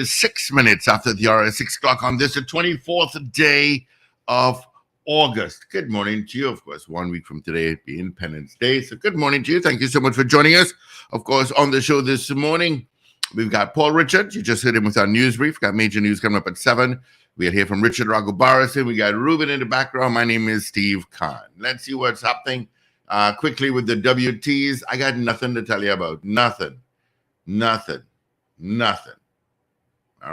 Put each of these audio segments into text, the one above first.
6 minutes after the hour, 6 o'clock on this, the 24th day of August. Good morning to you. Of course, 1 week from today being Independence Day. So good morning to you. Thank you so much for joining us. Of course, on the show this morning, we've got Paul Richard. You just heard him with our news brief. Got major news coming up at 7. We'll hear from Richard Raghubarasan. We got Ruben in the background. My name is Steve Khan. Let's see what's happening quickly with the WTs. I got nothing to tell you about. Nothing. All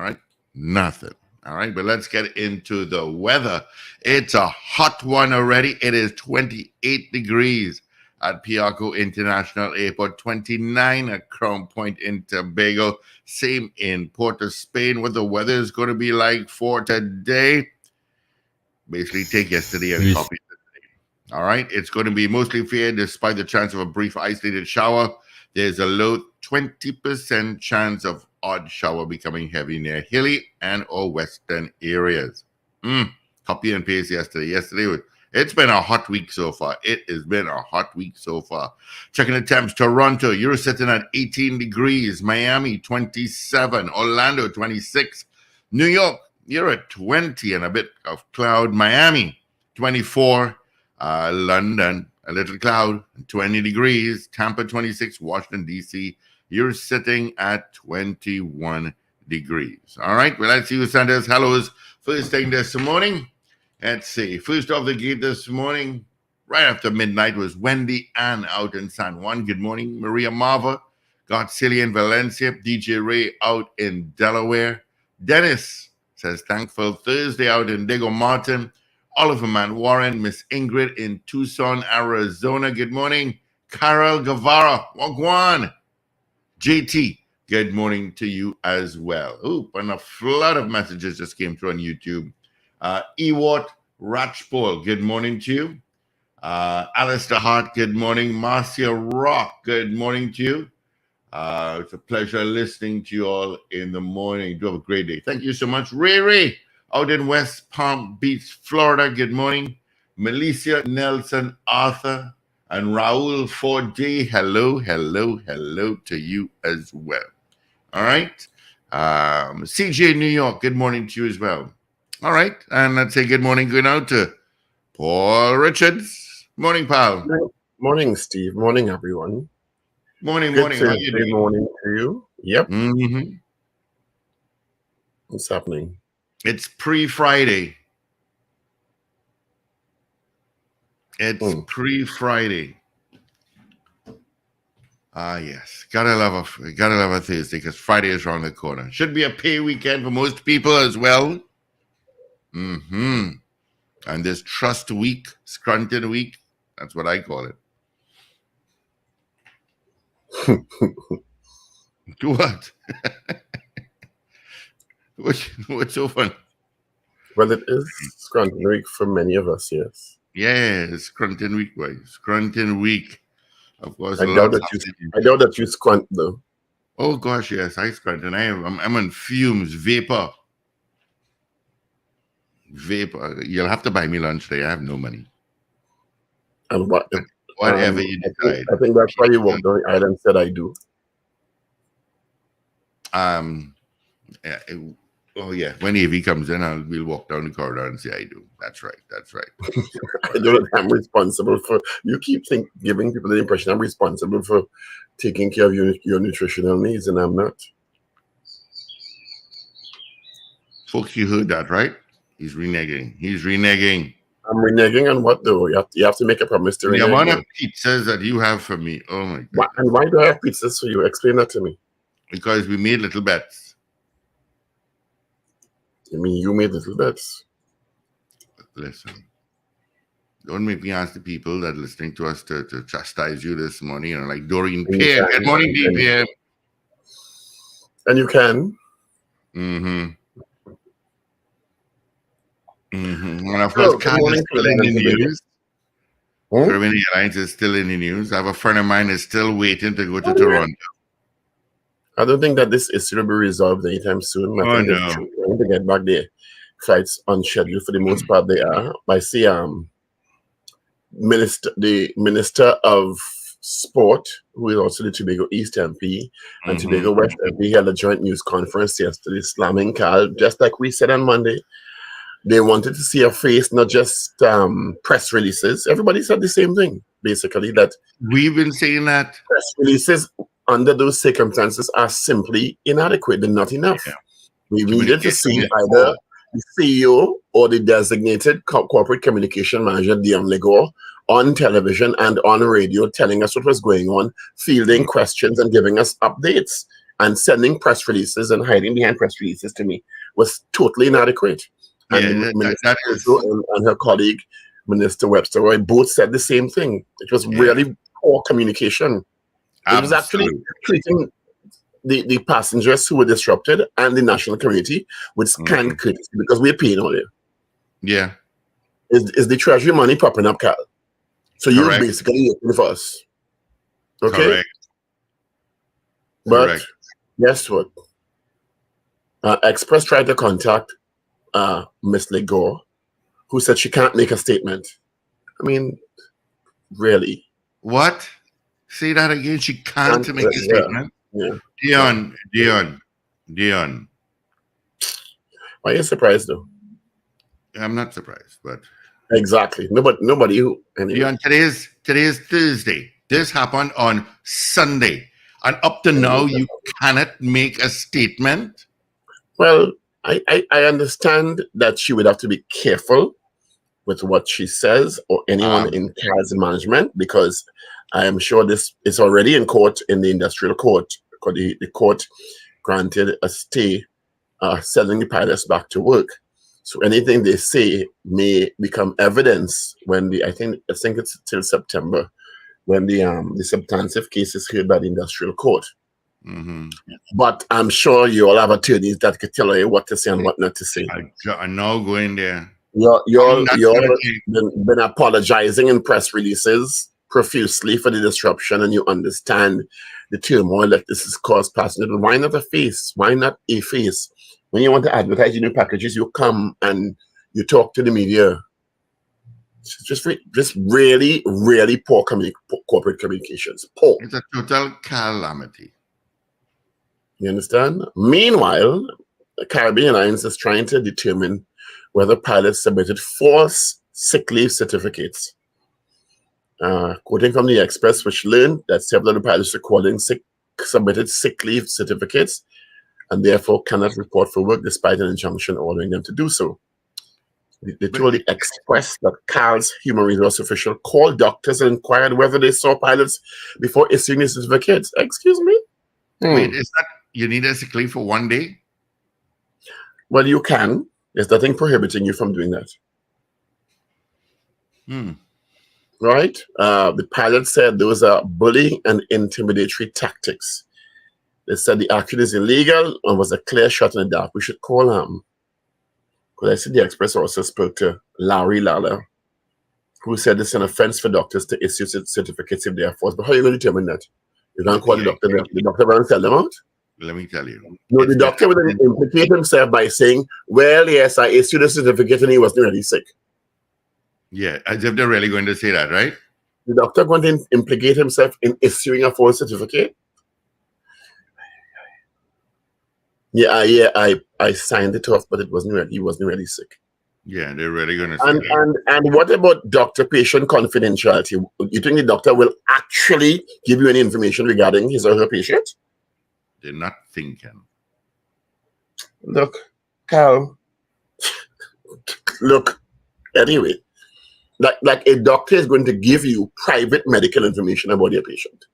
right. Nothing. All right. But let's get into the weather. It's a hot one already. It is 28 degrees at Piarco International Airport, 29 at Crown Point in Tobago, same in Port of Spain. What the weather is going to be like for today, basically take yesterday and copy today. All right, it's going to be mostly fair despite the chance of a brief isolated shower. There's a low 20% chance of odd shower becoming heavy near hilly and or western areas. Copy and paste yesterday. It's been a hot week so far. It has been a hot week so far. Checking the temps. Toronto, you're sitting at 18 degrees. Miami, 27. Orlando, 26. New York, you're at 20 and a bit of cloud. Miami, 24. London, a little cloud, 20 degrees. Tampa, 26. Washington, D.C., you're sitting at 21 degrees. All right, well, let's see who sent us hellos first thing this morning. Let's see. First off the gate this morning, right after midnight, was Wendy Ann out in San Juan. Good morning. Maria Marva, got Celia in Valencia. DJ Ray out in Delaware. Dennis says, thankful Thursday out in Diego Martin. Oliver Man Warren, Miss Ingrid in Tucson, Arizona. Good morning. Carol Guevara, Wagwan. JT, good morning to you as well. Oop, and a flood of messages just came through on YouTube. Ewart Ratchpole, good morning to you. Alistair Hart, good morning. Marcia Rock, good morning to you. It's a pleasure listening to you all in the morning. Do have a great day. Thank you so much. Ray out in West Palm Beach, Florida, good morning. Melissa Nelson Arthur and Raul 4J, hello to you as well. All right. CJ New York, good morning to you as well. All right, and let's say good morning going out to Paul Richards. Morning, pal. Morning, Steve. Morning, everyone. Morning. How you doing? Good morning to you. Yep. Mm-hmm. What's happening? It's pre-Friday. Pre-Friday. Yes. Gotta love a Thursday because Friday is around the corner. Should be a pay weekend for most people as well. And this trust week, Scranton week, that's what I call it. What? What's so fun? Well, it is Scranton week for many of us, yes. Yeah, Scranton week, boy. Scranton week. Of course. I doubt that you scrunt though. Oh gosh, yes, I scrunt, and I'm on fumes, vapor. You'll have to buy me lunch today. I have no money. And what? Whatever you decide. I think that's why you walked down the island and said I do. Yeah. When AV comes in, we'll walk down the corridor and say I do. That's right. I don't know. I'm responsible for. You keep giving people the impression I'm responsible for taking care of your nutritional needs, and I'm not. Folks, you heard that, right? He's reneging. I'm reneging on what though? You have to make a promise to renege. The amount of pizzas that you have for me. Oh my God. And why do I have pizzas for you? Explain that to me. Because we made little bets. You mean you made little bets? Listen. Don't make me ask the people that are listening to us to chastise you this morning, like Doreen Pierre. Good morning, Pierre. And you can. And of course, Caribbean is still in the news. Caribbean Airlines is still in the news. I have a friend of mine is still waiting to go to Toronto. I don't think that this issue will be resolved anytime soon. I think they're trying to get back their flights on schedule for the most part. They are. I see the Minister of Sport, who is also the Tobago East MP and Tobago West MP, held a joint news conference yesterday, slamming Cal, just like we said on Monday. They wanted to see a face, not just press releases. Everybody said the same thing, basically, that we've been saying that press releases under those circumstances are simply inadequate. They're not enough. Yeah. We needed to see either the CEO or the designated corporate communication manager, Dion Legore, on television and on radio, telling us what was going on, fielding questions and giving us updates, and sending press releases and hiding behind press releases, to me, was totally inadequate. And that is... and her colleague, Minister Webster Roy, both said the same thing. It was really poor communication. It was actually treating the passengers who were disrupted and the national community with scant courtesy, because we're paying all it. Yeah. Is the treasury money popping up, Cal? So you're basically looking for us. Okay? Correct. But guess what? Express tried to contact Miss Legore, who said she can't make a statement. I mean, really? What? Say that again. She can't make a statement? Yeah. Dion. Why are you surprised, though? I'm not surprised, but... Exactly. Nobody who... Anyway. Dion, today's Thursday. This happened on Sunday. And up to now, you cannot make a statement? Well, I understand that she would have to be careful with what she says, or anyone in CAS management, because I am sure this is already in court, in the industrial court. The court granted a stay, sending the pilots back to work. So anything they say may become evidence when I think it's till September, when the substantive case is heard by the industrial court. But I'm sure you all have attorneys that could tell you what to say and what not to say. I'm now going there. You're been apologizing in press releases profusely for the disruption, and you understand the turmoil that this has caused passengers. But why not a face? Why not a face? When you want to advertise your new packages, you come and you talk to the media. It's just really, really poor corporate communications. Poor. It's a total calamity. You understand? Meanwhile, the Caribbean Airlines is trying to determine whether pilots submitted false sick leave certificates. Quoting from the Express, which learned that several of the pilots recording submitted sick leave certificates and therefore cannot report for work despite an injunction ordering them to do so. They told the Express that CAL's human resource official called doctors and inquired whether they saw pilots before issuing the certificates. Excuse me? Wait, is that you need a sick leave for 1 day? Well, you can. There's nothing prohibiting you from doing that. Right? The pilot said those are bullying and intimidatory tactics. They said the action is illegal and was a clear shot in the dark. We should call because I see the Express also spoke to Larry Lala, who said it's an offense for doctors to issue certificates if they are false. But how are you going to determine that? You can't call the doctor. The doctor will tell them out. Let me tell you. No, the doctor would implicate himself by saying, well, yes, I issued a certificate and he wasn't really sick. Yeah, as if they're really going to say that, right? The doctor going to implicate himself in issuing a false certificate? Yeah, I signed it off, but he wasn't really sick. Yeah, they're really going to say that. And what about doctor-patient confidentiality? You think the doctor will actually give you any information regarding his or her patient? They're not thinking. Look, Cal. Look, anyway, like a doctor is going to give you private medical information about your patient.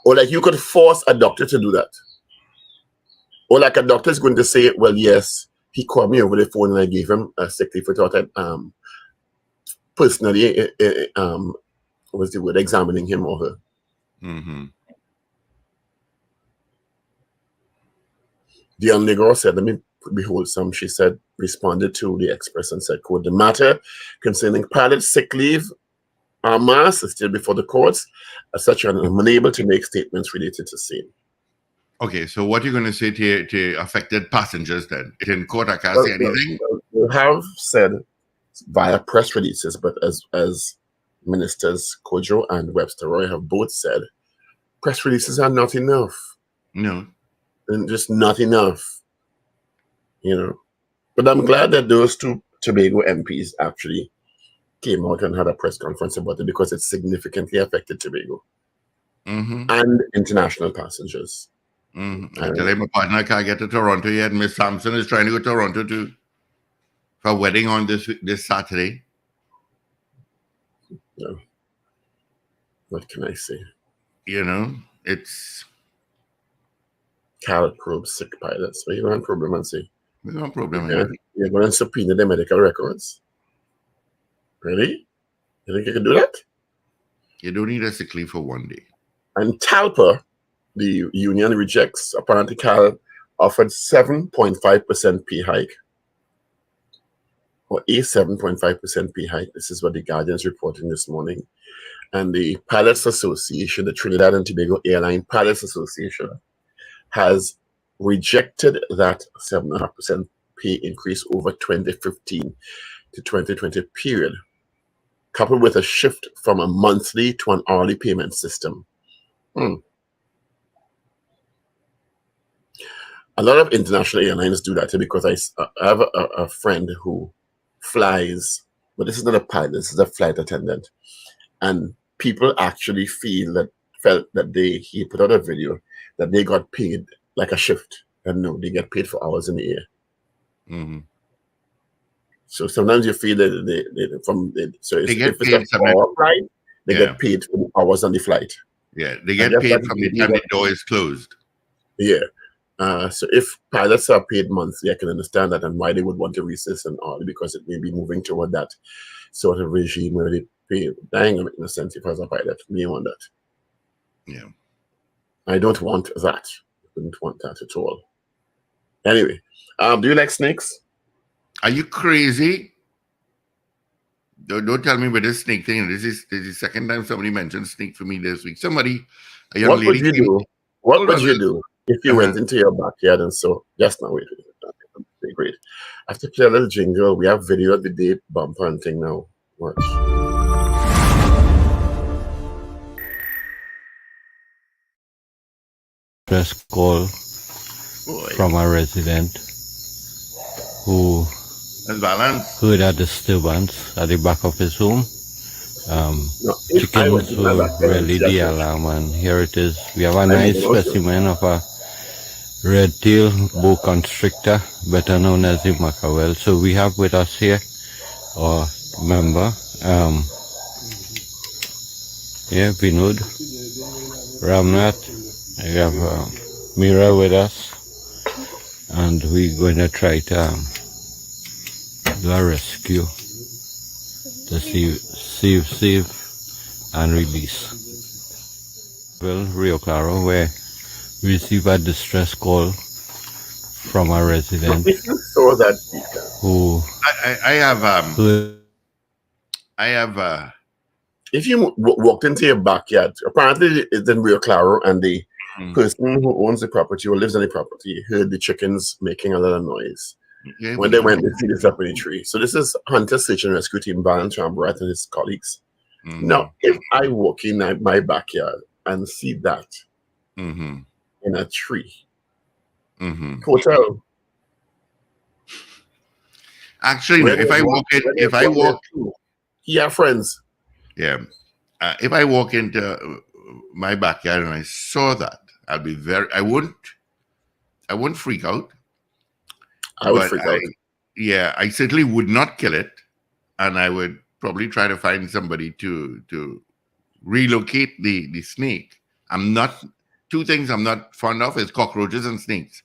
Or like you could force a doctor to do that. Or like a doctor is going to say, well, yes, he called me over the phone and I gave him a sick leave for thought personally, what was the word, examining him or her. Dion Legore said, let me be wholesome. She said, responded to the Express and said, quote, the matter concerning pilot sick leave en masse is still before the courts. As such, I'm unable to make statements related to same. Okay, so what are you going to say to affected passengers then? In court, I can't say anything? You have said via press releases, but as Ministers Kojo and Webster Roy have both said press releases are not enough. No. And just not enough. But I'm glad that those two Tobago MPs actually came out and had a press conference about it because it significantly affected Tobago and international passengers. I tell him my partner can't get to Toronto yet. Miss Sampson is trying to go to Toronto too for a wedding on this Saturday. No. What can I say? It's Cal probes sick pilots. What you want problem and say? No problem. You're going to subpoena the medical records? Really? You think you can do that? You don't need a sick leave for one day. And Talpa, the union rejects. Apparently, Cal offered 7.5% pay hike, or a 7.5% pay hike. This is what the Guardian's reporting this morning. And the Pilots Association, the Trinidad and Tobago Airline Pilots Association, has rejected that 7.5% pay increase over 2015 to 2020 period, coupled with a shift from a monthly to an hourly payment system. A lot of international airlines do that because I have a friend who flies, but this is not a pilot, this is a flight attendant. And people actually felt that he put out a video that they got paid like a shift. And no, they get paid for hours in the air. So sometimes you feel that they get paid for the flight, they get paid for the hours on the flight. Yeah, they get paid from the time the door is closed. Yeah. So if pilots are paid monthly, I can understand that and why they would want to resist and all, because it may be moving toward that sort of regime where they pay. Dying in a sense, if I was a pilot, me want that. Yeah. I don't want that. I don't want that at all. Anyway, do you like snakes? Are you crazy? Don't tell me about this snake thing. This is the second time somebody mentioned snake for me this week. A young lady. What would you do? What would you do if you went into your backyard and saw? Just now, wait. Great. I have to play a little jingle. We have video of the day bumper and thing now. Watch. Press call from a resident who heard a disturbance at the back of his home. Chickens were really the alarm, and here it is. We have a nice specimen of a red-tail boa constrictor, better known as the Macawel. So we have with us here our member, Vinod, Ramnath. We have Mira with us, and we're going to try to do a rescue to save and release. Well, Rio Claro, where we received a distress call from a resident who I have if you walked into your backyard, apparently it's in Rio Claro, and the person who owns the property or lives on the property heard the chickens making a lot of noise when they went to see this up in the tree. So this is Hunter Search and Rescue Team, Balan Chambarat and his colleagues. Now, if I walk in my backyard and see that in a tree, hotel. Actually, no, if I walk, yeah, friends. Yeah, if I walk into my backyard and I saw that, I wouldn't freak out. I would freak out. Yeah, I certainly would not kill it, and I would probably try to find somebody to relocate the snake. Two things I'm not fond of is cockroaches and snakes.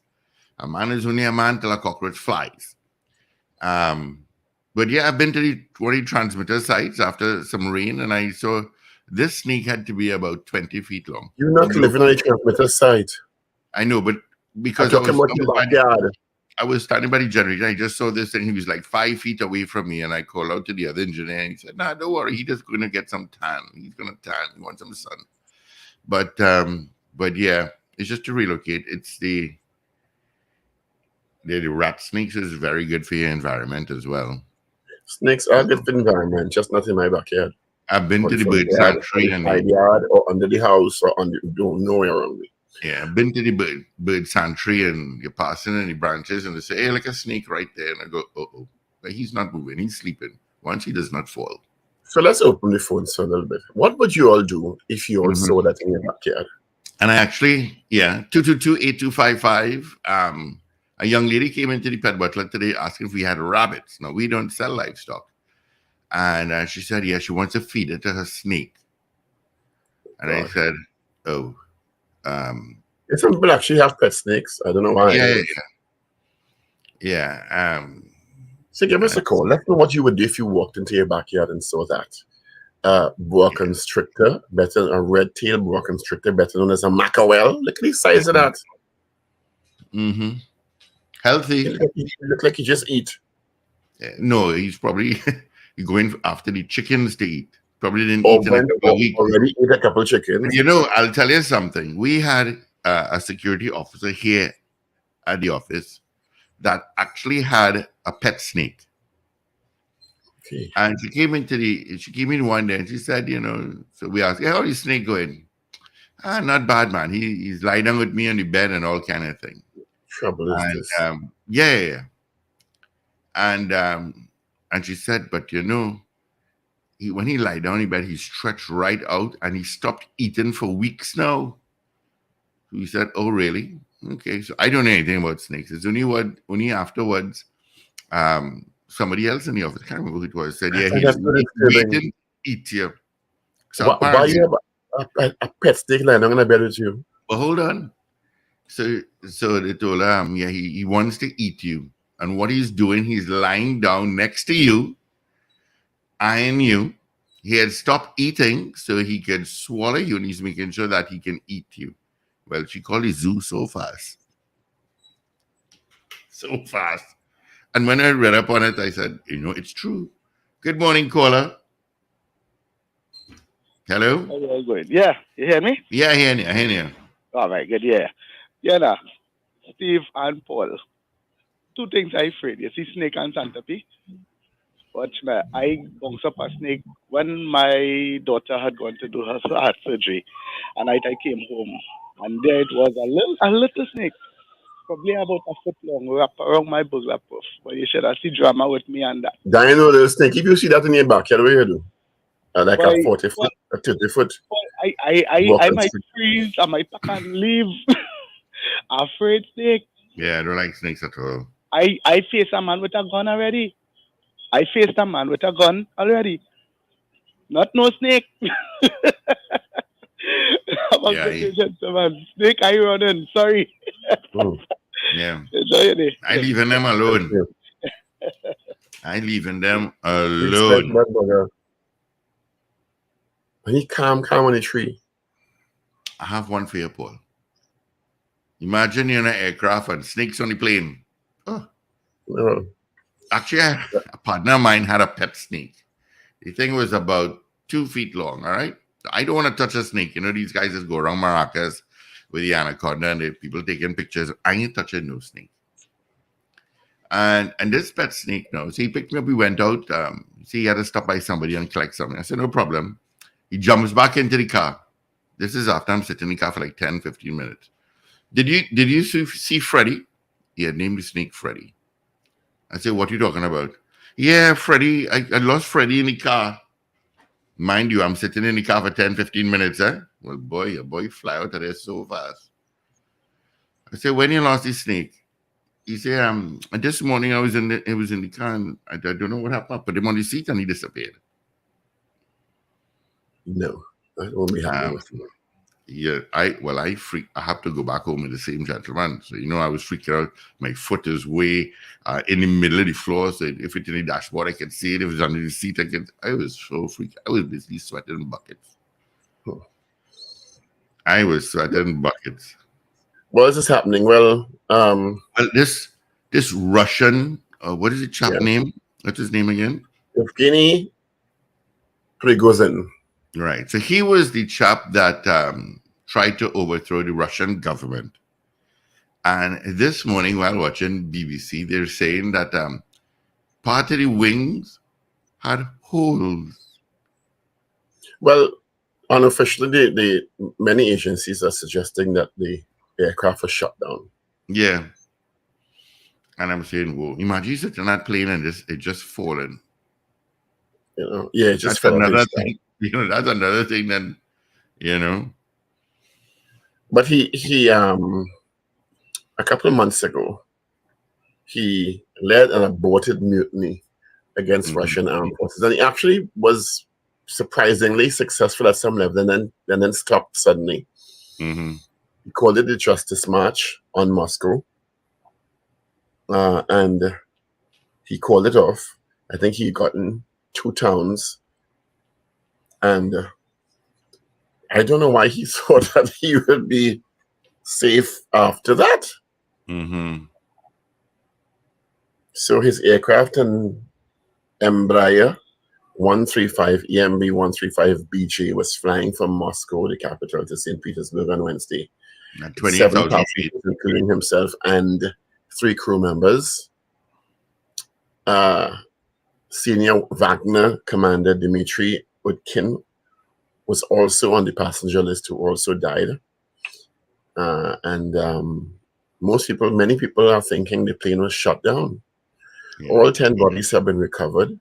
A man is only a man till a cockroach flies. But yeah, I've been to one of the transmitter sites after some rain, and I saw this snake had to be about 20 feet long. You're not living on a transmitter site. I know, but because I was standing by the generator, I just saw this, and he was like 5 feet away from me, and I called out to the other engineer, and he said, "Nah, don't worry, he's just going to get some tan. He's going to tan. He wants some sun." But yeah, it's just to relocate. It's the rat snakes is very good for your environment as well. Snakes are good for the environment, just not in my backyard. I've been to the From bird the sanctuary and side yard or under the house or on the, don't nowhere around me. yeah, I've been to the bird sanctuary and you're passing in the branches and they say, hey, like a snake right there. And I go, oh, but he's not moving, he's sleeping. Once he does not fall. So let's open the phone so a little bit. What would you all do if you all Mhm. saw that in your backyard? And I actually, 222-8255. A young lady came into the pet butler today asking if we had rabbits. Now, we don't sell livestock. And she said, yeah, she wants to feed it to her snake. And I God. said, Some people actually have pet snakes. I don't know why. yeah. So give us a call. Let us know what you would do if you walked into your backyard and saw that. Boa constrictor, a red-tailed boa constrictor, better known as a mackerel. Look at the size of that. Mm-hmm. Healthy. Look like he just eat. No, he's probably going after the chickens to eat. Probably didn't eat in a couple of weeks. Already ate a couple of chickens. You know, I'll tell you something. We had a security officer here at the office that actually had a pet snake. Okay. And she came in one day and she said, so we asked, how is snake going? Not bad, man. He's lying down with me on the bed and all kind of thing. Trouble is this. Yeah. And she said, but when he lie down in bed, he stretched right out and he stopped eating for weeks now. So he said, oh, really? Okay. So I don't know anything about snakes. It's only afterwards, somebody else in the office, I can't remember who it was, said, yeah, he didn't eat you. So why you have a pet snake lying down in bed with you? But hold on. So they told him, he wants to eat you. And what he's doing, he's lying down next to you, eyeing you. He had stopped eating so he could swallow you, and he's making sure that he can eat you. Well, she called the zoo so fast. So fast. And when I read up on it, I said, it's true. Good morning, caller. Hello? How you all going? Yeah, you hear me? Yeah, I hear you. All right, good, yeah. Yeah, Steve and Paul. Two things I afraid. You see snake and centipede. But I bounced up a snake when my daughter had gone to do her heart surgery. And I came home. And there it was a little snake. Probably about a foot long, wrapped around my burglar puff. But you should have seen drama with me and that. Dino, little snake. If you see that in your backyard, what do you do? Like a 40 foot, a 30 foot. I might freeze, I might pack and leave. Afraid snake. Yeah, I don't like snakes at all. I faced a man with a gun already. Not no snake. Gentleman. Snake, I running. Sorry. Yeah. Enjoy your day. I leaving them alone. When he calm on the tree. I have one for you, Paul. Imagine you're in an aircraft and snakes on the plane. Oh. No. Actually, a partner of mine had a pet snake. The thing was about 2 feet long, all right? I don't want to touch a snake. These guys just go around Maracas with the anaconda and people taking pictures. I ain't touching no snake. And this pet snake now, so he picked me up, we went out. He had to stop by somebody and collect something. I said, no problem. He jumps back into the car. This is after I'm sitting in the car for like 10, 15 minutes. Did you see Freddy? He had named the snake Freddy. I said, what are you talking about? Yeah, Freddy. I lost Freddy in the car. Mind you, I'm sitting in the car for 10, 15 minutes, eh? Well, your boy fly out of there so fast. I said, when you lost the snake? He said, this morning it was in the car and I don't know what happened. I put him on the seat and he disappeared. No, that won't be happening with me. Yeah, I have to go back home with the same gentleman. So, I was freaking out. My foot is way in the middle of the floor. So if it's in the dashboard, I can see it. If it's under the seat, I was so freaked. I was basically sweating buckets. Oh. I was sweating buckets. What is this happening? Well, this Russian, what is the chap name? What's his name again? Evgeny Prigozhin. Right. So he was the chap that tried to overthrow the Russian government. And this morning, while watching BBC, they're saying that part of the wings had holes. Well, unofficially, many agencies are suggesting that the aircraft was shut down. Yeah. And I'm saying, whoa, imagine sitting on that plane and it just fallen. Yeah, it just that's fell another off his thing. That's another thing then, But he a couple of months ago, he led an aborted mutiny against Russian armed forces, and he actually was surprisingly successful at some level, and then stopped suddenly. Mm-hmm. He called it the Justice March on Moscow, and he called it off. I think he gotten 2 towns, and I don't know why he thought that he would be safe after that. Mm-hmm. So his aircraft and Embraer 135 EMB 135 BJ was flying from Moscow, the capital, to St. Petersburg on Wednesday. 28,000 feet, including himself and 3 crew members. Senior Wagner commander Dmitry Utkin was also on the passenger list, who also died. And many people are thinking the plane was shut down. Yeah. All 10 bodies have been recovered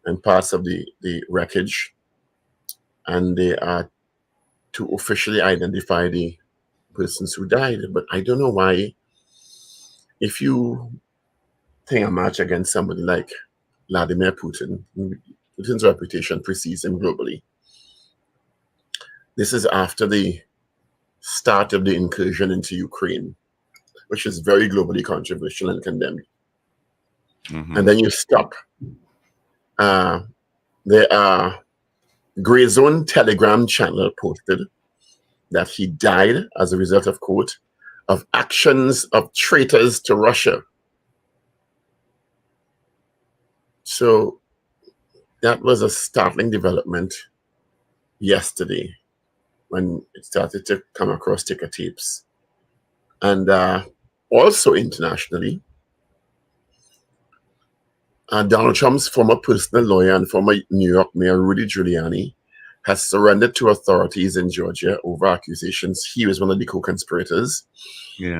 and parts of the wreckage, and they are to officially identify the persons who died. But I don't know why, if you take a match against somebody like Vladimir Putin, Putin's reputation precedes him globally. This is after the start of the incursion into Ukraine, which is very globally controversial and condemned. Mm-hmm. And then you stop. There are Grey Zone Telegram channel posted that he died as a result of, quote, of actions of traitors to Russia. So that was a startling development yesterday when it started to come across ticker tapes. And also internationally, Donald Trump's former personal lawyer and former New York Mayor Rudy Giuliani has surrendered to authorities in Georgia over accusations he was one of the co-conspirators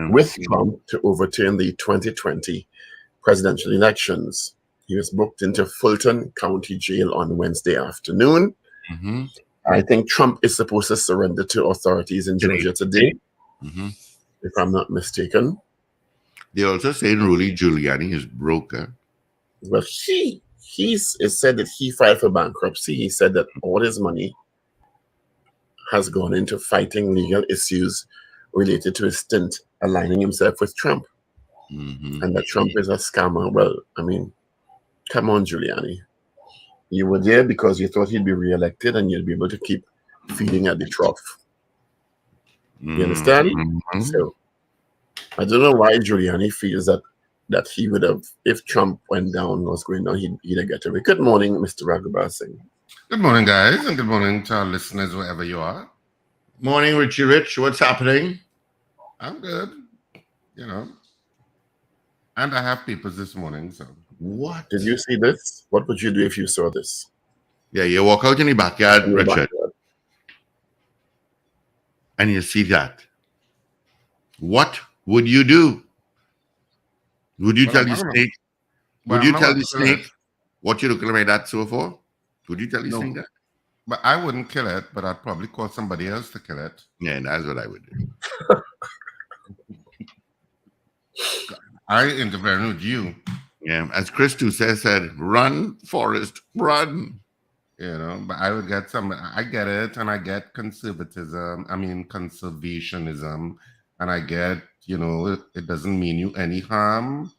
with Trump to overturn the 2020 presidential elections. He was booked into Fulton County Jail on Wednesday afternoon. Mm-hmm. I think Trump is supposed to surrender to authorities in Georgia today, if I'm not mistaken. They also say Rudy Giuliani is broke. Well, he's said that he filed for bankruptcy. He said that all his money has gone into fighting legal issues related to his stint aligning himself with Trump. Mm-hmm. And that Trump is a scammer. Well, I mean, come on, Giuliani. You were there because you thought he'd be reelected and you'd be able to keep feeding at the trough. You understand? Mm-hmm. So I don't know why Giuliani feels that he would have, if Trump went down, was going down, he'd get away. Good morning, Mr. Raghubar Singh. Good morning, guys, and good morning to our listeners, wherever you are. Morning, Richie Rich. What's happening? I'm good, And I have papers this morning, so. What? Did you see this? What would you do if you saw this? Yeah, you walk out in the backyard, Richard, and you see that. What would you do? Would you tell the snake? Would you tell the snake what you're looking like that so for? Would you tell the snake that? But I wouldn't kill it, but I'd probably call somebody else to kill it. Yeah, that's what I would do. I interfere with you. Yeah, as Christus said, run, Forrest, run. But I would get I get it, and I get conservationism, and I get, it doesn't mean you any harm.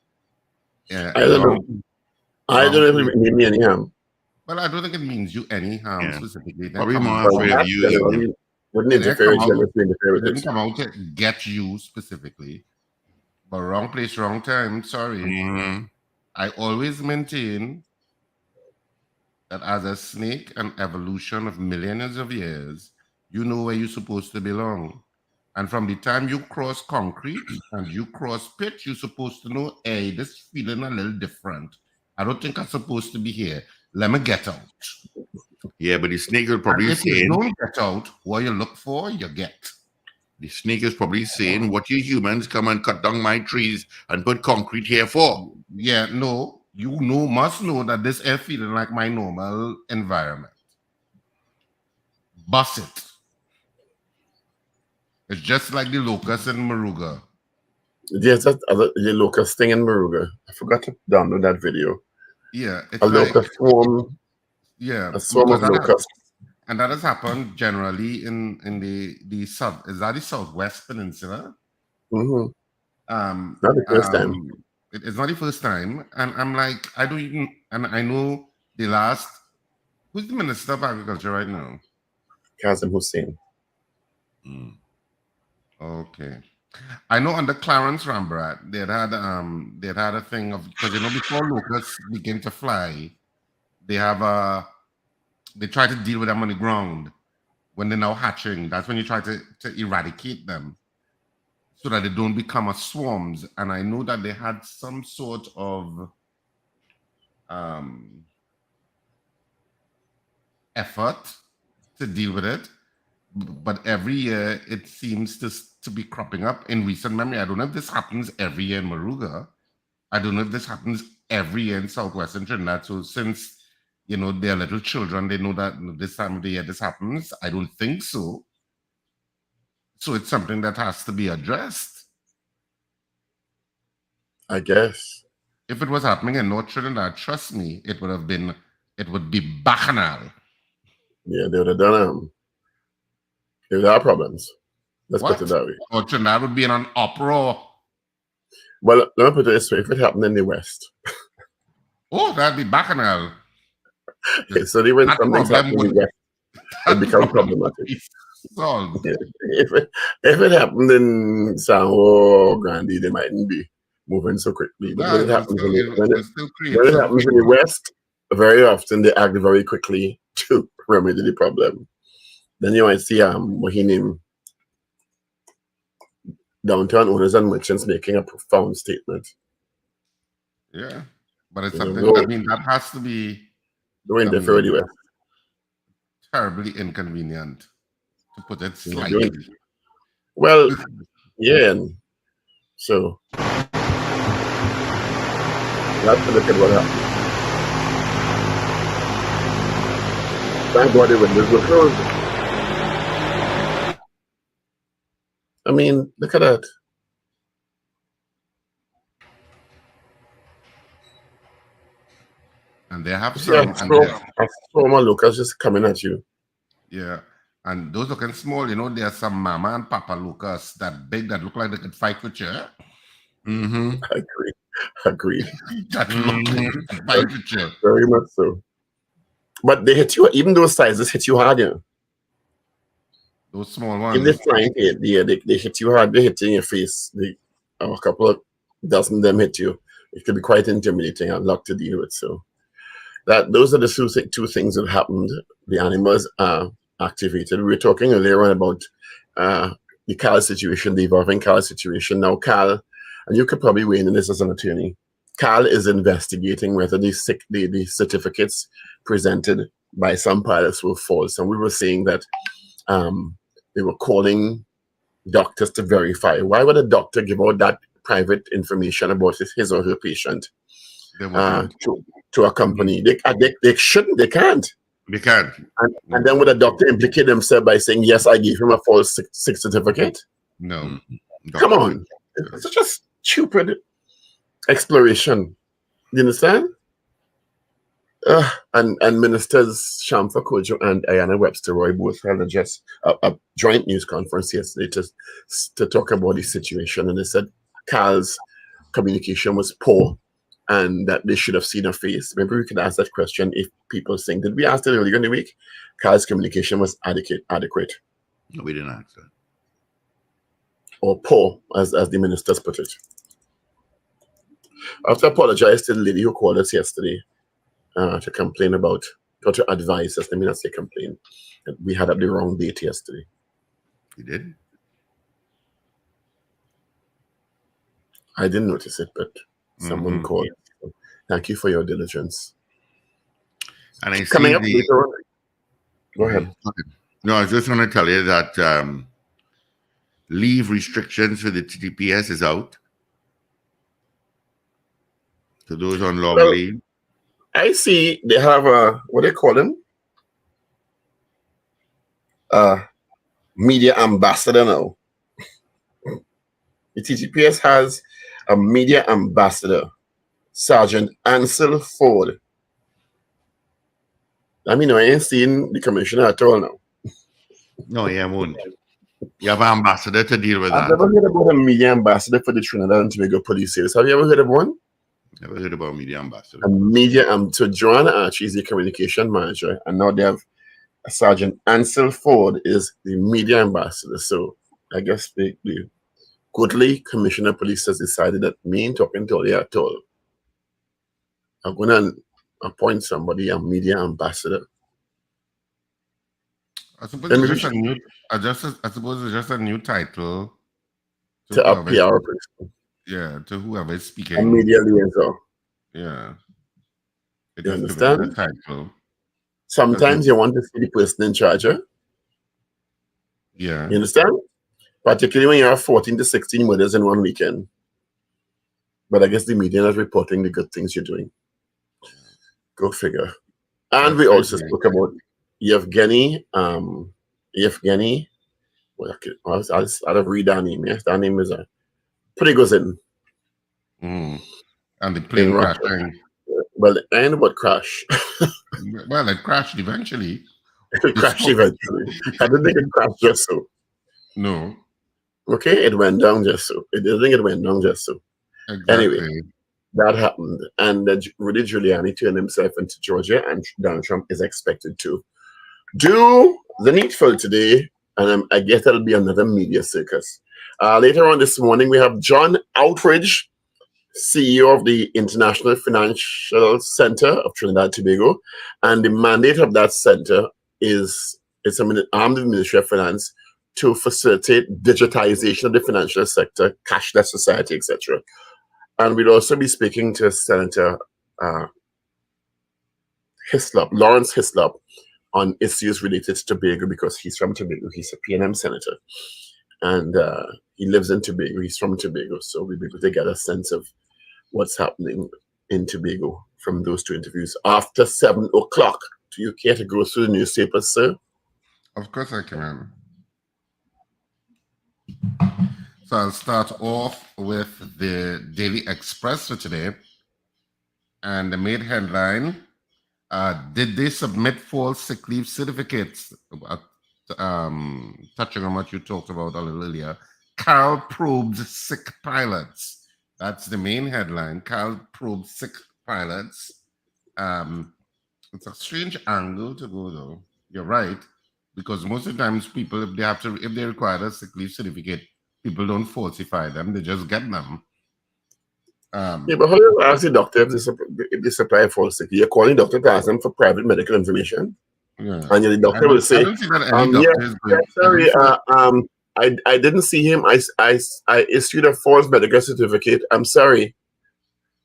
I don't know. I don't know if it means me any harm. Well, I don't think it means you any harm specifically. Probably more afraid of you. Wouldn't interfere with it. Didn't come out to get you specifically. But wrong place, wrong time. Sorry. Mm-hmm. I always maintain that as a snake, an evolution of millions of years, you know where you're supposed to belong. And from the time you cross concrete and you cross pitch, you're supposed to know, hey, this feeling a little different. I don't think I'm supposed to be here. Let me get out. Yeah, but the snake will And probably if you saying, don't get out what you look for, you get. the snake is probably saying, what you humans come and cut down my trees and put concrete here for? Yeah, no, must know that this air feeling like my normal environment. Bust it. It's just like the locust in Maruga. Yes, that's the locust thing in Maruga. I forgot to download that video. Yeah, it's A like locust swarm. yeah, A swarm of locusts. And that has happened generally in the south. Is that the Southwest Peninsula? Mm-hmm. Not the first time. It's not the first time, and I'm like, I don't even. And I know the last. Who's the Minister of Agriculture right now? Kazim Hussein. Okay, I know under Clarence Rambrat they had a thing of, because before locusts begin to fly, they try to deal with them on the ground when they're now hatching. That's when you try to eradicate them so that they don't become as swarms. And I know that they had some sort of effort to deal with it, but every year it seems to be cropping up in recent memory. I don't know if this happens every year in Maruga. I don't know if this happens every year in Southwestern Trinidad. So since they're little children, they know that this time of the year this happens. I don't think so. So it's something that has to be addressed. I guess. If it was happening in North Trinidad, trust me, it would be bacchanal. Yeah, they would have done there are problems. Let's put it that way. Or Trinidad would be in an uproar. Well, let me put it this way: if it happened in the West, that'd be bacchanal. So even something's happening in the West, it becomes problematic. Yeah. If it happened in San Juan Grande, they mightn't be moving so quickly. But when it happens in the West, very often they act very quickly to remedy the problem. Then you might see downtown owners and merchants making a profound statement. Yeah, but it's something. That has to be terribly inconvenient, to put it slightly. Well, yeah. And so let's look at what happened. Thank God the windows were closed. I mean, look at that. And they have some. A swarm of locusts just coming at you. Yeah. And those looking small, there are some mama and papa locusts that big that look like they could fight with you. Mm-hmm. Agree. That look like they could fight with you. Very much so. But they hit you, even those sizes hit you hard, Those small ones. In the flying head, they hit you hard, they hit you in your face. A couple of dozen of them hit you. It could be quite intimidating and a lot to deal with. So those are the two things that happened. The animals are activated. We were talking earlier on about the Cal situation, the evolving Cal situation. Now Cal, and you could probably weigh in this as an attorney, Cal is investigating whether the certificates presented by some pilots were false. And we were saying that they were calling doctors to verify. Why would a doctor give out that private information about his or her patient to a company? They shouldn't. They can't. They can't. And then would a doctor implicate himself by saying, yes, I gave him a false sick certificate? No. Come on. It's such a stupid exploration. You understand? And Ministers Shamfa Kojo and Ayanna Webster Roy both held a joint news conference yesterday to talk about the situation. And they said Cal's communication was poor and that they should have seen her face. Maybe we could ask that question if people think. Did we ask that earlier in the week? Cal's communication was adequate. No, we didn't ask that. Or poor, as the ministers put it. I have to apologize to the lady who called us yesterday to complain about, or to advise us, let me not say complain, that we had up the wrong date yesterday. You did? I didn't notice it, but someone called. So thank you for your diligence. And I see coming up later on. Go ahead. Okay. No, I was just going to tell you that leave restrictions for the TTPS is out. To those on long Well, leave. I see they have a, what they call them? Media ambassador now. The TTPS has a media ambassador, Sergeant Ansel Ford. I mean, I ain't seen the commissioner at all now. No, yeah, won't. You have an ambassador to deal with I've that. never heard about a media ambassador for the Trinidad and Tobago Police Service. Have you ever heard of one? Never heard about media ambassador. A media so Joanna Archie is the communication manager, and now they have Sergeant Ansel Ford is the media ambassador. So I guess the Goodley Commissioner of Police has decided that me ain't talking to you at all. I'm gonna appoint somebody a media ambassador. I suppose it's just a new. I suppose it's just a new title to a PR person. Yeah, to whoever is speaking. A media liaison. Yeah. You understand? The title. Sometimes you want to see the person in charge. Yeah. You understand? Particularly when you have 14 to 16 murders in one weekend. But I guess the media is reporting the good things you're doing. Go figure. And we also spoke about Yevgeny. Well, I'll read that name. Yes, that name is a Prigozhin. And the plane crashing. Well, it ain't about crash. Well, it crashed eventually. It crashed eventually. I don't think it crashed just so. No. Okay, it went down just so. I think it went down just so. Exactly. Anyway, that happened. And Rudy Giuliani turned himself into Georgia, and Donald Trump is expected to do the needful today. And I guess that'll be another media circus. Later on this morning, we have John Outridge, CEO of the International Financial Center of Trinidad and Tobago. And the mandate of that center is it's armed with the Ministry of Finance to facilitate digitization of the financial sector, cashless society, etc. And we'll also be speaking to Senator Lawrence Hislop, on issues related to Tobago because he's from Tobago. He's a PNM senator. And he lives in Tobago. He's from Tobago. So we'll be able to get a sense of what's happening in Tobago from those two interviews after 7 o'clock. Do you care to go through the newspapers, sir? Of course I can. So I'll start off with the Daily Express for today. And the main headline, did they submit false sick leave certificates? Touching on what you talked about a little earlier. Carl probes sick pilots. That's the main headline. Carl probes sick pilots. It's a strange angle to go though. You're right. Because most of the times people, if they require a sick leave certificate, people don't falsify them, they just get them. Yeah, but how do you ask the doctor if they supply a false sick leave? You're calling the doctor to ask them for private medical information. Yeah. And the doctor will say, sorry, I didn't see him. I issued a false medical certificate. I'm sorry.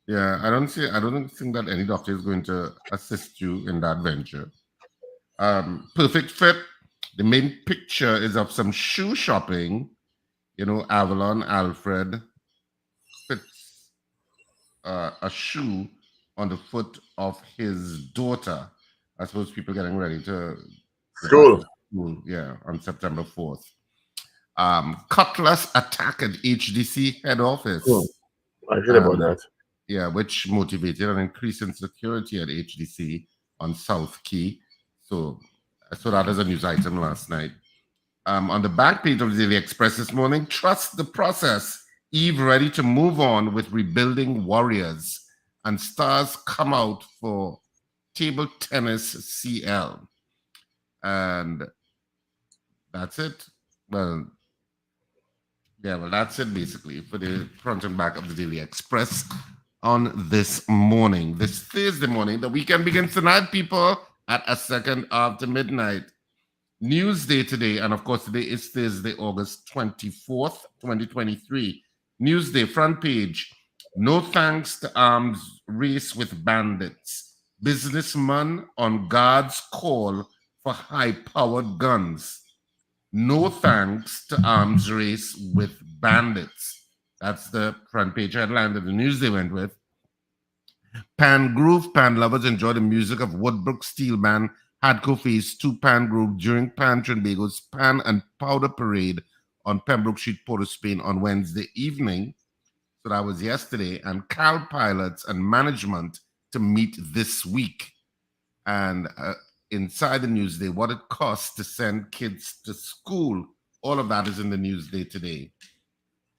Yeah, I don't think that any doctor is going to assist you in that venture. Perfect fit. The main picture is of some shoe shopping. You know, Avalon Alfred fits a shoe on the foot of his daughter. I suppose people getting ready to school. Yeah, on September 4th. Cutlass attack at HDC head office. I heard about that. Yeah, which motivated an increase in security at HDC on South Key. So I saw that as a news item last night. On the back page of the Daily Express this morning, trust the process. Eve ready to move on with rebuilding Warriors. And stars come out for table tennis CL. And that's it. Well, that's it basically for the front and back of the Daily Express on this morning, this Thursday morning. The weekend begins tonight, people, at a second after midnight. Newsday today, and of course today is Thursday, August 24th, 2023. Newsday, front page, no thanks to arms race with bandits. Businessman on guard's call for high-powered guns. No thanks to arms race with bandits. That's the front page headline that the Newsday went with. Pan Groove, Pan lovers enjoy the music of Woodbrook Steel Band, Hadco Phase 2 Pan Groove during Pan Trinbago's Pan and Powder Parade on Pembroke Street, Port of Spain on Wednesday evening. So that was yesterday. And Cal pilots and management to meet this week. And inside the Newsday, what it costs to send kids to school. All of that is in the Newsday today.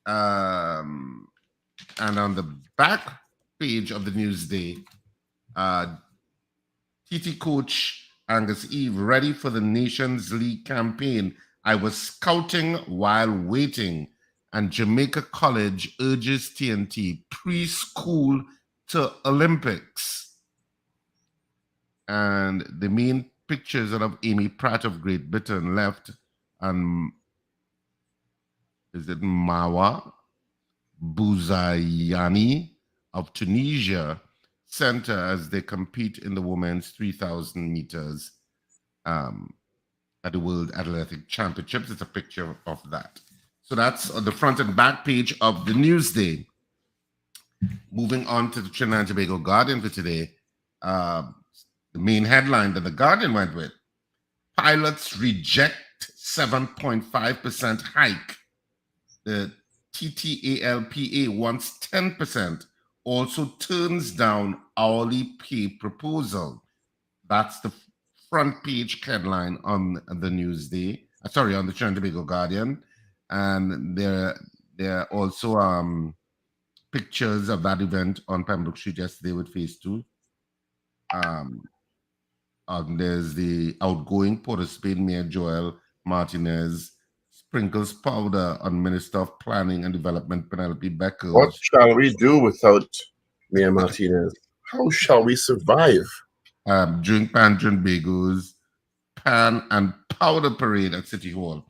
And on the back page of the Newsday, TT coach Angus Eve ready for the Nations League campaign. I was scouting while waiting, and Jamaica College urges TNT preschool to Olympics. And the main pictures are of Amy Pratt of Great Britain left, and is it Mawa Bouzayani of Tunisia center as they compete in the women's 3,000 meters at the World Athletic Championships. It's a picture of that. So that's on the front and back page of the Newsday. Moving on to the Trinidad and Tobago Guardian for today. The main headline that the Guardian went with: pilots reject 7.5% hike. The TTALPA wants 10%, also turns down hourly pay proposal. That's the front page headline on the Newsday. Sorry, on the Trinidad and Tobago Guardian. And there are also pictures of that event on Pembroke Street yesterday with Phase 2. There's the outgoing Port of Spain Mayor Joel Martinez sprinkles powder on Minister of Planning and Development Penelope Beckles. What shall we do without Mayor Martinez? How shall we survive? During Pan Trinbago's Pan and Powder Parade at City Hall.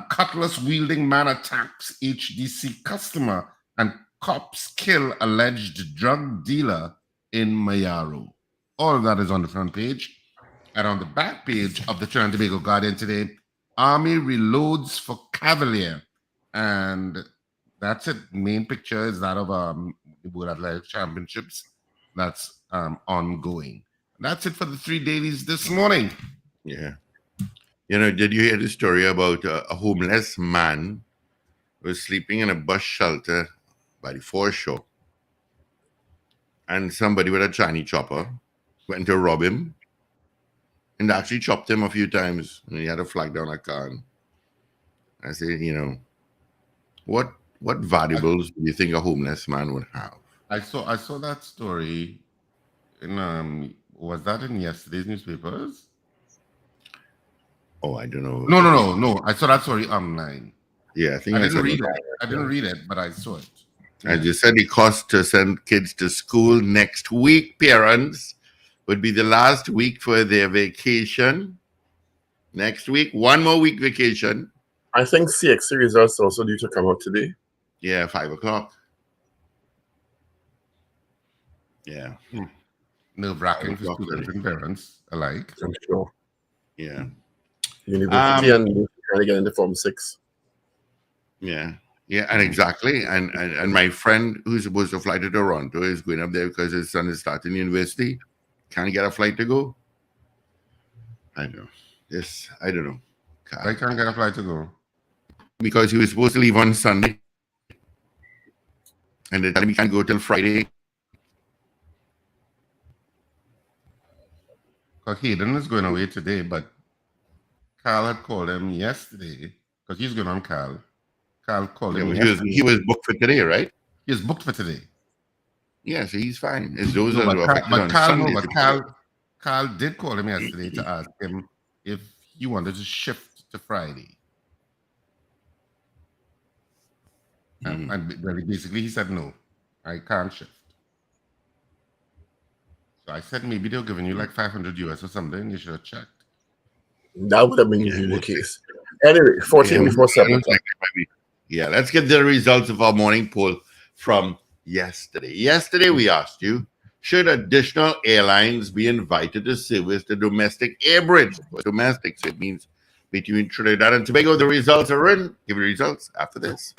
Cutlass-wielding man attacks HDC customer and cops kill alleged drug dealer in Mayaro. All of that is on the front page. And on the back page of the Trinidad and Tobago Guardian today, Army reloads for Cavalier. And that's it. Main picture is that of the World Athletic Championships. That's ongoing. That's it for the 3 dailies this morning. Yeah. You know, did you hear the story about a homeless man who was sleeping in a bus shelter by the foreshore? And somebody with a Chinese chopper went to rob him and actually chopped him a few times. And he had to flag down a car. And I said, you know, what valuables do you think a homeless man would have? I saw that story in was that in yesterday's newspapers? Oh, I don't know. No. I saw that story online. Yeah, I think I didn't read it. I didn't read it, but I saw it. I just said the cost to send kids to school next week, parents, would be the last week for their vacation. Next week, one more week vacation. I think CXC results also due to come out today. Yeah, 5 o'clock. Yeah. Nerve-wracking for students and parents alike. I'm sure. Yeah. University and trying to get into Form 6. Yeah. Yeah, and exactly. And my friend who's supposed to fly to Toronto is going up there because his son is starting university. Can't get a flight to go. I know. Yes, I don't know. I can't get a flight to go. Because he was supposed to leave on Sunday. And they tell him he can't go till Friday. Hayden is going away today, but Carl had called him yesterday because he's going on Carl. Carl called him. He was booked for today, right? He was booked for today. Yeah, so he's fine. Carl did call him yesterday to ask him if he wanted to shift to Friday. And basically he said, no, I can't shift. So I said, maybe they're giving you like $500 US or something. You should have checked. That would have been usually the case. Anyway, 14 before 7 o'clock. Yeah, let's get the results of our morning poll from yesterday. Yesterday, we asked you, Should additional airlines be invited to service the domestic air bridge? For domestic, so it means between Trinidad and Tobago. The results are in. Give you results after this.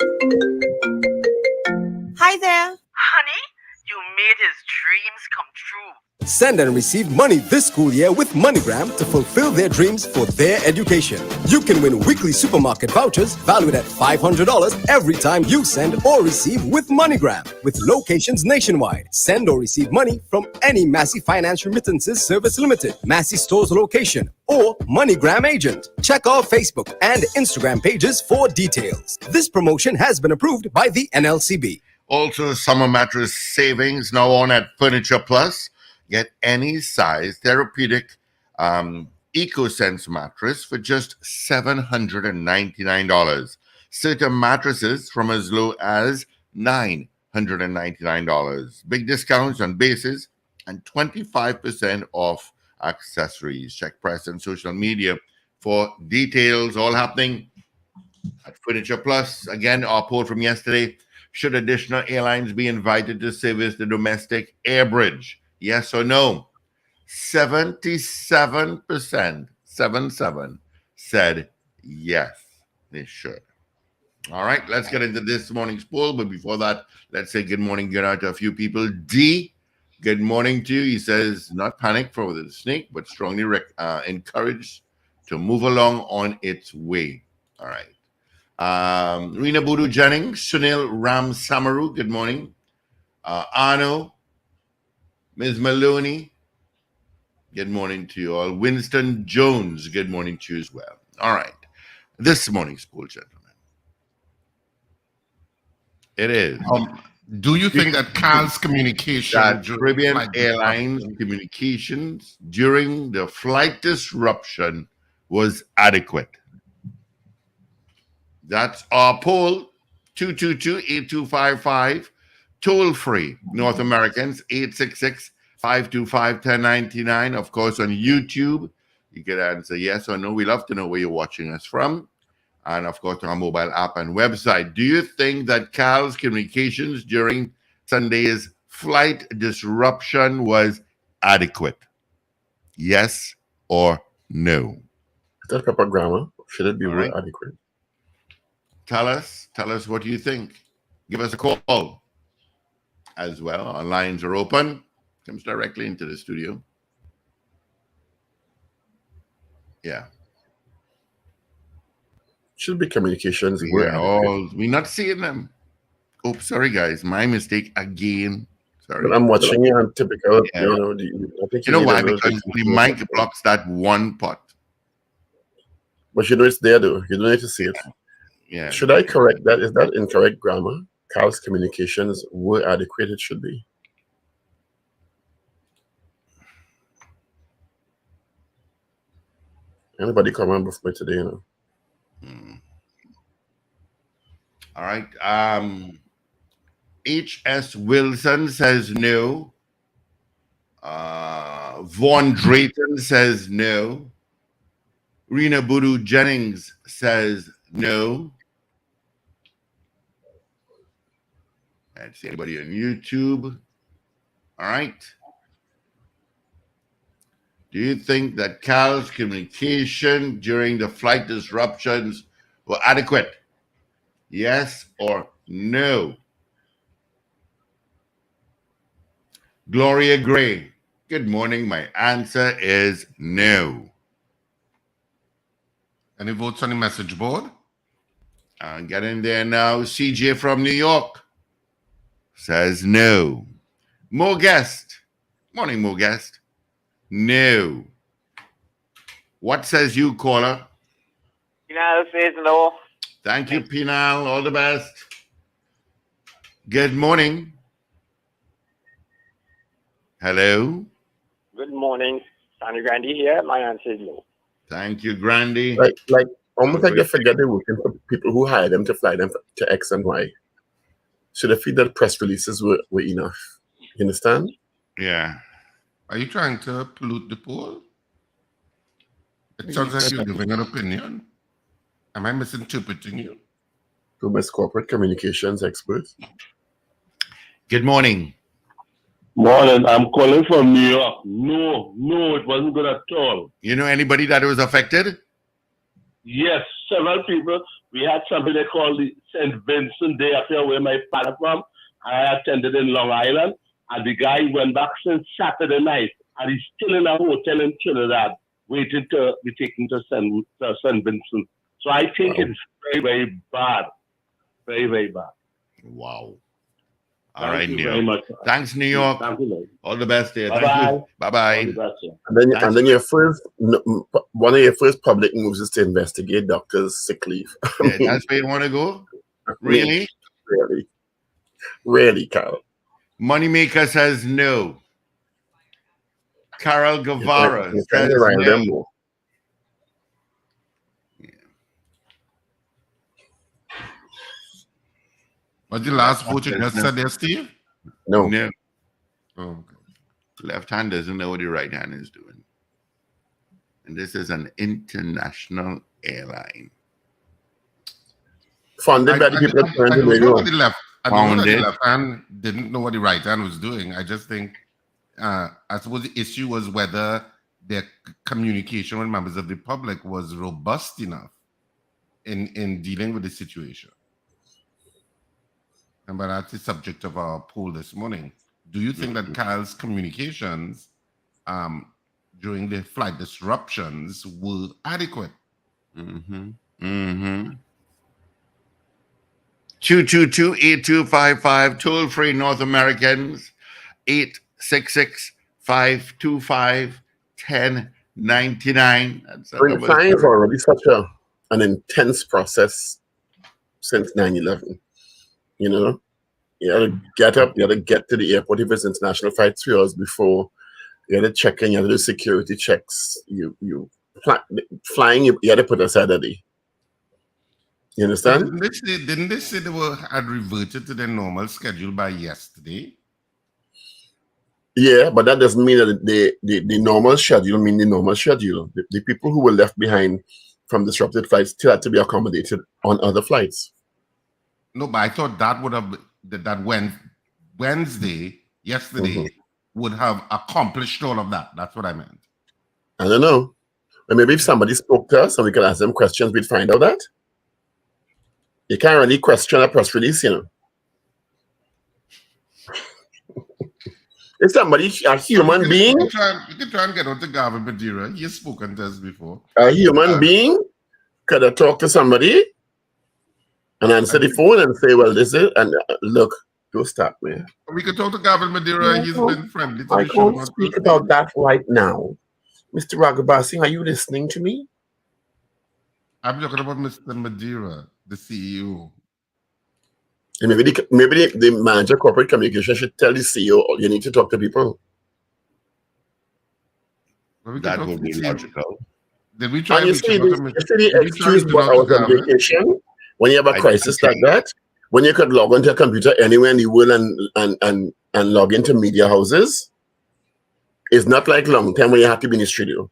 Hi there. Honey, you made his dreams come true. Send and receive money this school year with MoneyGram to fulfill their dreams for their education. You can win weekly supermarket vouchers valued at $500 every time you send or receive with MoneyGram. With locations nationwide, send or receive money from any Massey Finance Remittances Service Limited, Massey Stores location, or MoneyGram agent. Check our Facebook and Instagram pages for details. This promotion has been approved by the NLCB. Also, summer mattress savings now on at Furniture Plus. Get any size therapeutic EcoSense mattress for just $799. Certain mattresses from as low as $999. Big discounts on bases and 25% off accessories. Check press and social media for details. All happening at Furniture Plus. Again, our poll from yesterday. Should additional airlines be invited to service the domestic air bridge? Yes or no? 77%, 77, said yes, they should. All right, let's get into this morning's poll. But before that, let's say good morning, good night to a few people. D, good morning to you. He says, not panic for the snake, but strongly encouraged to move along on its way. All right. Rina Budu Jennings, Sunil Ram Samaru, good morning. Arno, Ms. Maloney, good morning to you all. Winston Jones, good morning to you as well. All right. This morning's poll, gentlemen. It is. Do you think that Carl's communication that during Caribbean flight Airlines disruption- communications during the flight disruption was adequate? That's our poll. 222-8255. Toll free. North Americans, 866-525-1099. Of course, on YouTube, you can answer yes or no. We love to know where you're watching us from. And of course, our mobile app and website. Do you think that Carl's communications during Sunday's flight disruption was adequate? Yes or no? Is that proper grammar? Should it be All more right. adequate? Tell us what do you think? Give us a call as well. Our lines are open. Comes directly into the studio. Yeah. Should be communications. We're not seeing them. Oh, sorry guys. My mistake again. Sorry. But I'm watching it on typical, Yeah. I think You know need why? a little Because bit the more mic support. blocks that one pot. But you know it's there though. You don't need to see it. Yeah. Should I correct that? Is that incorrect grammar? Carl's communications were adequate. It should be. Anybody comment before me today? All right. H.S. Wilson says no. Vaughn Drayton says no. Rena Budu Jennings says no. Let's see anybody on YouTube. All right. Do you think that Carl's communication during the flight disruptions were adequate? Yes or no? Gloria Gray, good morning. My answer is no. Any votes on the message board? Get in there now. CJ from New York says no. Mo Guest. Morning, Mo Guest. No. What says you, caller? Pinal says no. Thank you, Pinal. All the best. Good morning. Hello. Good morning. Sandy Grandy here. My answer is no. Thank you, Grandy. Like almost like they forget they're working for people who hire them to fly them to X and Y. So they feel that press releases were enough. You understand? Yeah. Are you trying to pollute the poll? It sounds like you're giving an opinion. Am I misinterpreting you? Who Miss Corporate Communications Expert? Good morning. Morning. I'm calling from New York. No, it wasn't good at all. You know anybody that was affected? Yes, several people. We had something they called the St. Vincent Day up here where my father from. I attended in Long Island, and the guy went back since Saturday night, and he's still in a hotel in Trinidad, waiting to be taken to St. Vincent. So I think it's very, very bad. Very, very bad. Wow. Thank you very much. Thanks, New York. Thank you. All the best there. Bye-bye. Thank you. Bye-bye. And then your one of your first public moves is to investigate doctors' sick leave. Yeah, that's where you want to go? Really? Really, Carl. Moneymaker says no. Carol Guevara You're says trying to rile them no. more. What's the last vote you just said there, Steve? No. No. Oh, okay. Left hand doesn't know what the right hand is doing. And this is an international airline. Funded by the people that turned the know radio. the left hand didn't know what the right hand was doing. I just think, I suppose the issue was whether their communication with members of the public was robust enough in dealing with the situation. And but that's the subject of our poll this morning. Do you think that Kyle's communications during the flight disruptions were adequate? 222-8255, toll free North Americans, 866-525-1099. Flying is already such an intense process since 9/11. You know, you had to get up, you had to get to the airport if it's international flight 3 hours before. You had to check in, you had to do security checks. Flying, you had to put aside a day. You understand? Didn't they say had reverted to their normal schedule by yesterday? Yeah, but that doesn't mean that the normal schedule mean the normal schedule. The people who were left behind from disrupted flights still had to be accommodated on other flights. No, but I thought that would have that Wednesday, yesterday, would have accomplished all of that. That's what I meant. I don't know. But maybe if somebody spoke to us and we could ask them questions, we'd find out that. You can't really question a press release, you know. If somebody, a human being, you can try and get on to Gavin Madeira. He has spoken to us before. A human being could have talked to somebody and answer the phone and say, well, this is, and look, don't stop me. We could talk to Gavin Madeira. He's been friendly to I the show. can't speak about that right now. Mr. Ragabasi, are you listening to me? I'm talking about Mr. Madeira, the CEO. And maybe the manager of corporate communication should tell the CEO, you need to talk to people. Well, that would be logical. Did we try and you see the excuse about I was on vacation? When you have a crisis like that, when you could log onto a computer anywhere in the world and log into media houses, it's not like long time when you have to be in the studio.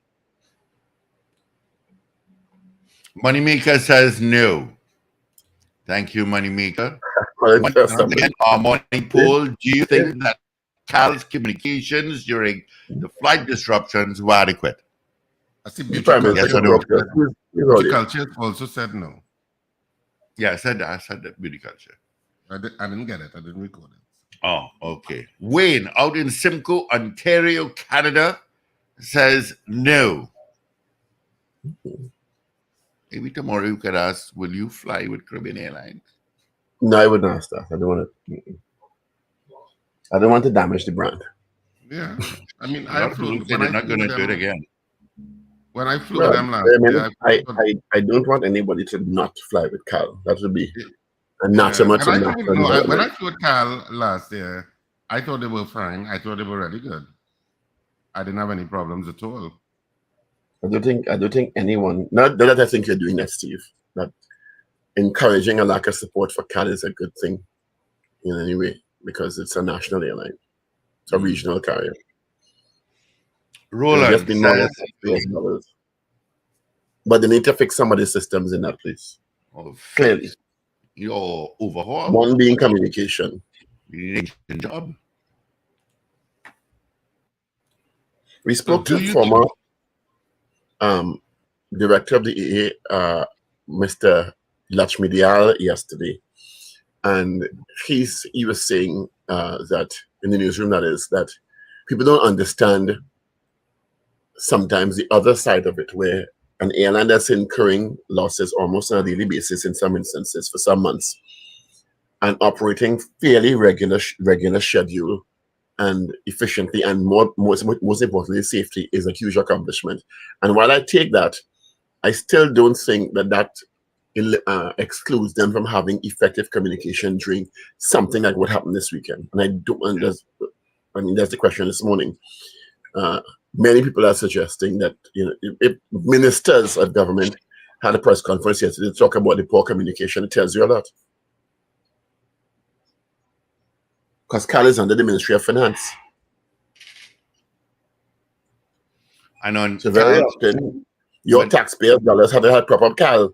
Moneymaker says no. Thank you, Moneymaker. Our morning poll, do you think that Cal's communications during the flight disruptions were adequate? I see Culture also said no. Yeah, I said that. I said that beauty culture. I didn't get it. I didn't record it. Oh, okay. Wayne out in Simcoe, Ontario, Canada says no. Maybe tomorrow you could ask, will you fly with Caribbean Airlines? No, I wouldn't ask that. I don't want to damage the brand. Yeah. I mean, I flew. They're not going to do it again. When I flew with them last year, I don't want anybody to not fly with Cal. That would be not so much. When I flew with Cal last year, I thought they were fine. I thought they were really good. I didn't have any problems at all. I don't think anyone. Not that I think you're doing that, Steve. That encouraging a lack of support for Cal is a good thing in any way because it's a national airline. It's a regional carrier. Roland says, but they need to fix some of the systems in that place. Clearly. Your overhaul. One being communication. You need a job. We spoke So to former director of the AA, Mr. Lachmidial, yesterday, and he was saying that in the newsroom, that is, that people don't understand sometimes the other side of it, where an airline that's incurring losses almost on a daily basis in some instances for some months, and operating fairly regular schedule and efficiently, and most importantly, safety, is a huge accomplishment. And while I take that, I still don't think that excludes them from having effective communication during something like what happened this weekend. And I don't. And that's the question this morning. Many people are suggesting that, you know, if ministers of government had a press conference yesterday to talk about the poor communication, it tells you a lot. Because CAL is under the Ministry of Finance. And on So very often, your taxpayers' dollars have had proper CAL.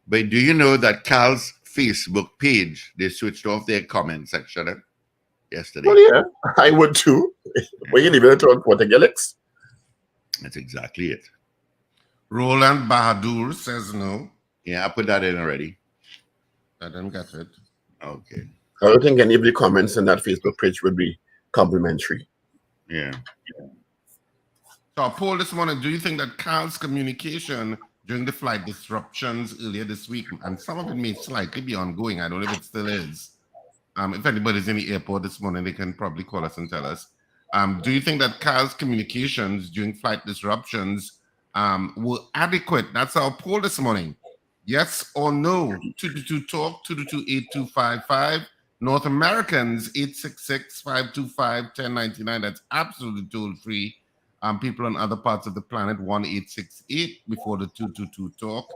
But do you know that CAL's Facebook page, they switched off their comment section yesterday? Well, yeah, I would too. Were you leaving it on Portugalix? That's exactly it. Roland Bahadur says no. Yeah, I put that in already. I didn't get it. Okay. I don't think any of the comments on that Facebook page would be complimentary. Yeah. So a poll this morning, do you think that CAL's communication during the flight disruptions earlier this week, and some of it may slightly be ongoing, I don't know if it still is. If anybody's in the airport this morning, they can probably call us and tell us. Do you think that CAL's communications during flight disruptions were adequate? That's our poll this morning. Yes or no? 222-TALK, 222-8255. North Americans, 866-525-1099. That's absolutely toll-free. People on other parts of the planet, 1-868 before the 222-TALK.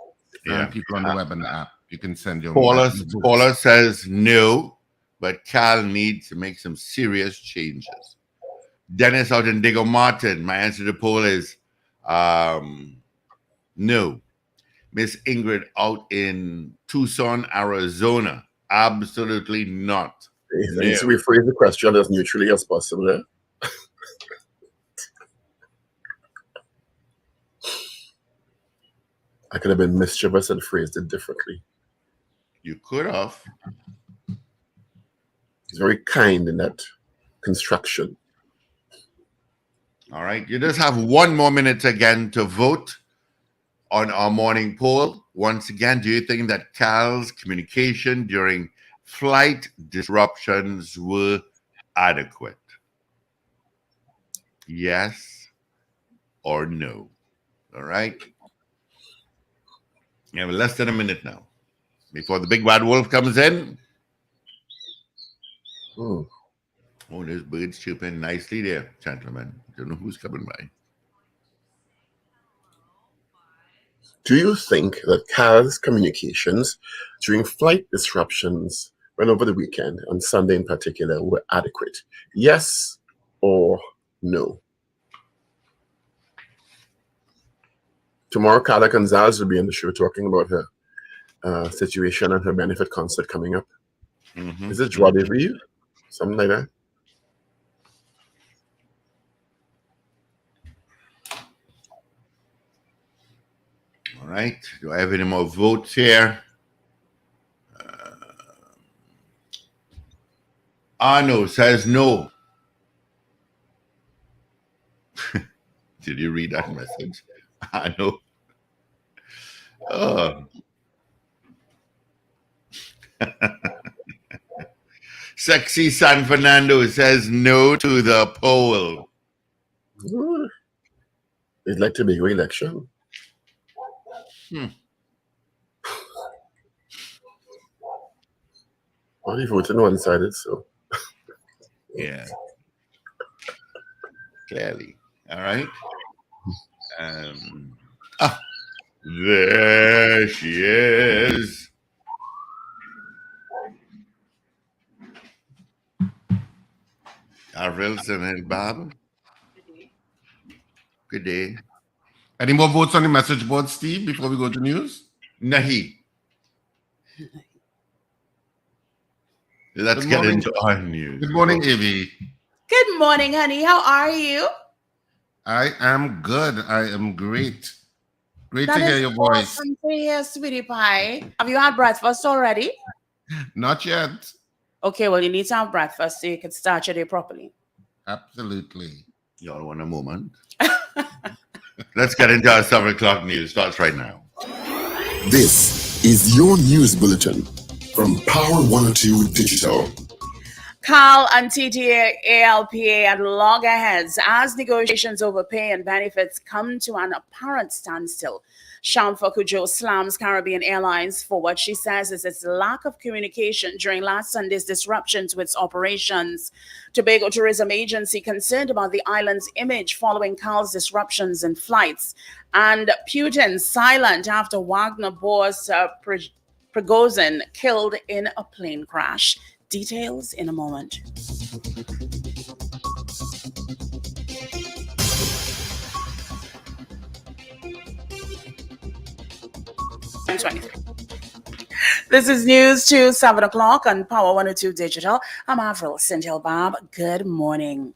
Yeah. And people on the web and the app, you can send your Paula says no, but CAL needs to make some serious changes. Dennis out in Diego Martin, my answer to the poll is no. Miss Ingrid out in Tucson, Arizona, absolutely not. No. So we phrase the question as neutrally as possible. Eh? I could have been mischievous and phrased it differently. You could have. It's very kind in that construction. All right. You just have 1 more minute again to vote on our morning poll. Once again, do you think that CAL's communication during flight disruptions were adequate? Yes or no? All right. We have less than a minute now before the big bad wolf comes in. Oh, there's birds chirping nicely there, gentlemen. Don't know who's coming by. Do you think that CAL's communications during flight disruptions over the weekend, on Sunday in particular, were adequate? Yes or no? Tomorrow, Carla Gonzalez will be on the show talking about her situation and her benefit concert coming up. Is it Joie de Vivre? Something like that? All right. Do I have any more votes here? Arno says no. Did you read that message? Arno. Oh. Sexy San Fernando says no to the poll. They'd like to make an election. Only voting one-sided, so. Yeah. Clearly. All right. There she is. Wilson and Bob. Good day. Any more votes on the message board, Steve, before we go to news? Nahi. Let's get into our news. Good morning, Evie. Good morning, honey. How are you? I am good. I am great. Great That to hear is your voice. awesome to hear, sweetie pie. Have you had breakfast already? Not yet. Okay, well, you need to have breakfast so you can start your day properly. Absolutely. Y'all want a moment? Let's get into our 7 o'clock news. Starts right now. This is your news bulletin from Power 102 Digital. CAL and TTA, ALPA at loggerheads as negotiations over pay and benefits come to an apparent standstill. Shamfa Cudjoe slams Caribbean Airlines for what she says is its lack of communication during last Sunday's disruption to its operations. Tobago Tourism Agency concerned about the island's image following CAL's disruptions in flights. And Putin silent after Wagner boss Prigozhin killed in a plane crash. Details in a moment. This is News to 7 o'clock on Power 102 Digital. I'm Avril Sintel Bob. Good morning.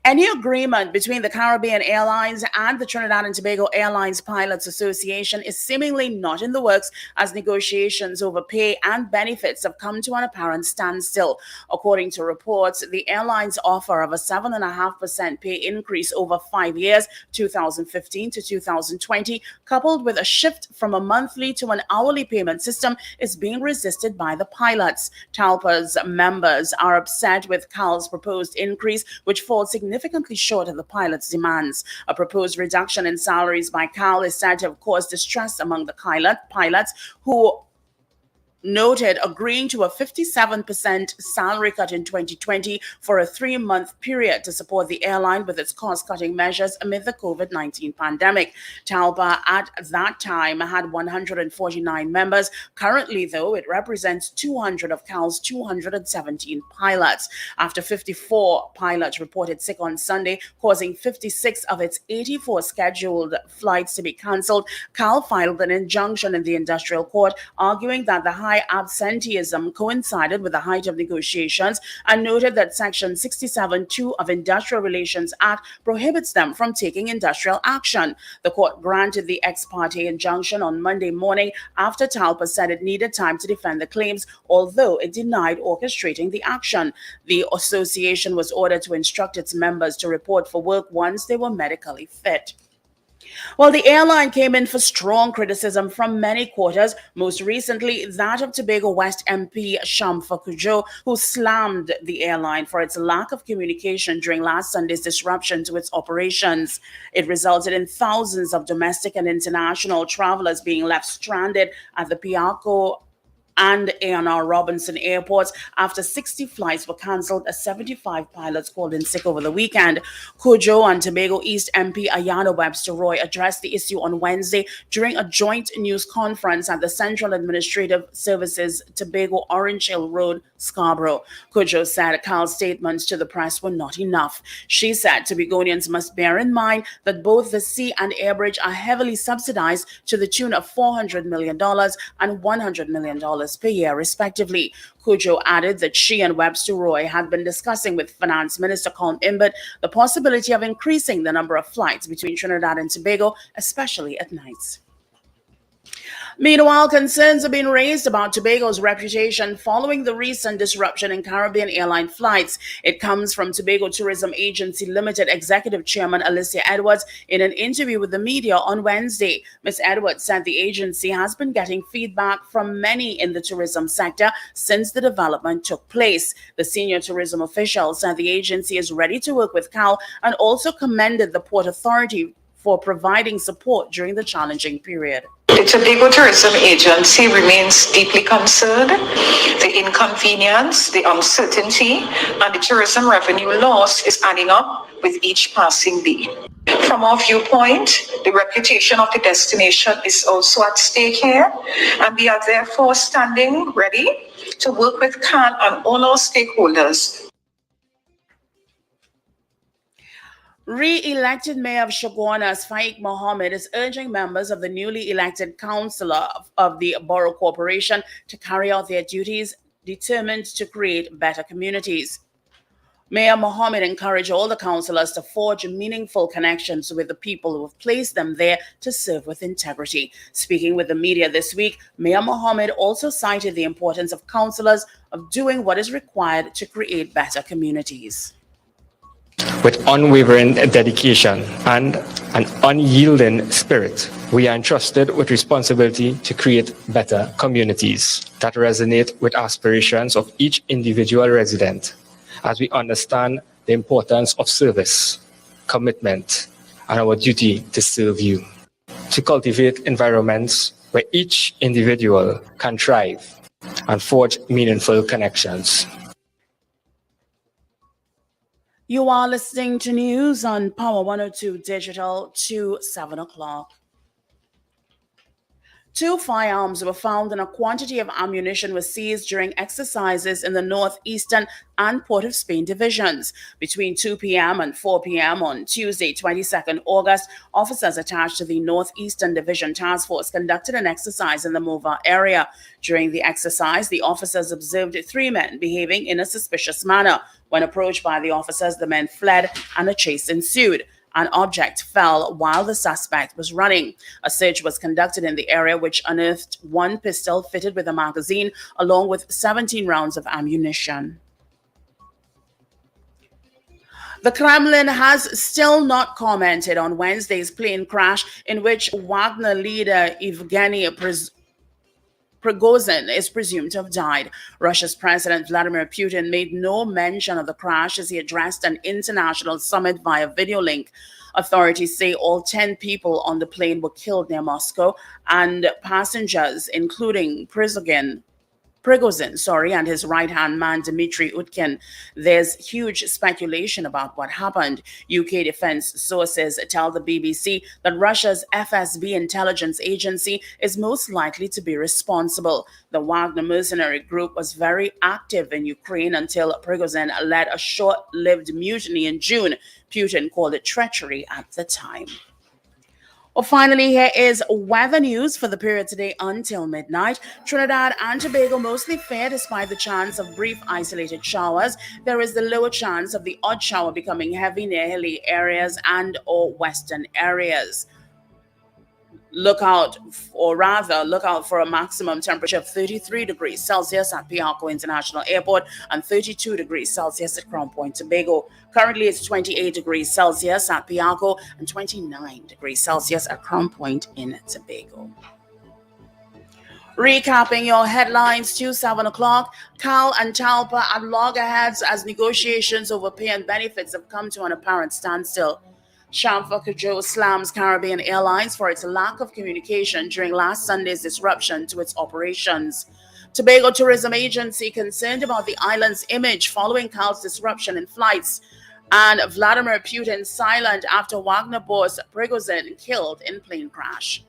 A new agreement between the Caribbean Airlines and the Trinidad and Tobago Airlines Pilots Association is seemingly not in the works as negotiations over pay and benefits have come to an apparent standstill. According to reports, the airline's offer of a 7.5% pay increase over 5 years, 2015 to 2020, coupled with a shift from a monthly to an hourly payment system, is being resisted by the pilots. TALPA's members are upset with CAL's proposed increase, which falls significantly short of the pilots' demands. A proposed reduction in salaries by CAL is said to have caused distress among the pilots who noted agreeing to a 57% salary cut in 2020 for a 3-month period to support the airline with its cost-cutting measures amid the COVID-19 pandemic. TALPA at that time had 149 members. Currently, though, it represents 200 of CAL's 217 pilots. After 54 pilots reported sick on Sunday, causing 56 of its 84 scheduled flights to be cancelled, CAL filed an injunction in the industrial court, arguing that the high absenteeism coincided with the height of negotiations and noted that Section 67(2) of Industrial Relations Act prohibits them from taking industrial action. The court granted the ex parte injunction on Monday morning after TALPA said it needed time to defend the claims, although it denied orchestrating the action. The association was ordered to instruct its members to report for work once they were medically fit. Well, the airline came in for strong criticism from many quarters, most recently that of Tobago West MP Shamfa Cudjoe, who slammed the airline for its lack of communication during last Sunday's disruption to its operations. It resulted in thousands of domestic and international travelers being left stranded at the Piarco and A&R Robinson airports after 60 flights were cancelled as 75 pilots called in sick over the weekend. Cudjoe and Tobago East MP Ayana Webster Roy addressed the issue on Wednesday during a joint news conference at the Central Administrative Services Tobago Orange Hill Road, Scarborough. Cudjoe said CAL's statements to the press were not enough. She said Tobagonians must bear in mind that both the sea and air bridge are heavily subsidized to the tune of $400 million and $100 million per year, respectively. Cudjoe added that she and Webster Roy had been discussing with Finance Minister Colm Imbert the possibility of increasing the number of flights between Trinidad and Tobago, especially at nights. Meanwhile, concerns have been raised about Tobago's reputation following the recent disruption in Caribbean airline flights. It comes from Tobago Tourism Agency Limited Executive Chairman Alicia Edwards in an interview with the media on Wednesday. Ms. Edwards said the agency has been getting feedback from many in the tourism sector since the development took place. The senior tourism official said the agency is ready to work with CAL and also commended the Port Authority for providing support during the challenging period. The Tobago Tourism Agency remains deeply concerned. The inconvenience, the uncertainty, and the tourism revenue loss is adding up with each passing day. From our viewpoint, the reputation of the destination is also at stake here, and we are therefore standing ready to work with CAL and all our stakeholders. Re-elected Mayor of Chaguanas, Faiq Mohammed, is urging members of the newly elected councillor of the Borough Corporation to carry out their duties, determined to create better communities. Mayor Mohammed encouraged all the councillors to forge meaningful connections with the people who have placed them there to serve with integrity. Speaking with the media this week, Mayor Mohammed also cited the importance of councillors of doing what is required to create better communities. With unwavering dedication and an unyielding spirit, we are entrusted with responsibility to create better communities that resonate with aspirations of each individual resident, as we understand the importance of service, commitment, and our duty to serve you, to cultivate environments where each individual can thrive and forge meaningful connections. You are listening to news on Power 102 Digital to 7 o'clock. 2 firearms were found and a quantity of ammunition was seized during exercises in the Northeastern and Port of Spain divisions. Between 2 p.m. and 4 p.m. on Tuesday, 22nd August, officers attached to the Northeastern Division Task Force conducted an exercise in the Mova area. During the exercise, the officers observed 3 men behaving in a suspicious manner. When approached by the officers, the men fled and a chase ensued. An object fell while the suspect was running. A search was conducted in the area, which unearthed 1 pistol fitted with a magazine, along with 17 rounds of ammunition. The Kremlin has still not commented on Wednesday's plane crash in which Wagner leader Yevgeny Prigozhin is presumed to have died. Russia's President Vladimir Putin made no mention of the crash as he addressed an international summit via video link. Authorities say all 10 people on the plane were killed near Moscow, and passengers, including Prigozhin, and his right-hand man, Dmitry Utkin. There's huge speculation about what happened. UK defense sources tell the BBC that Russia's FSB intelligence agency is most likely to be responsible. The Wagner mercenary group was very active in Ukraine until Prigozhin led a short-lived mutiny in June. Putin called it treachery at the time. Well, finally, here is weather news for the period today until midnight. Trinidad and Tobago mostly fair despite the chance of brief isolated showers. There is the lower chance of the odd shower becoming heavy near hilly areas and or western areas. Look out for a maximum temperature of 33 degrees Celsius at Piarco International Airport and 32 degrees Celsius at Crown Point, Tobago. Currently, it's 28 degrees Celsius at Piarco and 29 degrees Celsius at Crown Point in Tobago. Recapping your headlines to 7 o'clock, Cal and Talpa at loggerheads as negotiations over pay and benefits have come to an apparent standstill. Shamfa Kajo slams Caribbean Airlines for its lack of communication during last Sunday's disruption to its operations. Tobago Tourism Agency concerned about the island's image following Cal's disruption in flights. And Vladimir Putin silent after Wagner boss Prigozhin killed in plane crash.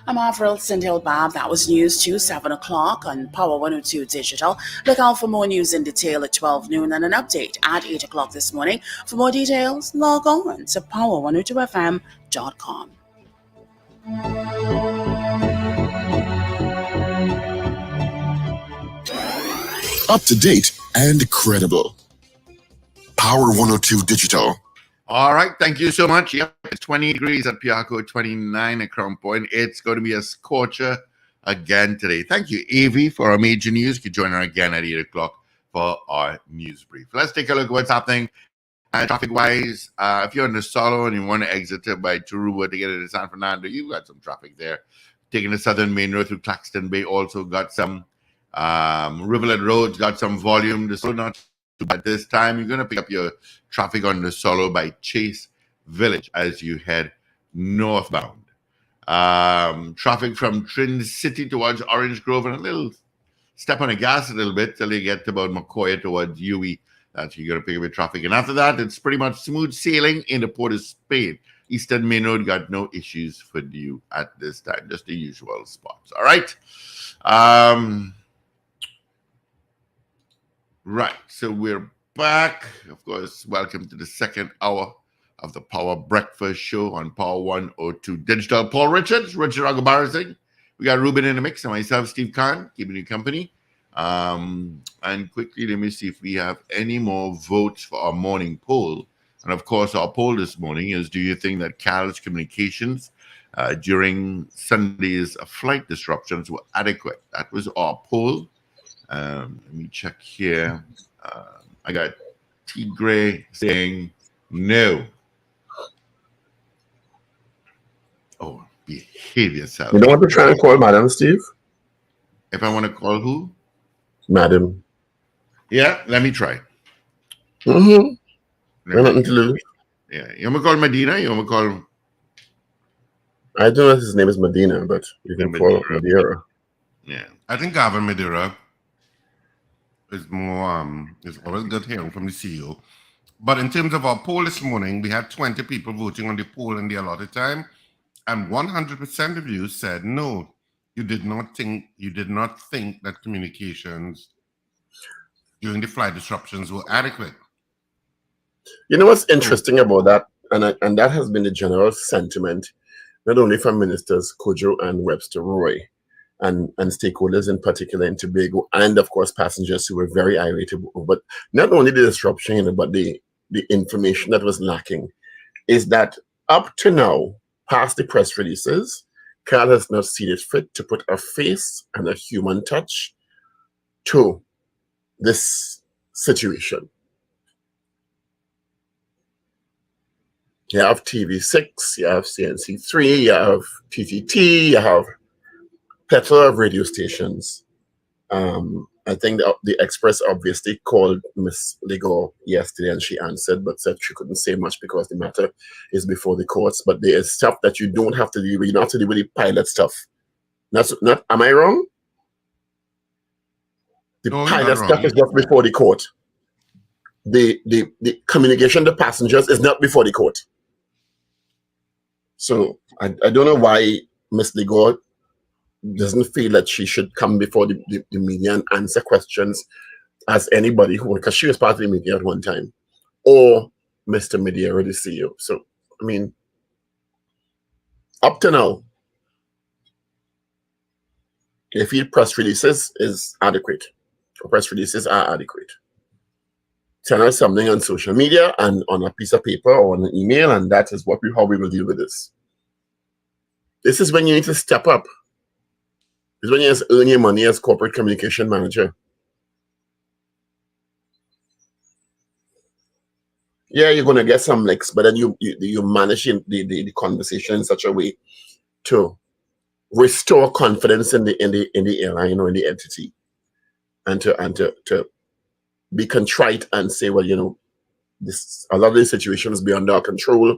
I'm Avril Sindel-Bab. That was news to 7 o'clock on Power 102 Digital. Look out for more news in detail at 12 noon and an update at 8 o'clock this morning. For more details, log on to power102fm.com. Up to date and credible. Power 102 Digital. All right, thank you so much. Yep, it's 20 degrees at Piarco, 29 at Crown Point. It's going to be a scorcher again today. Thank you, Avi, for our major news. You can join her again at 8 o'clock for our news brief. Let's take a look at what's happening traffic-wise. If you're in the Solo and you want to exit by Turuba to get into San Fernando, you've got some traffic there. Taking the Southern Main Road through Claxton Bay also got some. Rivulet Road's got some volume. The Solo not. At this time, you're going to pick up your traffic on the Solo by Chase Village as you head northbound. Traffic from Trin City towards Orange Grove and a little step on the gas a little bit till you get to about McCoy towards UE. That's you're going to pick up your traffic. And after that, it's pretty much smooth sailing in the Port of Spain. Eastern Main Road got no issues for you at this time. Just the usual spots. All right. Right, so we're back. Of course, welcome to the second hour of the Power Breakfast Show on Power 102 Digital. Paul Richards, Richard Agabarazing. We got Ruben in the mix and myself, Steve Khan, keeping you company. And quickly, let me see if we have any more votes for our morning poll. And of course, our poll this morning is: do you think that careless communications during Sunday's flight disruptions were adequate? That was our poll. Let me check here. I got T. Gray saying no. Oh, behave yourself. You don't want to try and call Madam, Steve? If I want to call who? Madam. Yeah, let me try. Mm-hmm. Nothing to lose. Yeah, you want me to call Medina? You want me to call? I don't know if his name is Medina, but you can call Madeira. Yeah, I think Gavin Madeira is more. It's always good hearing from the CEO. But in terms of our poll this morning, we had 20 people voting on the poll in the allotted time, and 100% of you said no. You did not think that communications during the flight disruptions were adequate. You know what's interesting about that, and that has been the general sentiment, not only from Ministers Kojo and Webster Roy, and stakeholders in particular in Tobago, and of course passengers who were very irate, but not only the disruption, but the information that was lacking, is that up to now, past the press releases, Carl has not seen it fit to put a face and a human touch to this situation. You have TV6, you have CNC3, you have TTT, you have plethora of radio stations. I think the Express obviously called Miss Legor yesterday and she answered, but said she couldn't say much because the matter is before the courts. But there is stuff that you don't have to deal with. You don't have to deal with the pilot stuff. Not. Am I wrong? The pilot stuff is not before the court. The communication to passengers is not before the court. So I don't know why Miss Legor doesn't feel that she should come before the media and answer questions as anybody who, because she was part of the media at one time, or Mr. Madeira, the CEO. So, I mean, up to now, if he press releases is adequate, or press releases are adequate. Send us something on social media and on a piece of paper or on an email, and that is how we will deal with this. This is when you need to step up. This is when you have to earn your money as corporate communication manager. Yeah, you're going to get some licks, but then you manage the conversation in such a way to restore confidence in the airline or in the entity, and to be contrite and say, well, a lot of these situations beyond our control.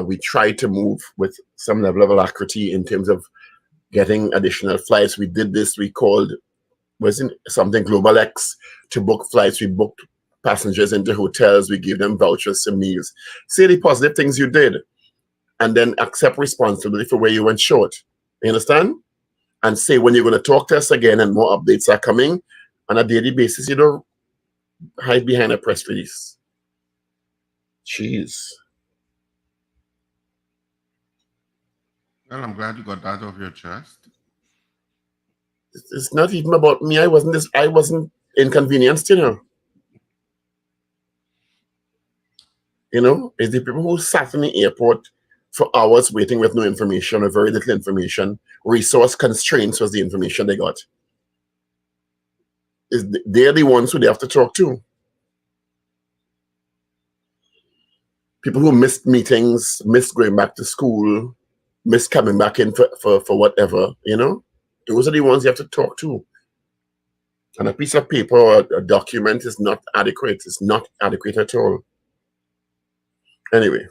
We try to move with some level of alacrity in terms of getting additional flights. We did this. We called, wasn't something Global X to book flights. We booked passengers into hotels. We gave them vouchers to meals. Say the positive things you did, and then accept responsibility for where you went short. You understand? And say when you're going to talk to us again and more updates are coming on a daily basis, you don't hide behind a press release. Jeez. Well, I'm glad you got that off your chest. It's not even about me. I wasn't inconvenienced, You know, it's the people who sat in the airport for hours waiting with no information or very little information. Resource constraints was the information they got. They're the ones who they have to talk to. People who missed meetings, missed going back to school, missed coming back in for whatever, those are the ones you have to talk to. And a piece of paper or a document is not adequate. It's not adequate at all. Anyway,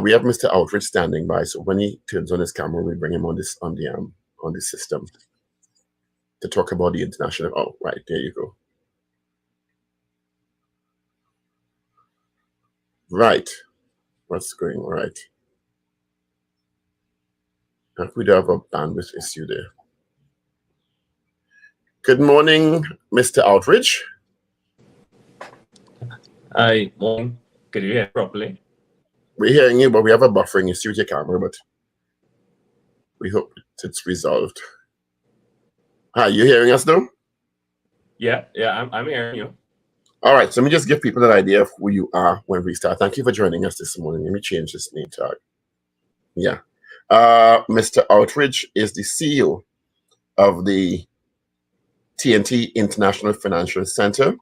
we have Mr. Outridge standing by, so when he turns on his camera, we bring him on the system to talk about the international. Oh, right, there you go. Right, what's going on? Right. We do have a bandwidth issue there. Good morning, Mr. Outridge. Hi, morning. Can you hear properly? We're hearing you, but we have a buffering issue with your camera, but we hope it's resolved. Hi, you hearing us now? Yeah, I'm hearing you. All right, so let me just give people an idea of who you are when we start. Thank you for joining us this morning. Let me change this name tag. Yeah. Mr. Outridge is the CEO of the TNT International Financial Center.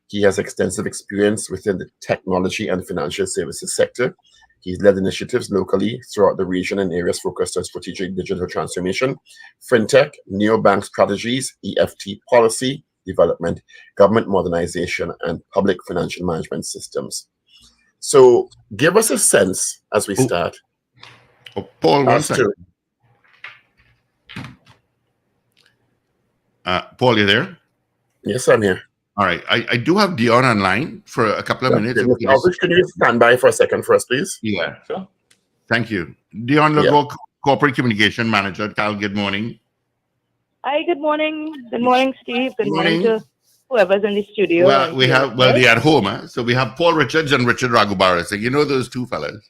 He has extensive experience within the technology and financial services sector. He's led initiatives locally throughout the region in areas focused on strategic digital transformation, fintech, neobank strategies, EFT policy development, government modernization, and public financial management systems. So give us a sense as we start. Paul, one second. Paul, you there? Yes, I'm here. All right. I do have Dion online for a couple of minutes. Can you stand by for a second for us, please? Yeah. Sure. Thank you. Dion Legault, Corporate Communication Manager. Cal, good morning. Hi, good morning. Good morning, Steve. Good morning to whoever's in the studio. Well, they're at home. So we have Paul Richards and Richard Raghubar. So you know those two fellas.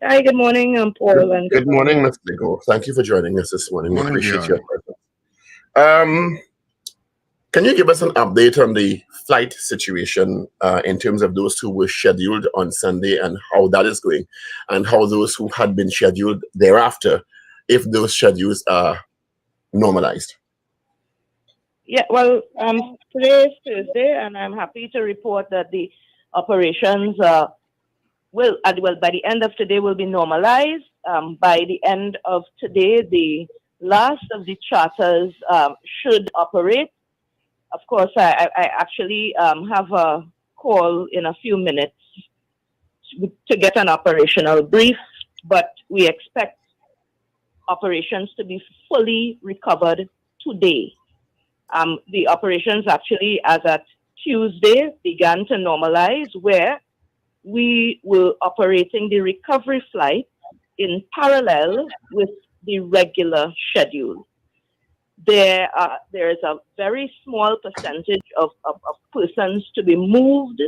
Hi, good morning. I'm Paul. And good morning, Mr. Legault. Thank you for joining us this morning. We appreciate your presence. Can you give us an update on the flight situation in terms of those who were scheduled on Sunday and how that is going, and how those who had been scheduled thereafter, if those schedules are normalized? Yeah, well, today is Thursday, and I'm happy to report that the operations will, by the end of today, will be normalized. By the end of today, the last of the charters should operate. Of course, I actually have a call in a few minutes to get an operational brief, but we expect operations to be fully recovered today. The operations actually, as at Tuesday, began to normalize, where we were operating the recovery flight in parallel with the regular schedule. There is a very small percentage of persons to be moved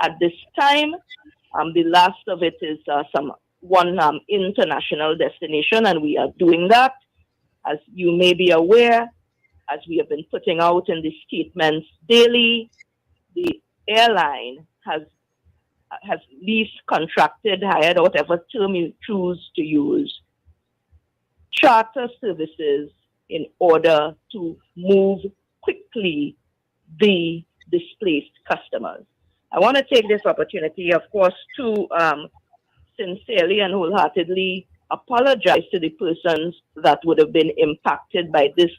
at this time. The last of it is one international destination, and we are doing that. As you may be aware, as we have been putting out in the statements daily, the airline has leased, contracted, hired, or whatever term you choose to use, charter services in order to move quickly the displaced customers. I want to take this opportunity, of course, to sincerely and wholeheartedly apologize to the persons that would have been impacted by this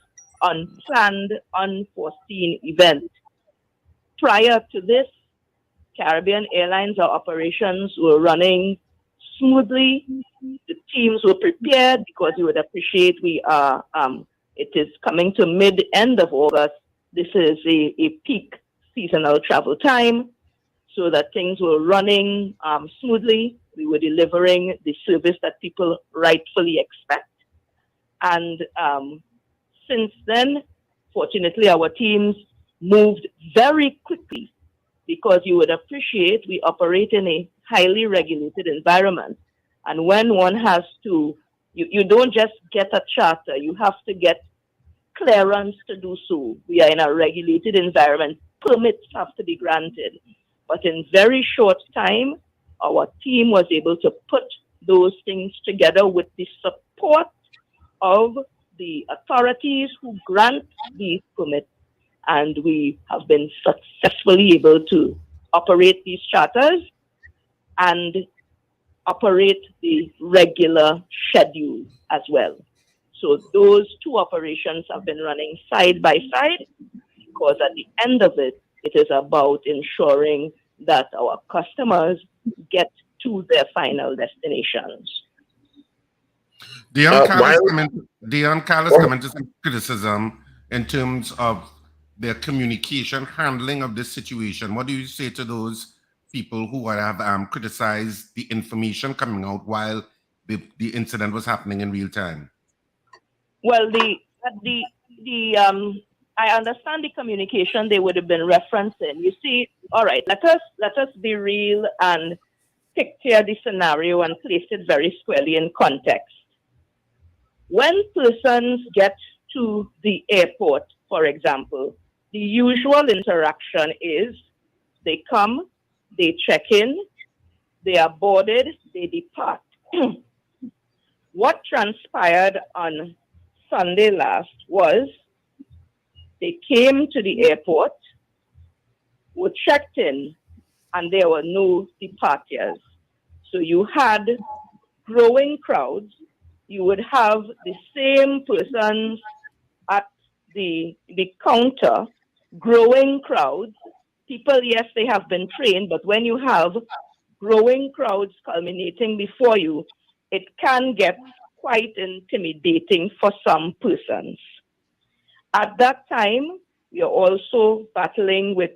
unplanned, unforeseen event. Prior to this, Caribbean Airlines, our operations were running smoothly. The teams were prepared, because you would appreciate we are, it is coming to mid-end of August. This is a peak seasonal travel time, so that things were running smoothly. We were delivering the service that people rightfully expect. And since then, fortunately, our teams moved very quickly, because you would appreciate we operate in a highly regulated environment. And when one has to, you don't just get a charter, you have to get clearance to do so. We are in a regulated environment. Permits have to be granted. But in very short time, our team was able to put those things together with the support of the authorities who grant these permits. And we have been successfully able to operate these charters and operate the regular schedule as well. So those two operations have been running side by side, because at the end of it, it is about ensuring that our customers get to their final destinations. Dion Cal is coming to some criticism in terms of their communication handling of this situation. What do you say to those people who have criticized the information coming out while the incident was happening in real time? Well, I understand the communication they would have been referencing. You see, all right, let us be real and picture the scenario and place it very squarely in context. When persons get to the airport, for example, the usual interaction is they come, they check in, they are boarded, they depart. What transpired on Sunday last was they came to the airport, were checked in, and there were no departures. So you had growing crowds. You would have the same persons at the counter, growing crowds. People, yes, they have been trained, but when you have growing crowds culminating before you, it can get quite intimidating for some persons. At that time, we are also battling with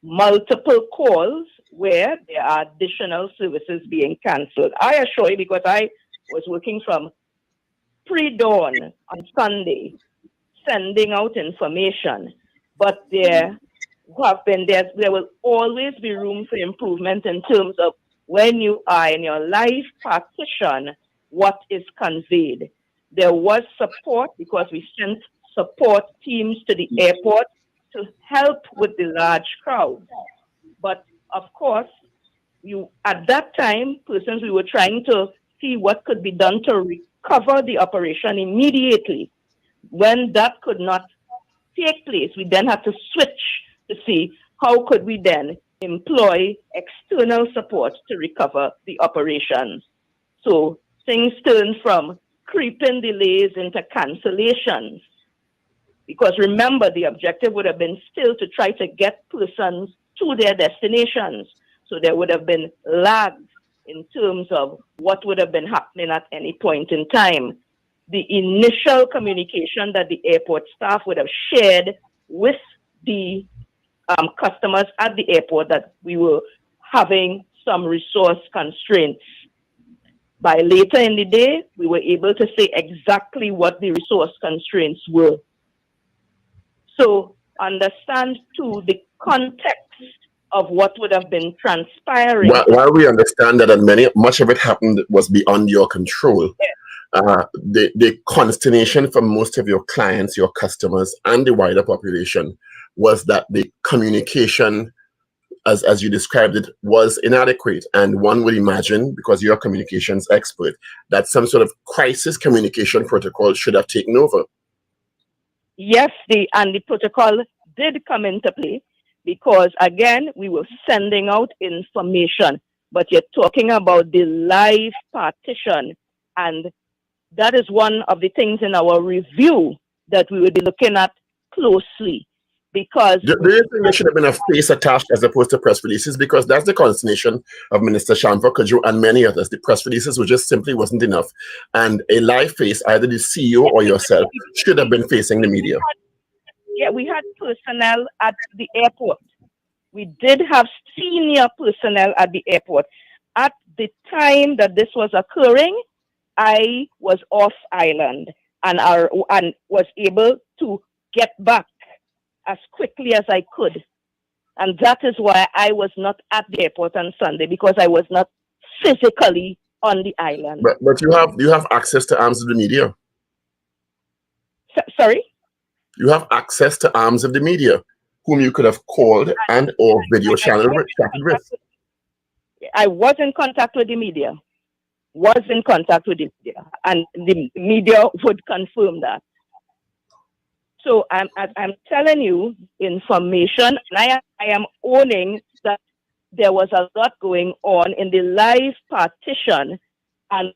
multiple calls where there are additional services being cancelled. I assure you, because I was working from pre-dawn on Sunday, sending out information, but there will always be room for improvement in terms of when you are in your live partition, what is conveyed. There was support because we sent support teams to the airport to help with the large crowd. But of course, at that time, persons, we were trying to see what could be done to recover the operation immediately. When that could not take place, we then had to switch to see how could we then employ external support to recover the operations. So things turned from creeping delays into cancellations. Because remember, the objective would have been still to try to get persons to their destinations. So there would have been lags in terms of what would have been happening at any point in time. The initial communication that the airport staff would have shared with the customers at the airport that we were having some resource constraints. By later in the day, we were able to say exactly what the resource constraints were. So understand too the context of what would have been transpiring. While we understand that much of it happened was beyond your control, the consternation for most of your clients, your customers, and the wider population was that the communication, as you described it, was inadequate. And one would imagine, because you're a communications expert, that some sort of crisis communication protocol should have taken over. Yes, the protocol did come into play because, again, we were sending out information. But you're talking about the live partition, and that is one of the things in our review that we will be looking at closely. Because do you think there should have been a face attached as opposed to press releases? Because that's the consternation of Minister Shamfa Cudjoe and many others. The press releases simply wasn't enough. And a live face, either the CEO or yourself, should have been facing the media. We had personnel at the airport. We did have senior personnel at the airport. At the time that this was occurring, I was off island and was able to get back as quickly as I could. And that is why I was not at the airport on Sunday, because I was not physically on the island. But you have access to arms of the media. Sorry? You have access to arms of the media, whom you could have called and or video channel chatted with. I was in contact with the media. And the media would confirm that. So I'm telling you information, and I am owning that there was a lot going on in the live partition. And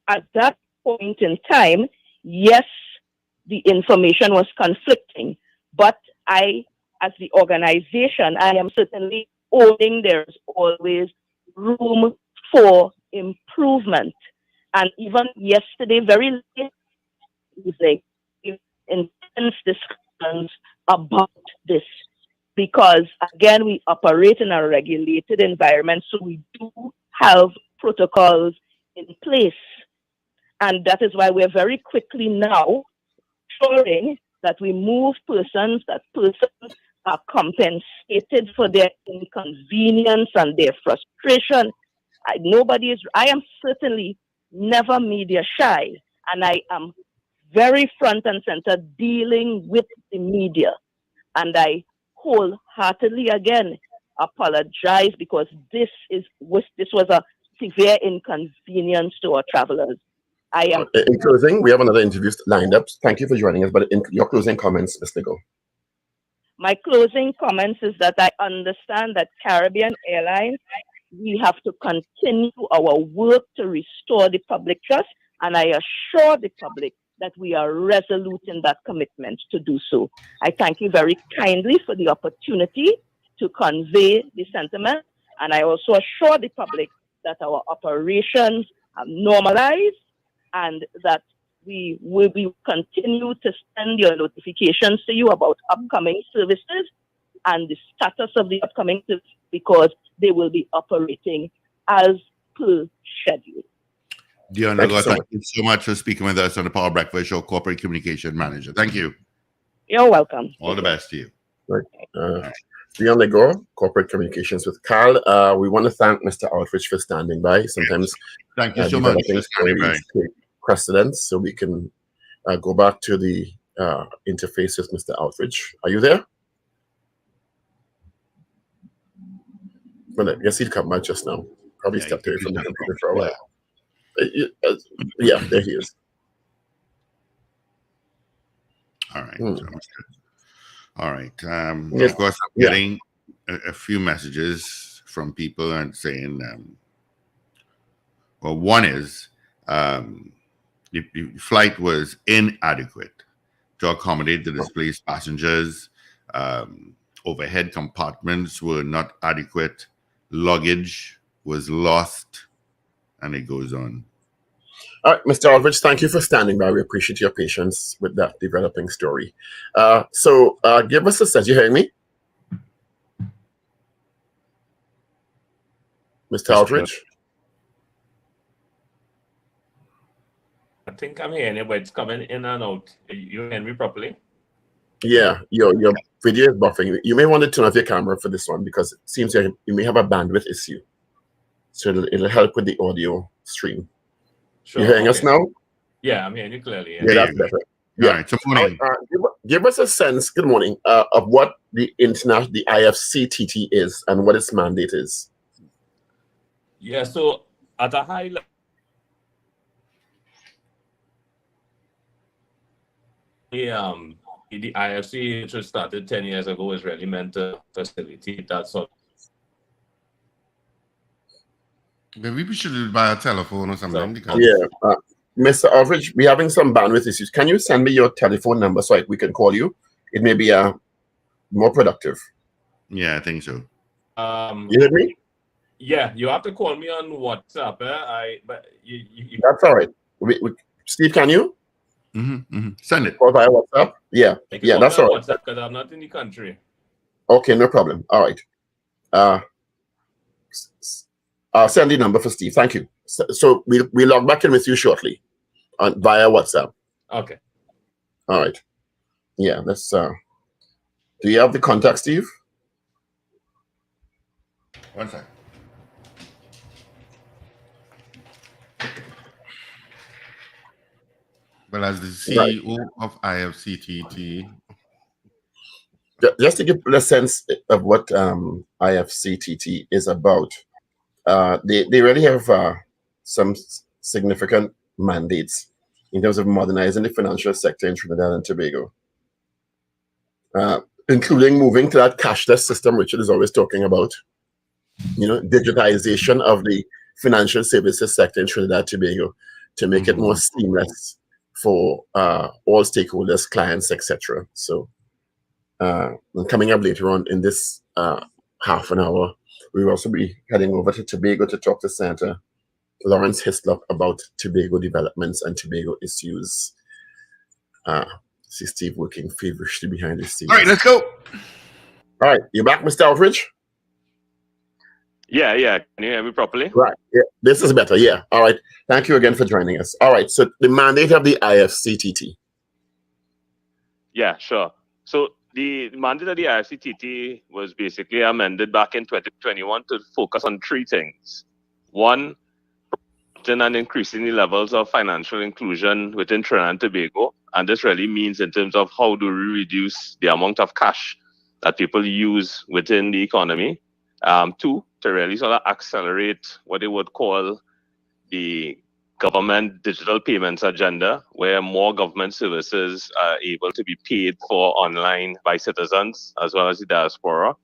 at that point in time, yes, the information was conflicting. But I, as the organization, I am certainly owning there's always room for improvement. And even yesterday, very late, it was like intense discussions about this, because again, we operate in a regulated environment, so we do have protocols in place. And that is why we're very quickly now ensuring that we move persons, that persons are compensated for their inconvenience and their frustration. I am certainly never media shy, and I am very front and center dealing with the media. And I wholeheartedly again apologize because this was a severe inconvenience to our travelers. I am. In closing, we have another interview lined up. Thank you for joining us. But in your closing comments, Ms. Nego. My closing comments is that I understand that Caribbean Airlines, we have to continue our work to restore the public trust, and I assure the public that we are resolute in that commitment to do so. I thank you very kindly for the opportunity to convey the sentiment, and I also assure the public that our operations have normalized and that we will continue to send your notifications to you about upcoming services and the status of the upcoming services because they will be operating as per schedule. Dion Legault, thank you so much for speaking with us on the Power Breakfast Show, Corporate Communication Manager. Thank you. You're welcome. All the best to you. Right. Dion Legault, Corporate Communications with Carl. We want to thank Mr. Outridge for standing by. Sometimes thank you so much for standing by. Take precedence so we can go back to the interface with Mr. Outridge. Are you there? Well, I guess he'd come back just now. Probably stepped away from the computer for a while. Yeah, there he is. All right. All right. Of course, I'm getting a few messages from people and saying, well, one is the flight was inadequate to accommodate the displaced passengers. Overhead compartments were not adequate. Luggage was lost, and it goes on. All right, Mr. Aldridge, thank you for standing by. We appreciate your patience with that developing story. So give us a sense. You hearing me? Mr. Aldridge? I think I'm hearing it, but it's coming in and out. You hear me properly? Yeah, your video is buffering. You may want to turn off your camera for this one because it seems like you may have a bandwidth issue. So it'll help with the audio stream. Sure, you hearing us now? Yeah, I'm hearing you clearly. Yeah, that's better. Yeah. All right, so morning. Give us a sense, good morning, of what the IFCTT is and what its mandate is. Yeah, so at a high level, the IFC, which was started 10 years ago, is really meant to facilitate that sort of. Maybe we should do it by a telephone or something. Because Mr. Aldridge, we're having some bandwidth issues. Can you send me your telephone number so we can call you? It may be more productive. Yeah, I think so. You heard me? Yeah, you have to call me on WhatsApp. You That's all right. Steve, can you? Send it. Call via WhatsApp? Yeah, that's all right. WhatsApp because I'm not in the country. Okay, no problem. All right. I'll send the number for Steve. Thank you. So we'll log back in with you shortly via WhatsApp. Okay. All right. Yeah, let's do you have the contact, Steve? One second. Well, as the CEO of IFCTT, just to give a sense of what IFCTT is about, they really have some significant mandates in terms of modernizing the financial sector in Trinidad and Tobago, including moving to that cashless system Richard is always talking about, digitization of the financial services sector in Trinidad and Tobago to make it more seamless for all stakeholders, clients, etc. So coming up later on in this half an hour, we will also be heading over to Tobago to talk to Senator Lawrence Hislop about Tobago developments and Tobago issues. See Steve working feverishly behind the scenes. All right, let's go. All right, you back, Mr. Aldridge? Yeah. Can you hear me properly? Right. Yeah, this is better. Yeah. All right. Thank you again for joining us. All right. So the mandate of the IFCTT. Yeah, sure. So the mandate of the IFCTT was basically amended back in 2021 to focus on three things. One, promoting and increasing the levels of financial inclusion within Trinidad and Tobago. And this really means in terms of how do we reduce the amount of cash that people use within the economy. Two, to really sort of accelerate what they would call the government digital payments agenda, where more government services are able to be paid for online by citizens as well as the diaspora.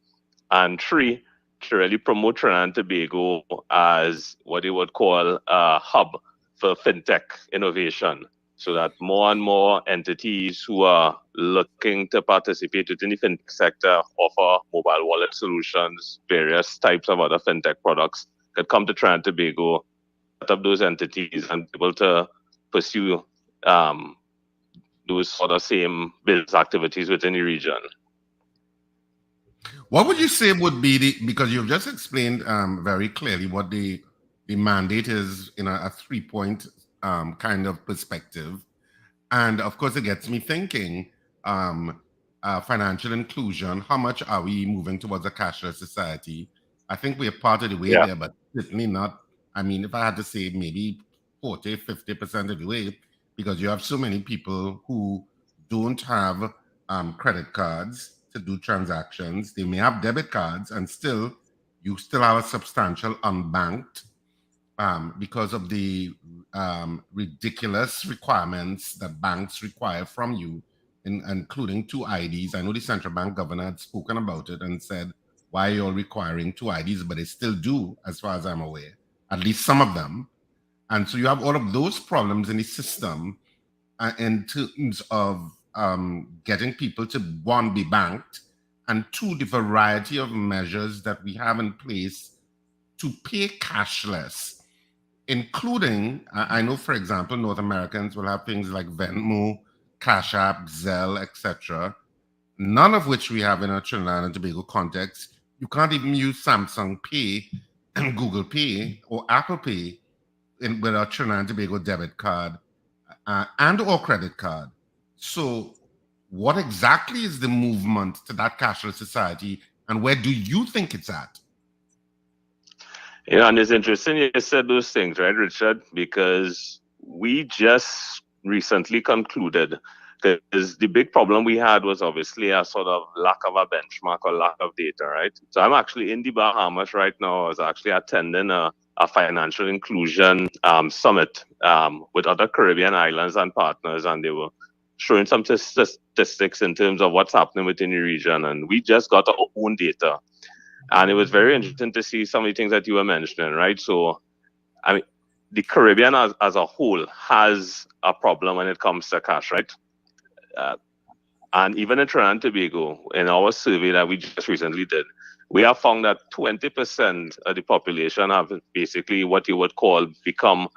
And three, to really promote Trinidad and Tobago as what they would call a hub for fintech innovation, so that more and more entities who are looking to participate within the fintech sector offer mobile wallet solutions, various types of other fintech products, could come to Trinidad and Tobago, set up those entities, and be able to pursue those sort of same business activities within the region. What would you say would be because you've just explained very clearly what the mandate is in a 3-point kind of perspective. And of course, it gets me thinking, financial inclusion, how much are we moving towards a cashless society? I think we're part of the way there, but certainly not. I mean, if I had to say maybe 40, 50% of the way, because you have so many people who don't have credit cards to do transactions. They may have debit cards, and you still have a substantial unbanked because of the ridiculous requirements that banks require from you, including 2 IDs. I know the central bank governor had spoken about it and said, why are you all requiring 2 IDs? But they still do, as far as I'm aware, at least some of them. And so you have all of those problems in the system in terms of getting people to, 1, be banked, and 2, the variety of measures that we have in place to pay cashless, including, I know, for example, North Americans will have things like Venmo, Cash App, Zelle, etc., none of which we have in a Trinidad and Tobago context. You can't even use Samsung Pay and Google Pay or Apple Pay with a Trinidad and Tobago debit card and or credit card. So what exactly is the movement to that cashless society, and where do you think it's at? And it's interesting you said those things, right, Richard? Because we just recently concluded because the big problem we had was obviously a sort of lack of a benchmark or lack of data, right? So I'm actually in the Bahamas right now. I was actually attending a financial inclusion summit with other Caribbean islands and partners, and they were showing some statistics in terms of what's happening within the region. And we just got our own data. And it was very interesting to see some of the things that you were mentioning, right? So, I mean, the Caribbean as a whole has a problem when it comes to cash, right? And even in Trinidad and Tobago, in our survey that we just recently did, we have found that 20% of the population have basically what you would call become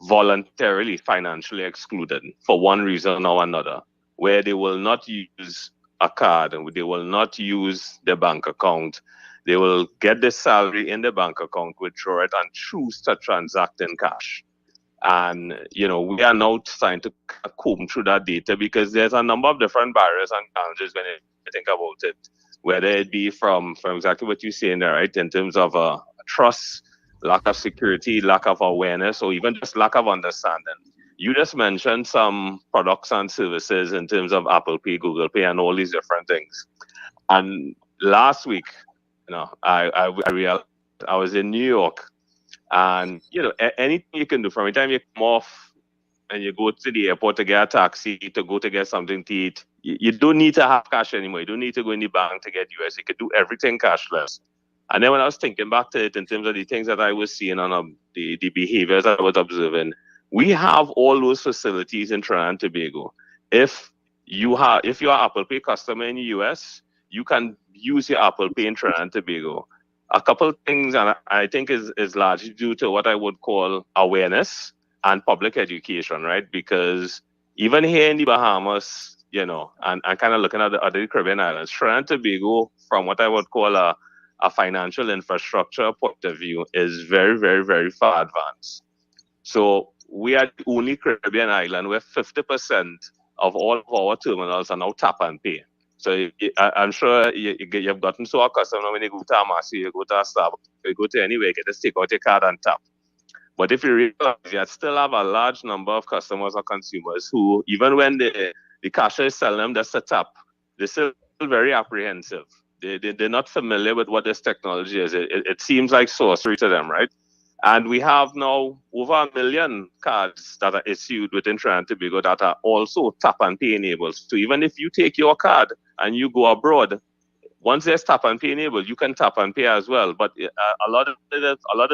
voluntarily financially excluded for one reason or another, where they will not use a card and they will not use their bank account. They will get the salary in the bank account, withdraw it, and choose to transact in cash. And, you know, we are now trying to comb through that data because there's a number of different barriers and challenges when you think about it, whether it be from exactly what you're saying there, right, in terms of trust, lack of security, lack of awareness, or even just lack of understanding. You just mentioned some products and services in terms of Apple Pay, Google Pay, and all these different things. And last week, you know, I realized I was in New York, and you know, anything you can do from the time you come off and you go to the airport to get a taxi, to go to get something to eat, you don't need to have cash anymore. You don't need to go in the bank to get US. You can do everything cashless. And then when I was thinking back to it in terms of the things that I was seeing on the behaviors I was observing, we have all those facilities in Trinidad and Tobago. If you're an Apple Pay customer in the US, you can use your Apple Pay in Trinidad and Tobago. A couple of things, and I think is largely due to what I would call awareness and public education, right? Because even here in the Bahamas, you know, and kind of looking at the other Caribbean islands, Trinidad and Tobago, from what I would call a financial infrastructure point of view, is very, very, very far advanced. So we are the only Caribbean island where 50% of all of our terminals are now tap and pay. So I'm sure you've gotten so accustomed when you go to Amasi, you go to a Starbucks, you go to anywhere, you can just take out your card and tap. But if you realize you still have a large number of customers or consumers who, even when the cashier is telling them that's a tap, they're still very apprehensive. They're not familiar with what this technology is. It seems like sorcery to them, right? And we have now over 1 million cards that are issued within Trinidad and Tobago that are also tap and pay enabled. So even if you take your card and you go abroad, once there's tap and pay enabled, you can tap and pay as well. But a lot of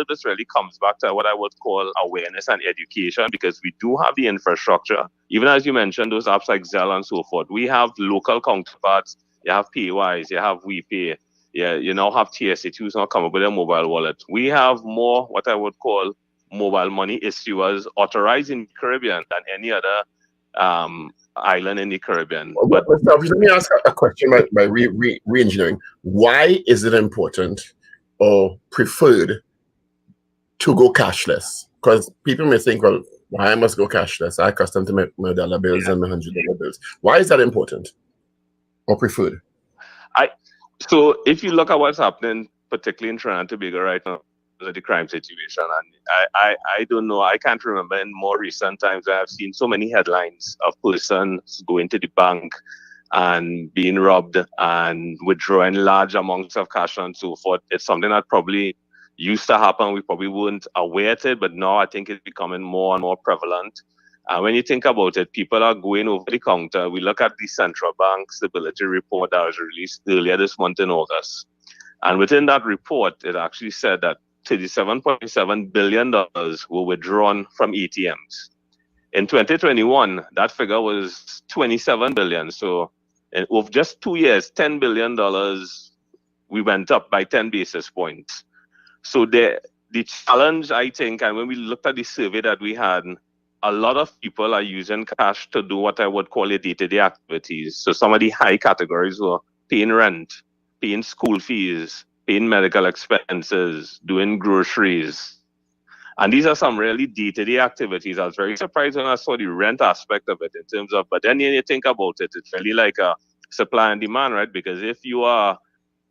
this really comes back to what I would call awareness and education, because we do have the infrastructure. Even as you mentioned, those apps like Zelle and so forth, we have local counterparts. You have PayWise, you have WePay. Yeah, you now have TSA2s now come up with a mobile wallet. We have more what I would call mobile money issuers authorized in the Caribbean than any other island in the Caribbean. But let me ask a question by re-engineering. Why is it important or preferred to go cashless? Because people may think, well, why I must go cashless? I accustomed to my dollar bills and my $100 bills. Why is that important or preferred? So if you look at what's happening, particularly in Trinidad and Tobago right now, the crime situation, and I don't know, I can't remember in more recent times I have seen so many headlines of persons going to the bank and being robbed and withdrawing large amounts of cash and so forth. It's something that probably used to happen. We probably weren't aware of it, but now I think it's becoming more and more prevalent. When you think about it, people are going over the counter. We look at the central bank stability report that was released earlier this month in August. And within that report, it actually said that $37.7 billion were withdrawn from ATMs. In 2021, that figure was $27 billion. So in over just 2 years, $10 billion, we went up by 10 basis points. So the challenge, I think, and when we looked at the survey that we had, a lot of people are using cash to do what I would call day-to-day activities. So some of the high categories were paying rent, paying school fees, paying medical expenses, doing groceries. And these are some really day-to-day activities. I was very surprised when I saw the rent aspect of it in terms of, but then you think about it, it's really like a supply and demand, right? Because if you are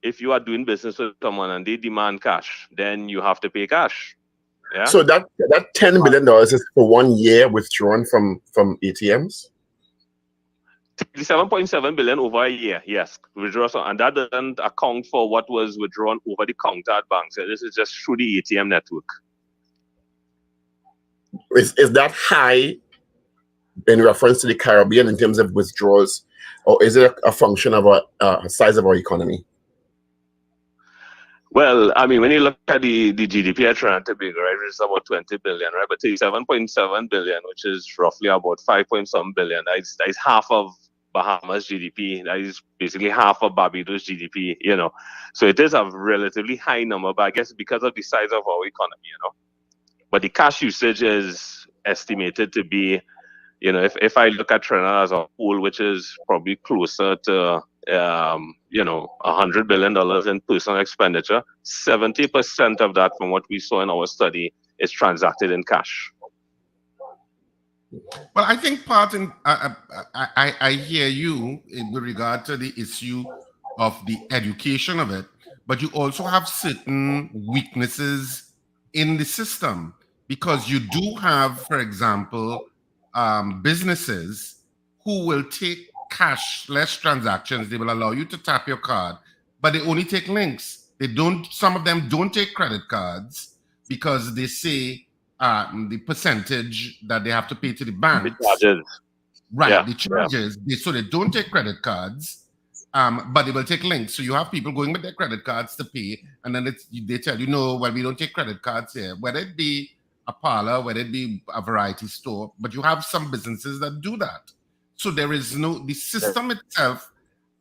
doing business with someone and they demand cash, then you have to pay cash. Yeah. So that $10 billion is for 1 year withdrawn from ATMs? 7.7 billion over a year, yes. Withdrawal, and that doesn't account for what was withdrawn over the counter at banks. So this is just through the ATM network. Is that high in reference to the Caribbean in terms of withdrawals, or is it a function of a size of our economy? Well, I mean, when you look at the GDP at Trinidad and Tobago, right, it's about 20 billion, right? But 37.7 billion, which is roughly about 5.some billion, that is half of Bahamas GDP. That is basically half of Barbados GDP, you know. So it is a relatively high number, but I guess because of the size of our economy, you know. But the cash usage is estimated to be, you know, if I look at Trinidad as a whole, which is probably closer to, you know, $100 billion in personal expenditure, 70% of that, from what we saw in our study, is transacted in cash. Well, I think part in I hear you with regard to the issue of the education of it, but you also have certain weaknesses in the system, because you do have, for example, businesses who will take cashless transactions. They will allow you to tap your card, but they only take links. They don't. Some of them don't take credit cards because they say the percentage that they have to pay to the bank. The charges. Right, Yeah, the charges. So they don't take credit cards, but they will take links. So you have people going with their credit cards to pay, and then they tell you, no, well, we don't take credit cards here. Whether it be a parlor, whether it be a variety store, but you have some businesses that do that. So there is the system itself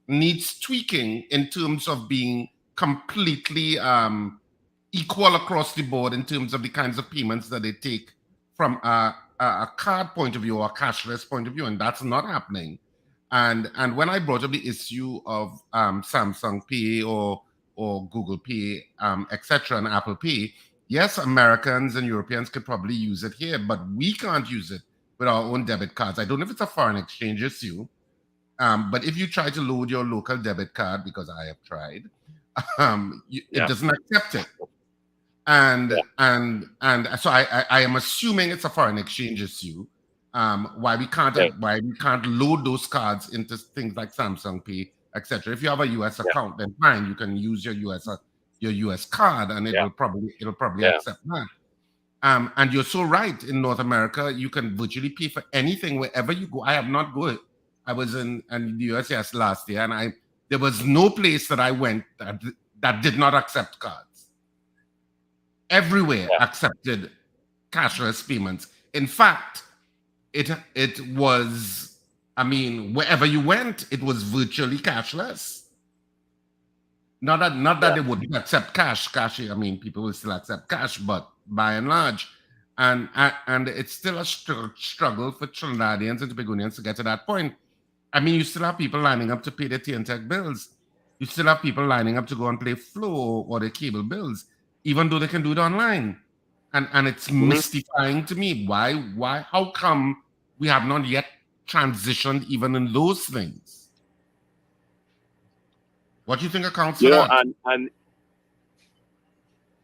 needs tweaking in terms of being completely equal across the board in terms of the kinds of payments that they take from a card point of view or a cashless point of view, and that's not happening. And when I brought up the issue of Samsung Pay or Google Pay, etc., and Apple Pay, yes, Americans and Europeans could probably use it here, but we can't use it with our own debit cards. I don't know if it's a foreign exchange issue, but if you try to load your local debit card, because I have tried, it doesn't accept it. And so I am assuming it's a foreign exchange issue. Why we can't load those cards into things like Samsung Pay, etc. If you have a US account, then fine, you can use your US card, and it'll probably accept that. And you're so right. In North America, you can virtually pay for anything wherever you go. I have not go. I was in the US last year, and there was no place that I went that did not accept cards. Everywhere accepted cashless payments. In fact, it was, I mean, wherever you went, it was virtually cashless. Not that they wouldn't accept cash. I mean, people will still accept cash, but by and large, and it's still a struggle for Trinidadians and Tobagonians to get to that point. I mean, you still have people lining up to pay their TNTech bills. You still have people lining up to go and play Flow or their cable bills, even though they can do it online. And it's mystifying to me. Why? How come we have not yet transitioned even in those things? What do you think accounts for that?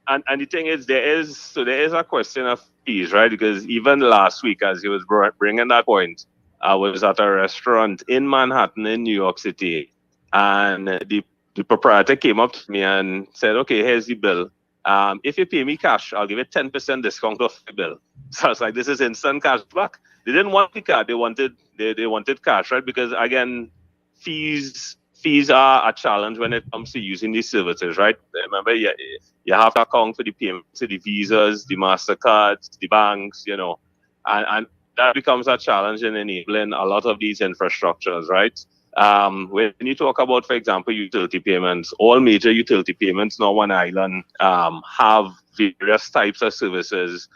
And the thing is, there is a question of fees, right? Because even last week, as he was bringing that point, I was at a restaurant in Manhattan in New York City, and the proprietor came up to me and said, "Okay, here's the bill. If you pay me cash, I'll give you 10% discount off the bill." So I was like, "This is instant cash back." They didn't want the card; they wanted cash, right? Because again, fees are a challenge when it comes to using these services, right? Remember, you have to account for the payments, the Visas, the MasterCards, the banks, and that becomes a challenge in enabling a lot of these infrastructures, right? When you talk about, for example, utility payments, all major utility payments now on island have various types of services.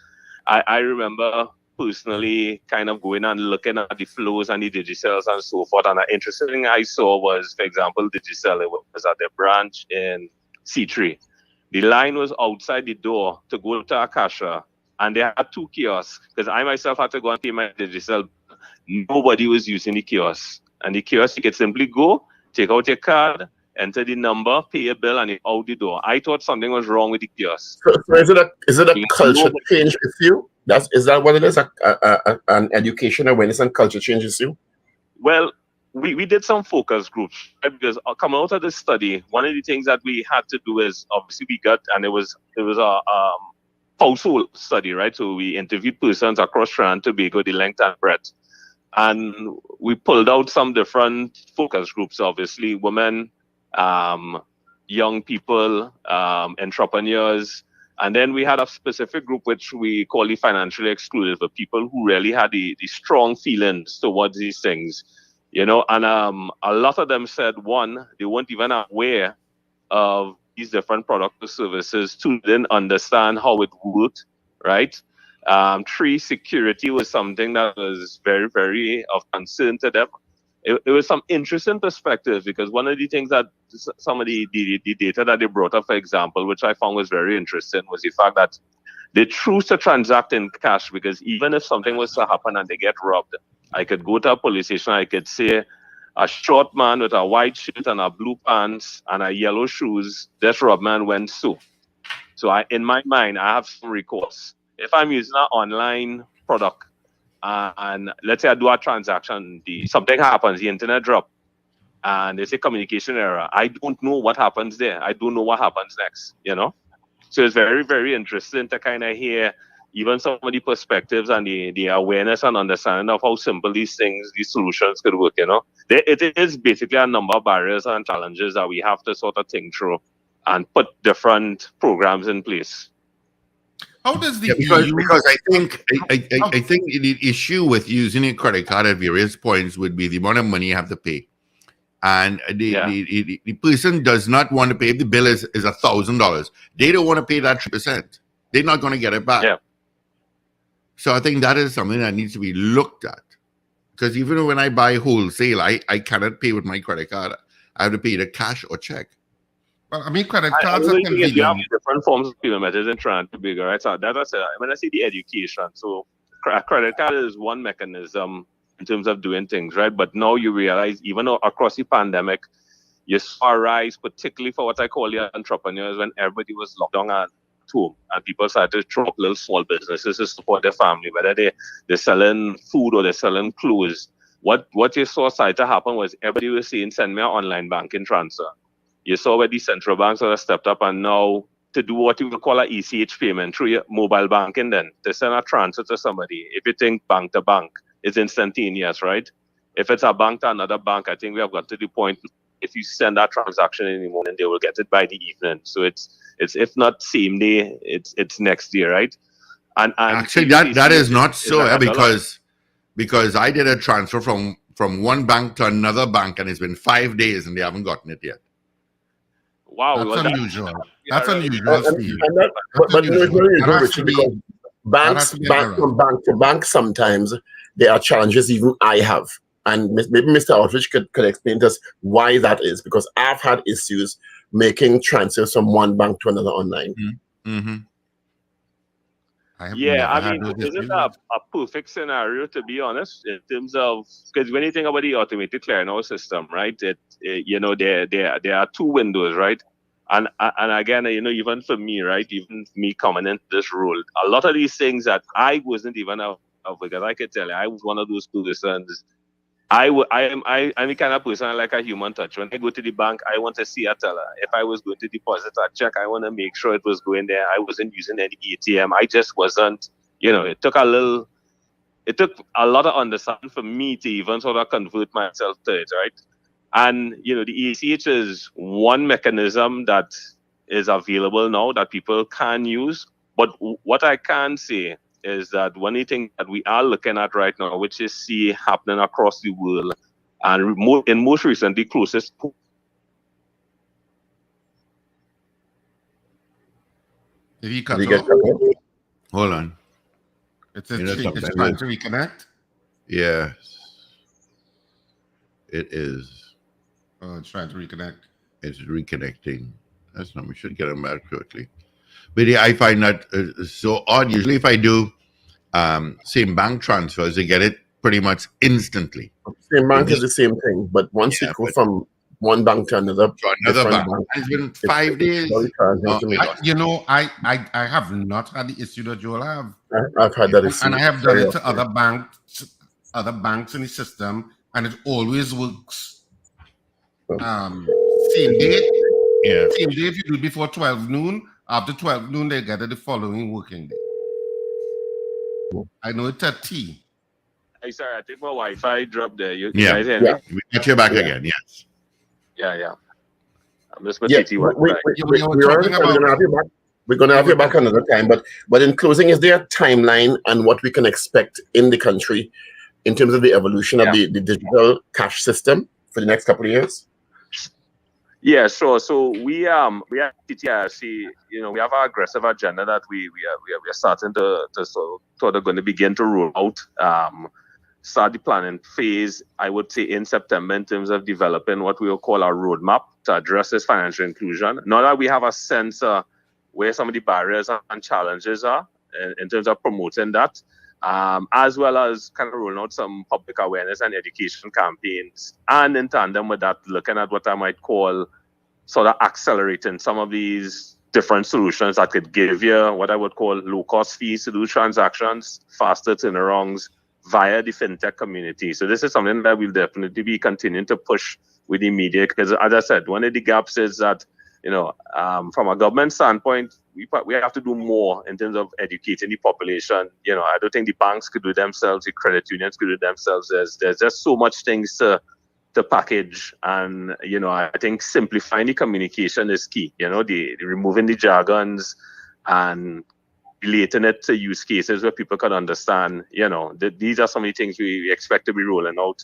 I remember personally kind of going and looking at the flows and the Digicels and so forth. And an interesting thing I saw was, for example, Digicel, it was at their branch in C3. The line was outside the door to go to a cashier, and they had 2 kiosks, because I myself had to go and pay my Digicel. Nobody was using the kiosk. And the kiosk, you could simply go, take out your card, enter the number, pay your bill, and you're out the door. I thought something was wrong with the kiosk. So is it a culture change issue? Is that what it is? An education awareness and culture change issue? Well, we did some focus groups, right? Because coming out of this study, one of the things that we had to do is obviously it was a household study, right? So we interviewed persons across Trinidad and Tobago, the length and breadth. And we pulled out some different focus groups, obviously, women, young people, entrepreneurs. And then we had a specific group which we call the financially excluded, for people who really had the strong feelings towards these things, and a lot of them said, one, they weren't even aware of these different products or services. 2, didn't understand how it worked, right? 3, security was something that was very, very of concern to them. It was some interesting perspective, because one of the things that some of the data that they brought up, for example, which I found was very interesting, was the fact that they choose to transact in cash, because even if something was to happen and they get robbed, I could go to a police station, I could say a short man with a white shirt and a blue pants and a yellow shoes, this robbed man went so. So in my mind, I have some recourse. If I'm using an online product, and let's say I do a transaction, something happens, the internet drop, and there's a communication error, I don't know what happens there. I don't know what happens next, So it's very, very interesting to kind of hear even some of the perspectives and the awareness and understanding of how simple these solutions could work, It is basically a number of barriers and challenges that we have to sort of think through and put different programs in place. How does the because I think the issue with using a credit card at various points would be the amount of money you have to pay, and the person does not want to pay. If the bill is $1,000, they don't want to pay that 3%. They're not going to get it back. Yeah. So I think that is something that needs to be looked at, because even when I buy wholesale, I cannot pay with my credit card. I have to pay either cash or check. Well, I mean, credit cards are convenient. You have different forms of payment methods in Trinidad and Tobago, right? So that's when I say the education. So a credit card is one mechanism in terms of doing things, right? But now you realize, even across the pandemic, you saw a rise, particularly for what I call the entrepreneurs, when everybody was locked down at home and people started to throw up little small businesses to support their family, whether they're selling food or they're selling clothes. what you saw start to happen was everybody was saying, send me an online banking transfer. You saw where the central banks sort of stepped up, and now to do what you would call an ECH payment through your mobile banking, then to send a transfer to somebody, if you think bank to bank, it's instantaneous, right? If it's a bank to another bank, I think we have got to the point, if you send that transaction in the morning, they will get it by the evening. So it's if not same day, it's next day, right? And actually that is not so, because I did a transfer from one bank to another bank, and it's been 5 days and they haven't gotten it yet. Wow, that's unusual. That's unusual. But no, it's not unusual, Richard, because banks from bank to bank, sometimes there are challenges even I have. And maybe Mr. Aldridge could explain to us why that is, because I've had issues making transfers from one bank to another online. Mm-hmm. I mean, this is a perfect scenario, to be honest, in terms of, because when you think about the automated clearinghouse system, right, there are two windows, right? And again, even for me, right, even me coming into this role, a lot of these things that I wasn't even of, because I can tell you, I was one of those persons. I'm the kind of person I like a human touch. When I go to the bank, I want to see a teller. If I was going to deposit a check, I want to make sure it was going there. I wasn't using any ATM. I just wasn't, it took a lot of understanding for me to even sort of convert myself to it, right? And, the ACH is one mechanism that is available now that people can use. But what I can say is that one thing that we are looking at right now, which is happening across the world, and most recently closest. Did he cut off? Hold on. It's trying to reconnect? Yes. It is. Oh, it's trying to reconnect. It's reconnecting. That's not, we should get him back quickly. But yeah, I find that so odd. Usually if I do same bank transfers, I get it pretty much instantly. Same bank is the same thing, but once you go from one bank to another bank. It's been 5 days. I have not had the issue that you'll have. I've had that issue. And I have done it to other banks in the system, and it always works. Same day. Yeah. Same day if you do it before 12 noon. After 12 noon, they get it the following working day. I know it's at T. Hey, sorry, I think my Wi-Fi dropped there. You guys hear me? We got you back again, yes. Yeah. I'm just with TT Wi-Fi. We're going to have you back another time. But in closing, is there a timeline and what we can expect in the country in terms of the evolution of the digital cash system for the next couple of years? Yeah, sure. So we at TTIC, we have our aggressive agenda that we are starting to sort of going to begin to roll out. Start the planning phase, I would say, in September in terms of developing what we will call our roadmap to address this financial inclusion. Now that we have a sense where some of the barriers and challenges are in terms of promoting that, as well as kind of rolling out some public awareness and education campaigns, and in tandem with that, looking at what I might call sort of accelerating some of these different solutions that could give you what I would call low-cost fees to do transactions, faster turnarounds via the fintech community. So this is something that we'll definitely be continuing to push with the media, because as I said, one of the gaps is that from a government standpoint, we have to do more in terms of educating the population. I don't think the banks could do themselves, the credit unions could do themselves. There's just so much things to package, and I think simplifying the communication is key. The removing the jargons and relating it to use cases where people can understand. These are some of the things we expect to be rolling out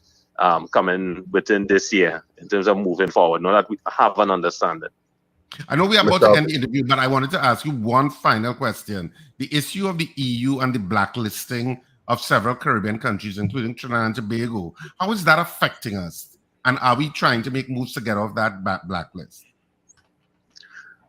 coming within this year in terms of moving forward. Now that we have an understanding. I know we are about to end the interview, but I wanted to ask you one final question. The issue of the EU and the blacklisting of several Caribbean countries, including Trinidad and Tobago, how is that affecting us? And are we trying to make moves to get off that blacklist?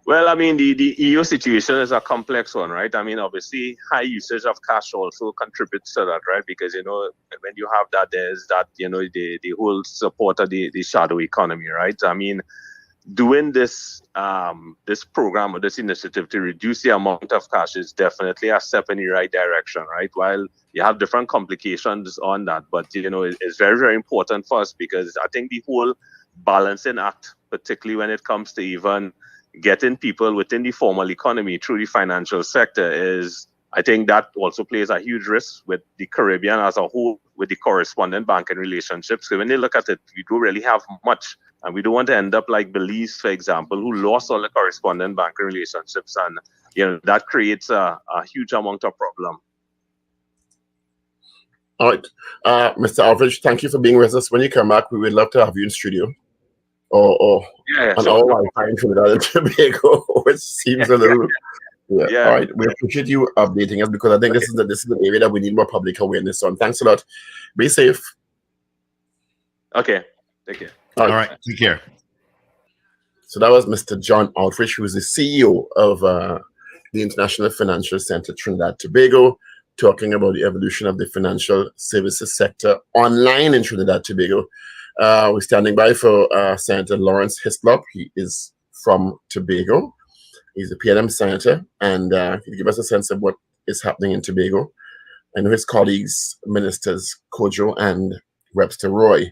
Well, I mean, the EU situation is a complex one, right? I mean, obviously, high usage of cash also contributes to that, right? Because, when you have that, there's that, the whole support of the shadow economy, right? I mean, doing this this program or this initiative to reduce the amount of cash is definitely a step in the right direction, right? While you have different complications on that, but it's very, very important for us, because I think the whole balancing act, particularly when it comes to even getting people within the formal economy through the financial sector, is, I think that also plays a huge risk with the Caribbean as a whole, with the correspondent banking relationships. So when they look at it, we don't really have much. And we don't want to end up like Belize, for example, who lost all the correspondent banking relationships. And, that creates a huge amount of problem. All right. Mr. Aldridge, thank you for being with us. When you come back, we would love to have you in studio. Or on sure. our Wi-Fi in Trinidad and Tobago, which seems a little... Yeah. All right. We appreciate you updating us, because I think this is the area that we need more public awareness on. Thanks a lot. Be safe. Okay. Take care. All right. Take care. So that was Mr. John Aldridge, who is the CEO of the International Financial Center Trinidad Tobago, talking about the evolution of the financial services sector online in Trinidad Tobago. We're standing by for Senator Lawrence Hislop. He is from Tobago. He's a PNM senator, and he'll give us a sense of what is happening in Tobago. I know his colleagues, Ministers Kojo and Webster Roy,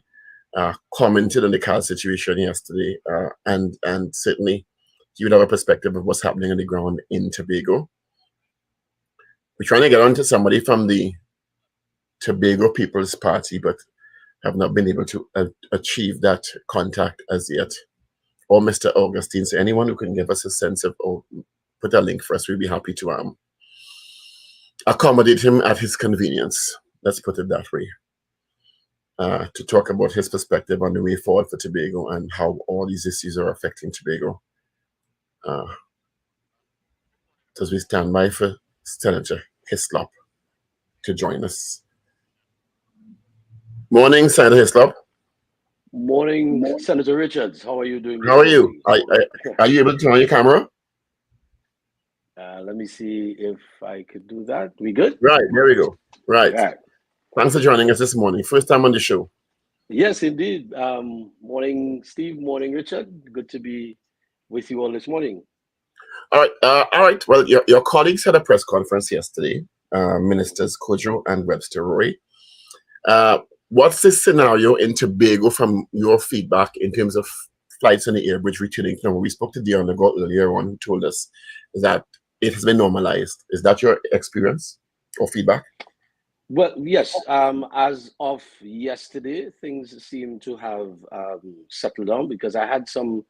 commented on the CAL situation yesterday, and certainly he would have a perspective of what's happening on the ground in Tobago. We're trying to get on to somebody from the Tobago People's Party, but have not been able to achieve that contact as yet. Or Mr. Augustine. So anyone who can give us a sense of, or put a link for us, we'd be happy to accommodate him at his convenience. Let's put it that way. To talk about his perspective on the way forward for Tobago and how all these issues are affecting Tobago. As we stand by for Senator Hislop to join us. Morning, Senator Hislop. Morning, Senator Richards. How are you doing? How are you? Are you able to turn on your camera? Let me see if I could do that. We good? Right, there we go. Right. Thanks for joining us this morning. First time on the show. Yes, indeed. Morning, Steve. Morning, Richard. Good to be with you all this morning. All right. Well, your colleagues had a press conference yesterday, Ministers Kojo and Webster Roy. What's the scenario in Tobago from your feedback in terms of flights on the air bridge returning? We spoke to Dion Legault earlier on, who told us that it has been normalized. Is that your experience or feedback? Well, yes. As of yesterday, things seem to have settled down, because I had some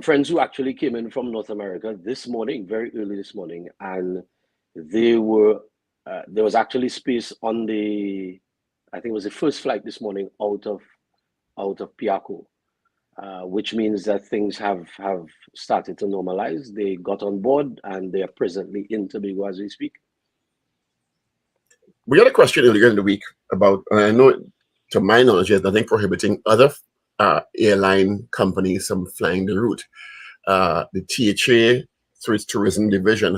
friends who actually came in from North America this morning, very early this morning, and they were there was actually space on the, I think it was the first flight this morning out of Piarco, which means that things have started to normalize. They got on board and they are presently in Tobago as we speak. We had a question earlier in the week about, and I know, to my knowledge, there's nothing prohibiting other airline companies from flying the route. The THA, through its tourism division,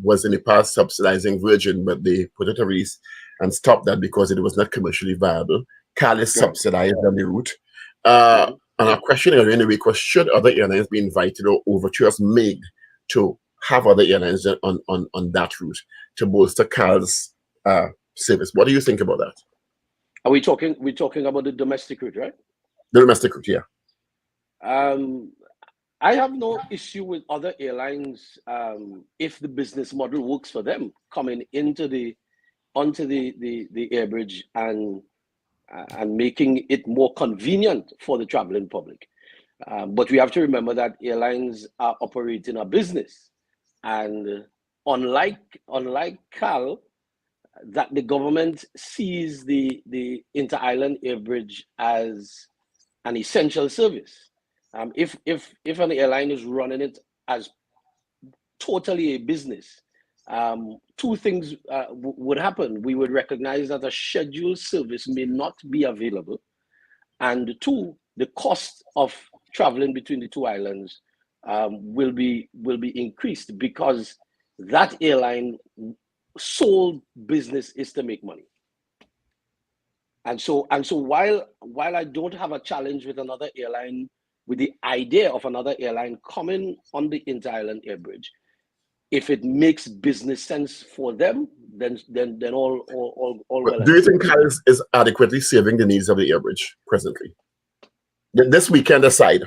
was in the past subsidizing Virgin, but they put it at release and stopped that because it was not commercially viable. CAL is subsidized on the route. And our question earlier in the week was, should other airlines be invited or overtures made to have other airlines on that route to bolster CAL's service? What do you think about that? Are we talking about the domestic route, right? The domestic route, yeah. I have no issue with other airlines if the business model works for them, coming onto the air bridge and making it more convenient for the traveling public. But we have to remember that airlines are operating a business, and unlike CAL, that the government sees the inter-island air bridge as an essential service. If an airline is running it as totally a business, two things would happen. We would recognize that a scheduled service may not be available, and two, the cost of traveling between the two islands will be increased, because that airline sole business is to make money. And so while I don't have a challenge with another airline the idea of another airline coming on the inter-island air bridge. If it makes business sense for them, then all well. Do you think Kyle is adequately serving the needs of the air bridge presently? This weekend aside.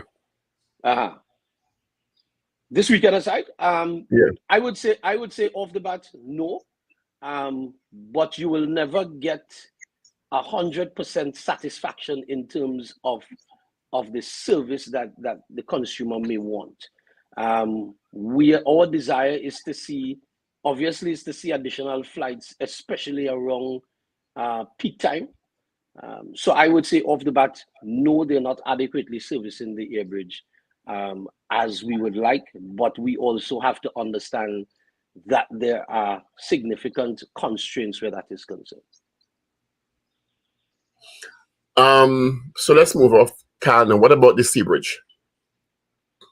This weekend aside, yeah. I would say off the bat, no. But you will never get 100% satisfaction in terms of the service that the consumer may want. Our desire is to see additional flights, especially around peak time. So I would say off the bat, no, they're not adequately servicing the air bridge as we would like, but we also have to understand that there are significant constraints where that is concerned. So let's move off Carl now. What about the Sea Bridge?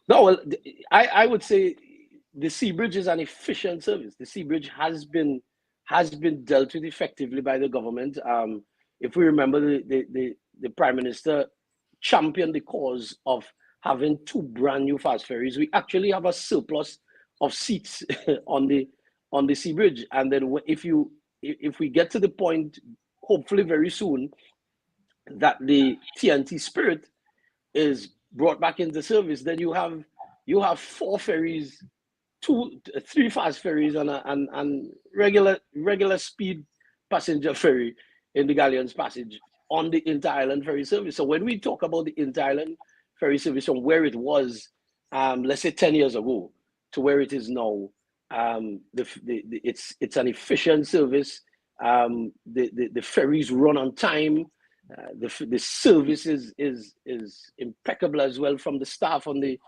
No, well, I would say the Sea Bridge is an efficient service. The Sea Bridge has been dealt with effectively by the government. If we remember, the Prime Minister championed the cause of having 2 brand new fast ferries. We actually have a surplus of seats on the Sea Bridge, and then if we get to the point, hopefully very soon, that the TNT Spirit is brought back into service, then you have 4 ferries, 3 fast ferries, and regular speed passenger ferry in the Galleons Passage on the inter-island ferry service. So when we talk about the inter-island ferry service from where it was, let's say 10 years ago, to where it is now, it's an efficient service. The ferries run on time. The service is impeccable as well from the staff on the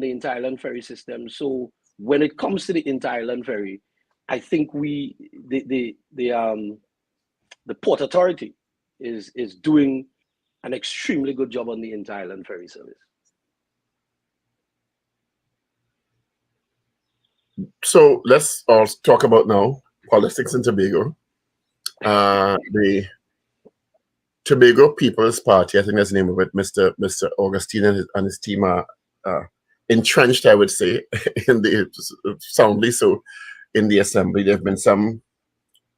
inter-island ferry system. So when it comes to the inter-island ferry, I think the Port Authority is doing an extremely good job on the inter-island ferry service. So let's also talk about now politics in Tobago. The Tobago People's Party, I think that's the name of it, Mr. Augustine and his team are entrenched, I would say, soundly so, in the assembly. There have been some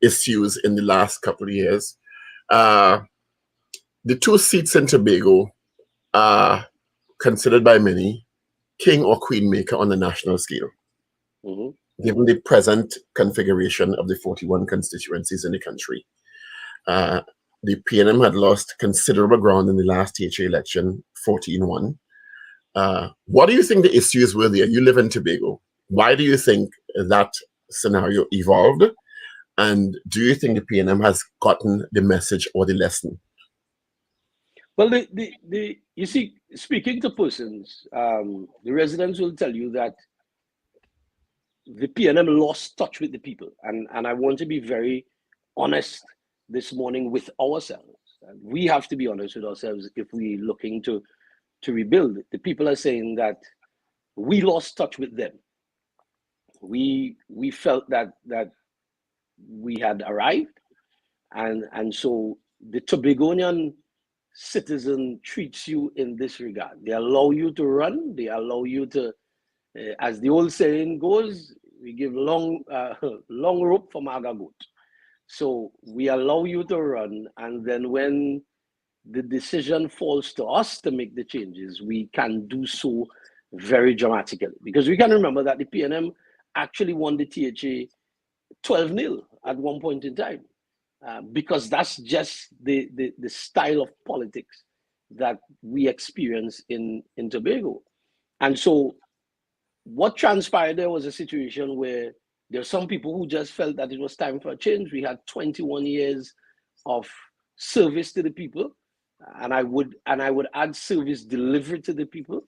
issues in the last couple of years. The 2 seats in Tobago are considered by many king or queen maker on the national scale. Mm-hmm. Given the present configuration of the 41 constituencies in the country. The PNM had lost considerable ground in the last THA election, 14-1. What do you think the issues were there? You live in Tobago. Why do you think that scenario evolved? And do you think the PNM has gotten the message or the lesson? Well, you see, speaking to persons, the residents will tell you that the PNM lost touch with the people. And I want to be very honest this morning with ourselves. We have to be honest with ourselves if we're looking to rebuild. The people are saying that we lost touch with them. We felt that we had arrived, and so the Tobagonian citizen treats you in this regard. They allow you to run. They allow you to, as the old saying goes, we give long rope for maga goat. So we allow you to run, and then when the decision falls to us to make the changes, we can do so very dramatically. Because we can remember that the PNM actually won the THA 12-0 at one point in time, because that's just the style of politics that we experience in Tobago. And so what transpired there was a situation where there are some people who just felt that it was time for a change. We had 21 years of service to the people, and I would add service delivered to the people.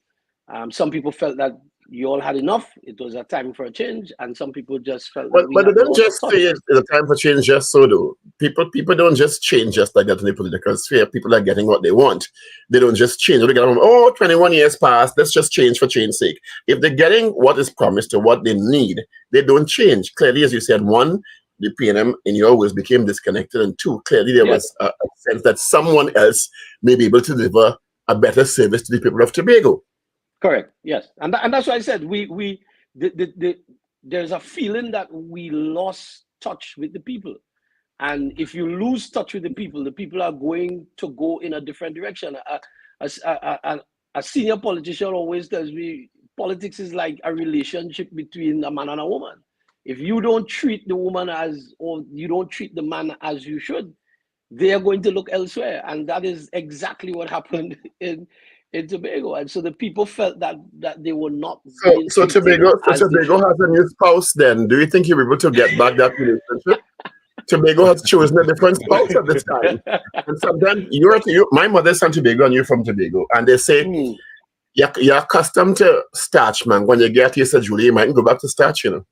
Some people felt that you all had enough. It was a time for a change, and some people just felt. But they don't just say it's a time for change just so though. People don't just change just like that in the political sphere. People are getting what they want. They don't just change. They get, 21 years passed. Let's just change for change's sake. If they're getting what is promised or what they need, they don't change. Clearly, as you said, 1, the PNM in your words became disconnected, and 2, clearly there was a sense that someone else may be able to deliver a better service to the people of Tobago. Correct. Yes, and that's why I said there's a feeling that we lost touch with the people, and if you lose touch with the people are going to go in a different direction. A senior politician always tells me politics is like a relationship between a man and a woman. If you don't treat the woman or you don't treat the man as you should, they are going to look elsewhere, and that is exactly what happened in Tobago. And so the people felt that they were not. So Tobago has a new spouse. Then, do you think you'll be able to get back that relationship? Tobago has chosen a different spouse at this time, and sometimes my mother's from Tobago and you're from Tobago, and they say you're accustomed to starch, man. When you get here, said Julie, you might go back to starch, you know.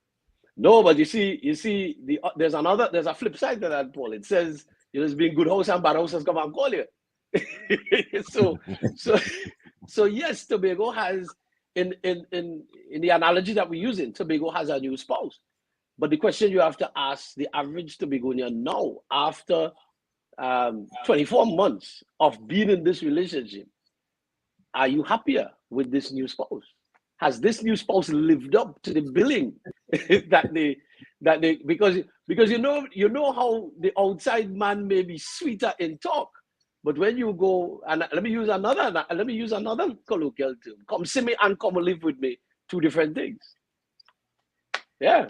No, but you see, there's a flip side to that, Paul. It says there's been good house and bad houses come and call you. so yes, Tobago has in the analogy that we're using, Tobago has a new spouse. But the question you have to ask the average Tobagonian now, after 24 months of being in this relationship, are you happier with this new spouse? Has this new spouse lived up to the billing that they because you know how the outside man may be sweeter in talk, but when you go, and let me use another colloquial term, come see me and come live with me, two different things. Yeah.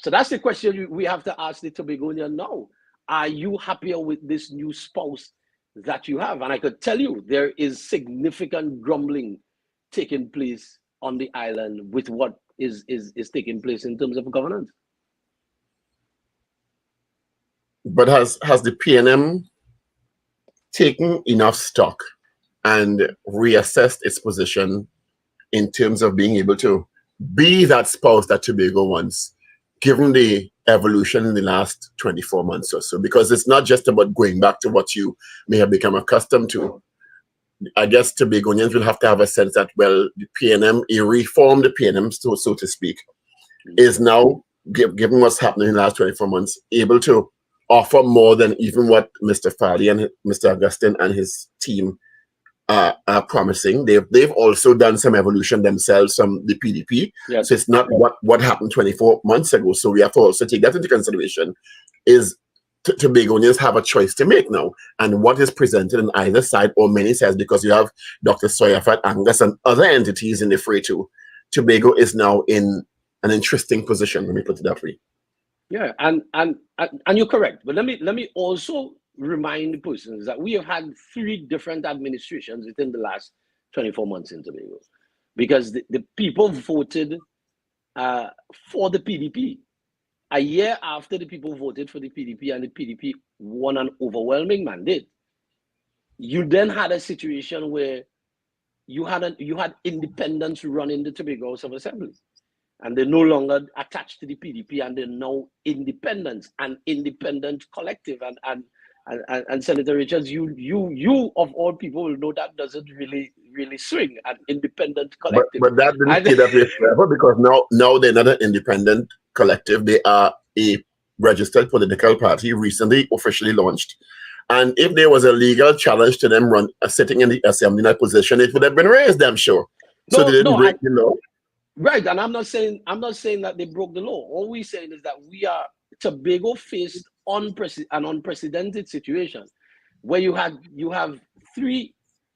So that's the question we have to ask the Tobagonian now. Are you happier with this new spouse that you have? And I could tell you there is significant grumbling taking place on the island with what is taking place in terms of governance. But has the PNM taken enough stock and reassessed its position in terms of being able to be that spouse that Tobago wants, given the evolution in the last 24 months or so? Because it's not just about going back to what you may have become accustomed to. I guess Tobagonians will have to have a sense that, well, the PNM, a reformed PNM, so to speak, is now, given what's happening in the last 24 months, able to offer more than even what Mr. Fadi and Mr. Augustine and his team are promising. They've also done some evolution themselves from the PDP. Yes. So it's not what happened 24 months ago. So we have to also take that into consideration. Is Tobagonians have a choice to make now, and what is presented on either side or many sides, because you have Dr. Soyafat, Angus, and other entities in the fray too. Tobago is now in an interesting position. Let me put it that way. Yeah, and you're correct. But let me also remind the persons that we have had 3 different administrations within the last 24 months in Tobago, because the people voted for the PDP. A year after the people voted for the PDP and the PDP won an overwhelming mandate, you then had a situation where you had independents running the Tobago House of Assembly, and they're no longer attached to the PDP, and they're now independents, an independent collective. And Senator Richards, you of all people will know that doesn't really swing, an independent collective. But that didn't stay that way forever, because now they're not an independent collective. They are a registered political party, recently officially launched. And if there was a legal challenge to them sitting in the assembly in that position, it would have been raised, I'm sure. So they didn't break the law. Right, and I'm not saying that they broke the law. All we're saying is that Tobago faced an unprecedented situation where you have 3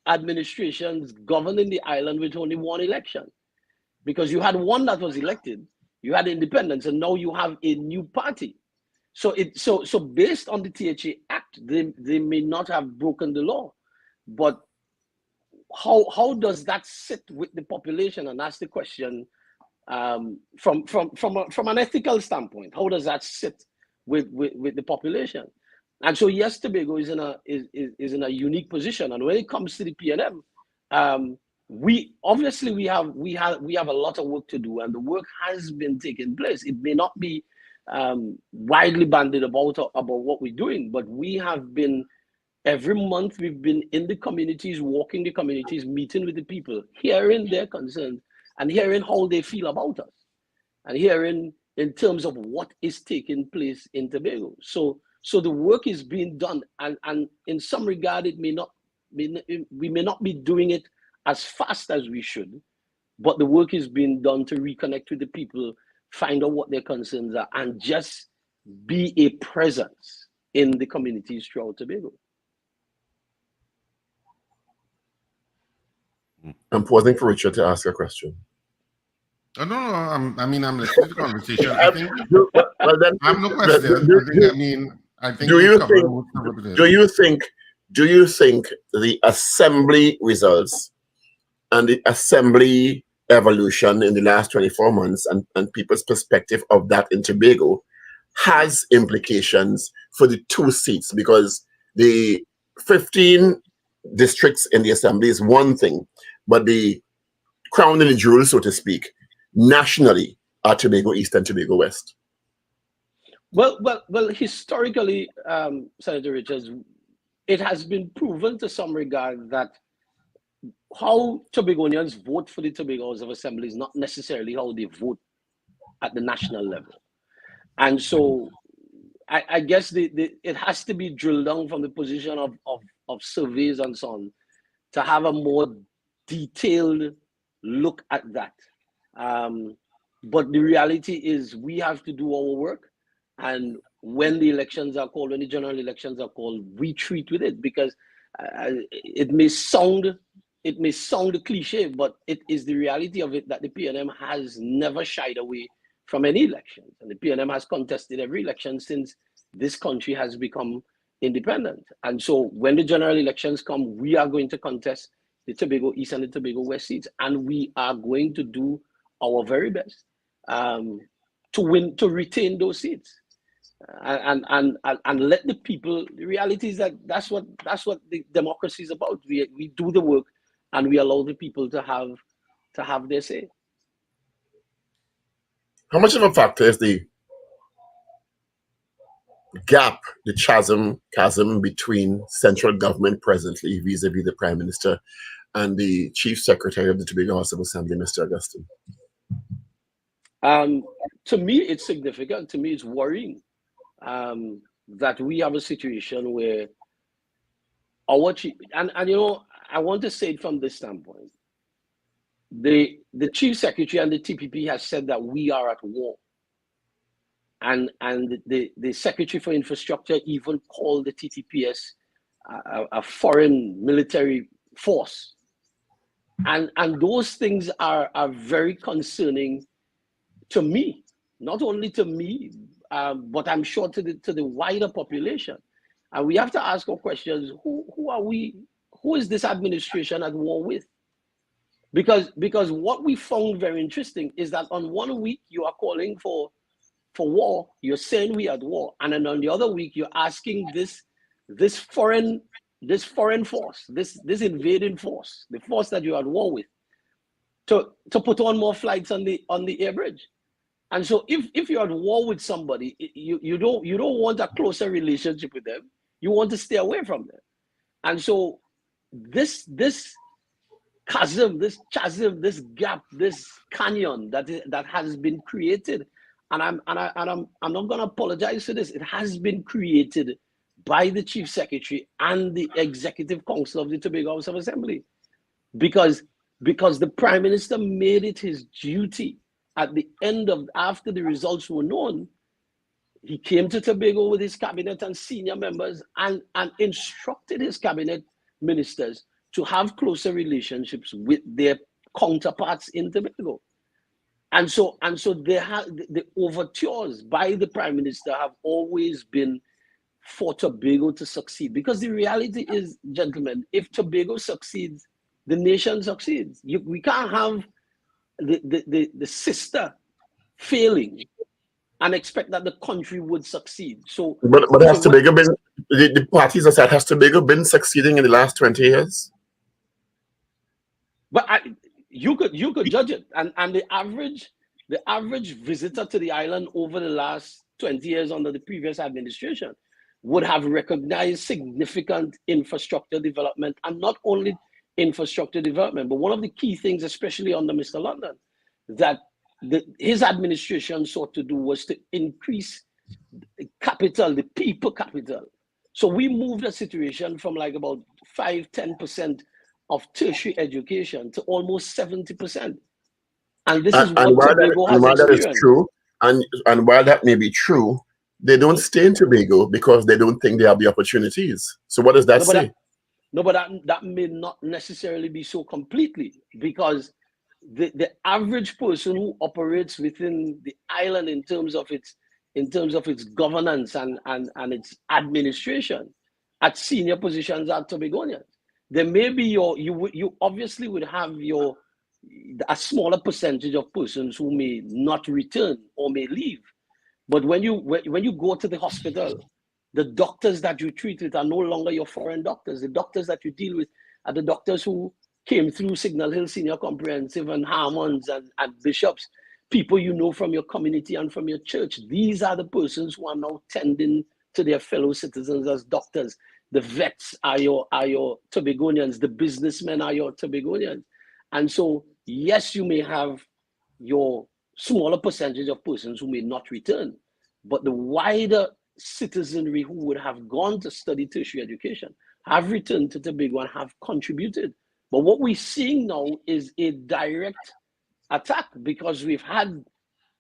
administrations governing the island with only 1 election, because you had one that was elected, you had independents, and now you have a new party. So based on the THA Act, they may not have broken the law, but how does that sit with the population? And that's the question. From an ethical standpoint, how does that sit with the population? And so yes, Tobago is in a unique position. And when it comes to the PNM, we have a lot of work to do, and the work has been taking place. It may not be widely bandied about what we're doing, but we have been, every month we've been in the communities, walking the communities, meeting with the people, hearing their concerns and hearing how they feel about us, and hearing in terms of what is taking place in Tobago. So the work is being done, and in some regard it may not we may not be doing it as fast as we should, but the work is being done to reconnect with the people, find out what their concerns are, and just be a presence in the communities throughout Tobago. I'm pausing for Richard to ask a question. Oh, no, I'm listening to the conversation. I think I have no question. Do you think the assembly results and the assembly evolution in the last 24 months and people's perspective of that in Tobago has implications for the 2 seats? Because the 15 districts in the assembly is one thing, but the crown and the jewel, so to speak, nationally are Tobago East and Tobago West. Well, historically, Senator Richards, it has been proven to some regard that how Tobagonians vote for the Tobago House of Assembly is not necessarily how they vote at the national level. And so I guess it has to be drilled down from the position of surveys and so on to have a more detailed look at that. But the reality is we have to do our work, and when the elections are called, when the general elections are called, we treat with it, because it may sound cliche, but it is the reality of it that the PNM has never shied away from any elections, and the PNM has contested every election since this country has become independent. And so when the general elections come, we are going to contest the Tobago East and the Tobago West seats, and we are going to do our very best to retain those seats, and let the people. The reality is that that's what the democracy is about. We do the work, and we allow the people to have their say. How much of a factor is the gap, the chasm between central government presently vis-a-vis the Prime Minister and the Chief Secretary of the Tobago House of Assembly, Mr. Augustine? To me, it's significant. To me, it's worrying that we have a situation where our chief, and you know, I want to say it from this standpoint. The Chief Secretary and the TPP has said that we are at war. And the Secretary for Infrastructure even called the TTPS a foreign military force. And those things are very concerning to me, not only to me, but I'm sure to the wider population. And we have to ask our questions: who are we? Who is this administration at war with? Because what we found very interesting is that on one week you are calling for war, you're saying we are at war, and then on the other week you're asking this foreign force, this invading force, the force that you're at war with, to put on more flights on the air bridge. And so if you're at war with somebody, you don't want a closer relationship with them. You want to stay away from them. And so this chasm, this gap, this canyon that has been created, and I'm not going to apologize for this. It has been created by the Chief Secretary and the Executive Council of the Tobago House of Assembly, because the Prime Minister made it his duty at the end after the results were known. He came to Tobago with his cabinet and senior members and instructed his cabinet ministers to have closer relationships with their counterparts in Tobago. And so the overtures by the Prime Minister have always been for Tobago to succeed. Because the reality is, gentlemen, if Tobago succeeds, the nation succeeds. We can't have the sister failing and expect that the country would succeed. So, but has Tobago been, the parties have said, has Tobago been succeeding in the last 20 years? But you could judge it, and the average visitor to the island over the last 20 years under the previous administration would have recognized significant infrastructure development, and not only infrastructure development, but one of the key things, especially under Mr. London, that his administration sought to do was to increase capital, the people capital, So we moved a situation from like about 5-10% of tertiary education to almost 70%. And this is what Tobago has while that is experienced. true, and while that may be true, they don't stay in Tobago because they don't think they have the opportunities. So what does that say? But that may not necessarily be so completely, because the average person who operates within the island in terms of its governance and its administration at senior positions are Tobagonians. There may be you obviously would have a smaller percentage of persons who may not return or may leave. But when you go to the hospital, the doctors that you treat with are no longer your foreign doctors. The doctors that you deal with are the doctors who came through Signal Hill Senior Comprehensive and Harmons and Bishops, people you know from your community and from your church. These are the persons who are now tending to their fellow citizens as doctors. The vets are your Tobagonians. The businessmen are your Tobagonians. And so, yes, you may have your smaller percentage of persons who may not return, but the wider citizenry who would have gone to study tertiary education have returned to Tobago and have contributed. But what we're seeing now is a direct attack, because we've had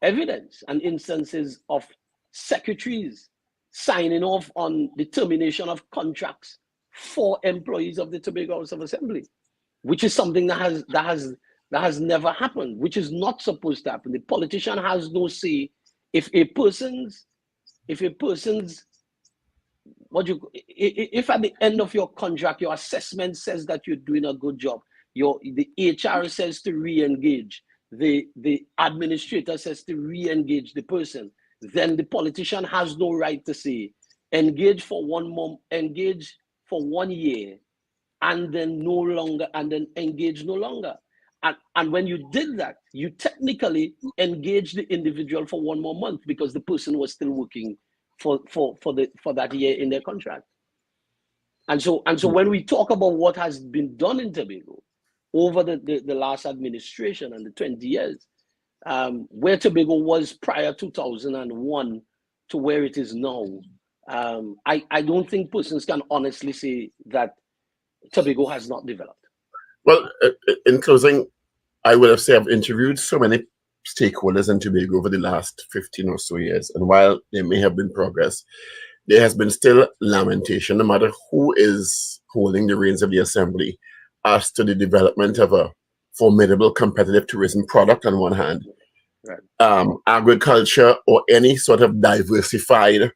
evidence and instances of secretaries signing off on the termination of contracts for employees of the Tobago House of Assembly, which is something that has never happened, which is not supposed to happen. The politician has no say. If at the end of your contract, your assessment says that you're doing a good job, the HR says to re-engage, the administrator says to re-engage the person, then the politician has no right to say, engage for 1 month, engage for 1 year, and then engage no longer. And when you did that, you technically engaged the individual for 1 more month because the person was still working for that year in their contract. And so when we talk about what has been done in Tobago over the last administration and the 20 years, where Tobago was prior 2001 to where it is now, I don't think persons can honestly say that Tobago has not developed. Well, in closing, I would have said I've interviewed so many stakeholders in Tobago over the last 15 or so years, and while there may have been progress, there has been still lamentation, no matter who is holding the reins of the assembly, as to the development of a formidable competitive tourism product on one hand, right, agriculture or any sort of diversified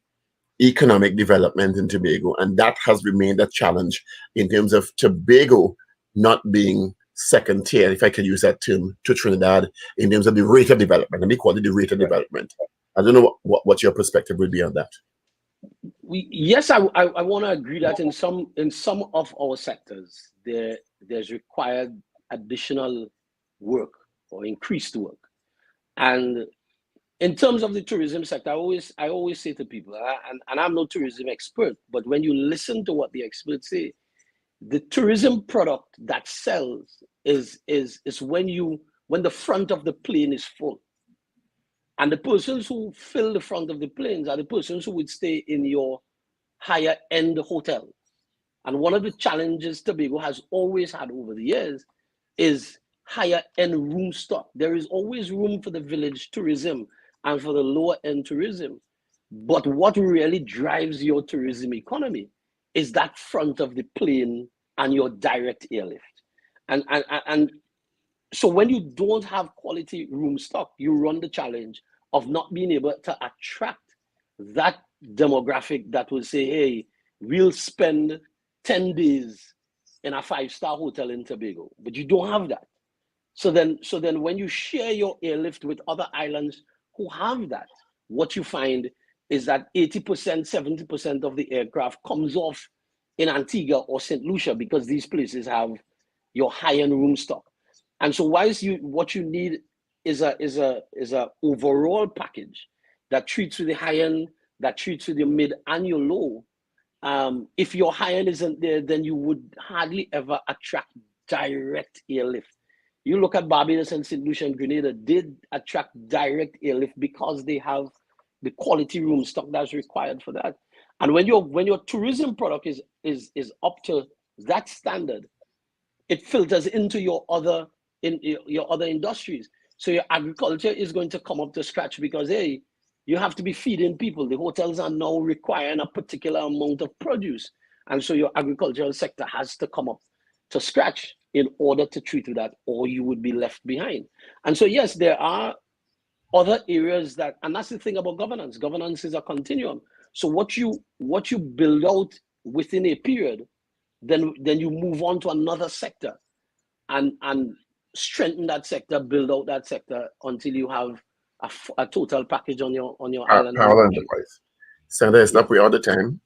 economic development in Tobago, and that has remained a challenge in terms of Tobago not being second tier, if I can use that term, to Trinidad in terms of the rate of development. Let me call it the rate of development. I don't know what your perspective would be on that. Yes, I want to agree that in some of our sectors there's required additional work or increased work. And in terms of the tourism sector, I always say to people, and I'm no tourism expert, but when you listen to what the experts say, the tourism product that sells is when the front of the plane is full. And the persons who fill the front of the planes are the persons who would stay in your higher end hotel. And one of the challenges Tobago has always had over the years is higher end room stock. There is always room for the village tourism and for the lower end tourism. But what really drives your tourism economy is that front of the plane and your direct airlift. And so when you don't have quality room stock, you run the challenge of not being able to attract that demographic that will say, hey, we'll spend 10 days in a 5-star hotel in Tobago, but you don't have that. So then when you share your airlift with other islands who have that, what you find is that 80%, 70% of the aircraft comes off in Antigua or St. Lucia because these places have your high-end room stock. And so what you need is a overall package that treats with the high-end, that treats with your mid and your low. If your high-end isn't there, then you would hardly ever attract direct airlift. You look at Barbados and St. Lucia and Grenada, they attract direct airlift because they have the quality room stock that's required for that. And when your tourism product is up to that standard, it filters into your other industries. So your agriculture is going to come up to scratch because hey, you have to be feeding people. The hotels are now requiring a particular amount of produce, and so your agricultural sector has to come up to scratch in order to treat with that, or you would be left behind. And so yes, there are other areas that, and that's the thing about governance. Governance is a continuum. So what you build out within a period, then you move on to another sector, and strengthen that sector, build out that sector until you have a total package on your island. Parallel enterprise. Senator Hislop, we're out of time.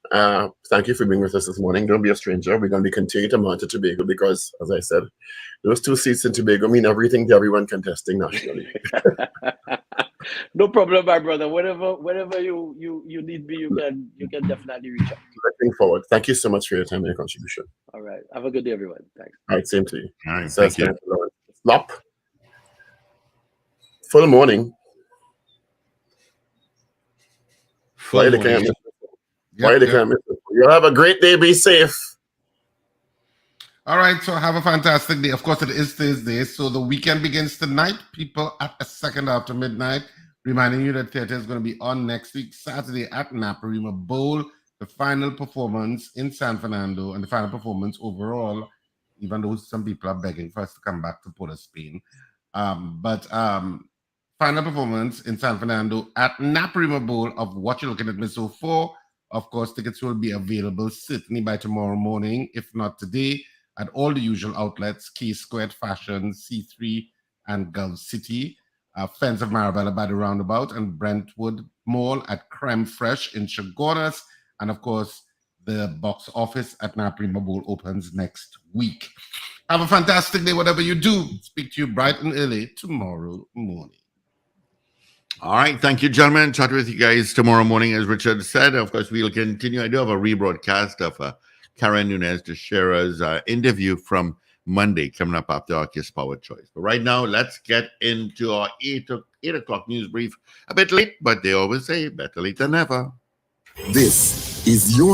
Thank you for being with us this morning. Don't be a stranger. We're going to be continuing to monitor Tobago because, as I said, those 2 seats in Tobago mean everything to everyone contesting nationally. No problem, my brother. Whenever you need me, you can definitely reach out. Looking forward. Thank you so much for your time and your contribution. All right. Have a good day, everyone. Thanks. All right, same to you. All right, thank you. Slop. Full morning. Why they can't miss it? Why they can't miss it? You'll have a great day. Be safe. All right, so have a fantastic day. Of course, it is Thursday, so the weekend begins tonight. People at a second after midnight, reminding you that theater is going to be on next week, Saturday at Naparima Bowl. The final performance in San Fernando and the final performance overall, even though some people are begging for us to come back to Port of Spain. Final performance in San Fernando at Naparima Bowl of What You're Looking At Me So For. Of course, tickets will be available certainly by tomorrow morning, if not today, at all the usual outlets, Key Squared Fashion, C3, and Gulf City, Fence of Marabella by the Roundabout, and Brentwood Mall at Creme Fresh in Chagonas. And of course, the box office at Naparima Bowl opens next week. Have a fantastic day, whatever you do. Speak to you bright and early tomorrow morning. All right. Thank you, gentlemen. Chat with you guys tomorrow morning, as Richard said. Of course, we'll continue. I do have a rebroadcast of Karen Nunez Teixeira's interview from Monday coming up after our Kiss Power Choice. But right now, let's get into our 8 o'clock news brief. A bit late, but they always say better late than never. This is your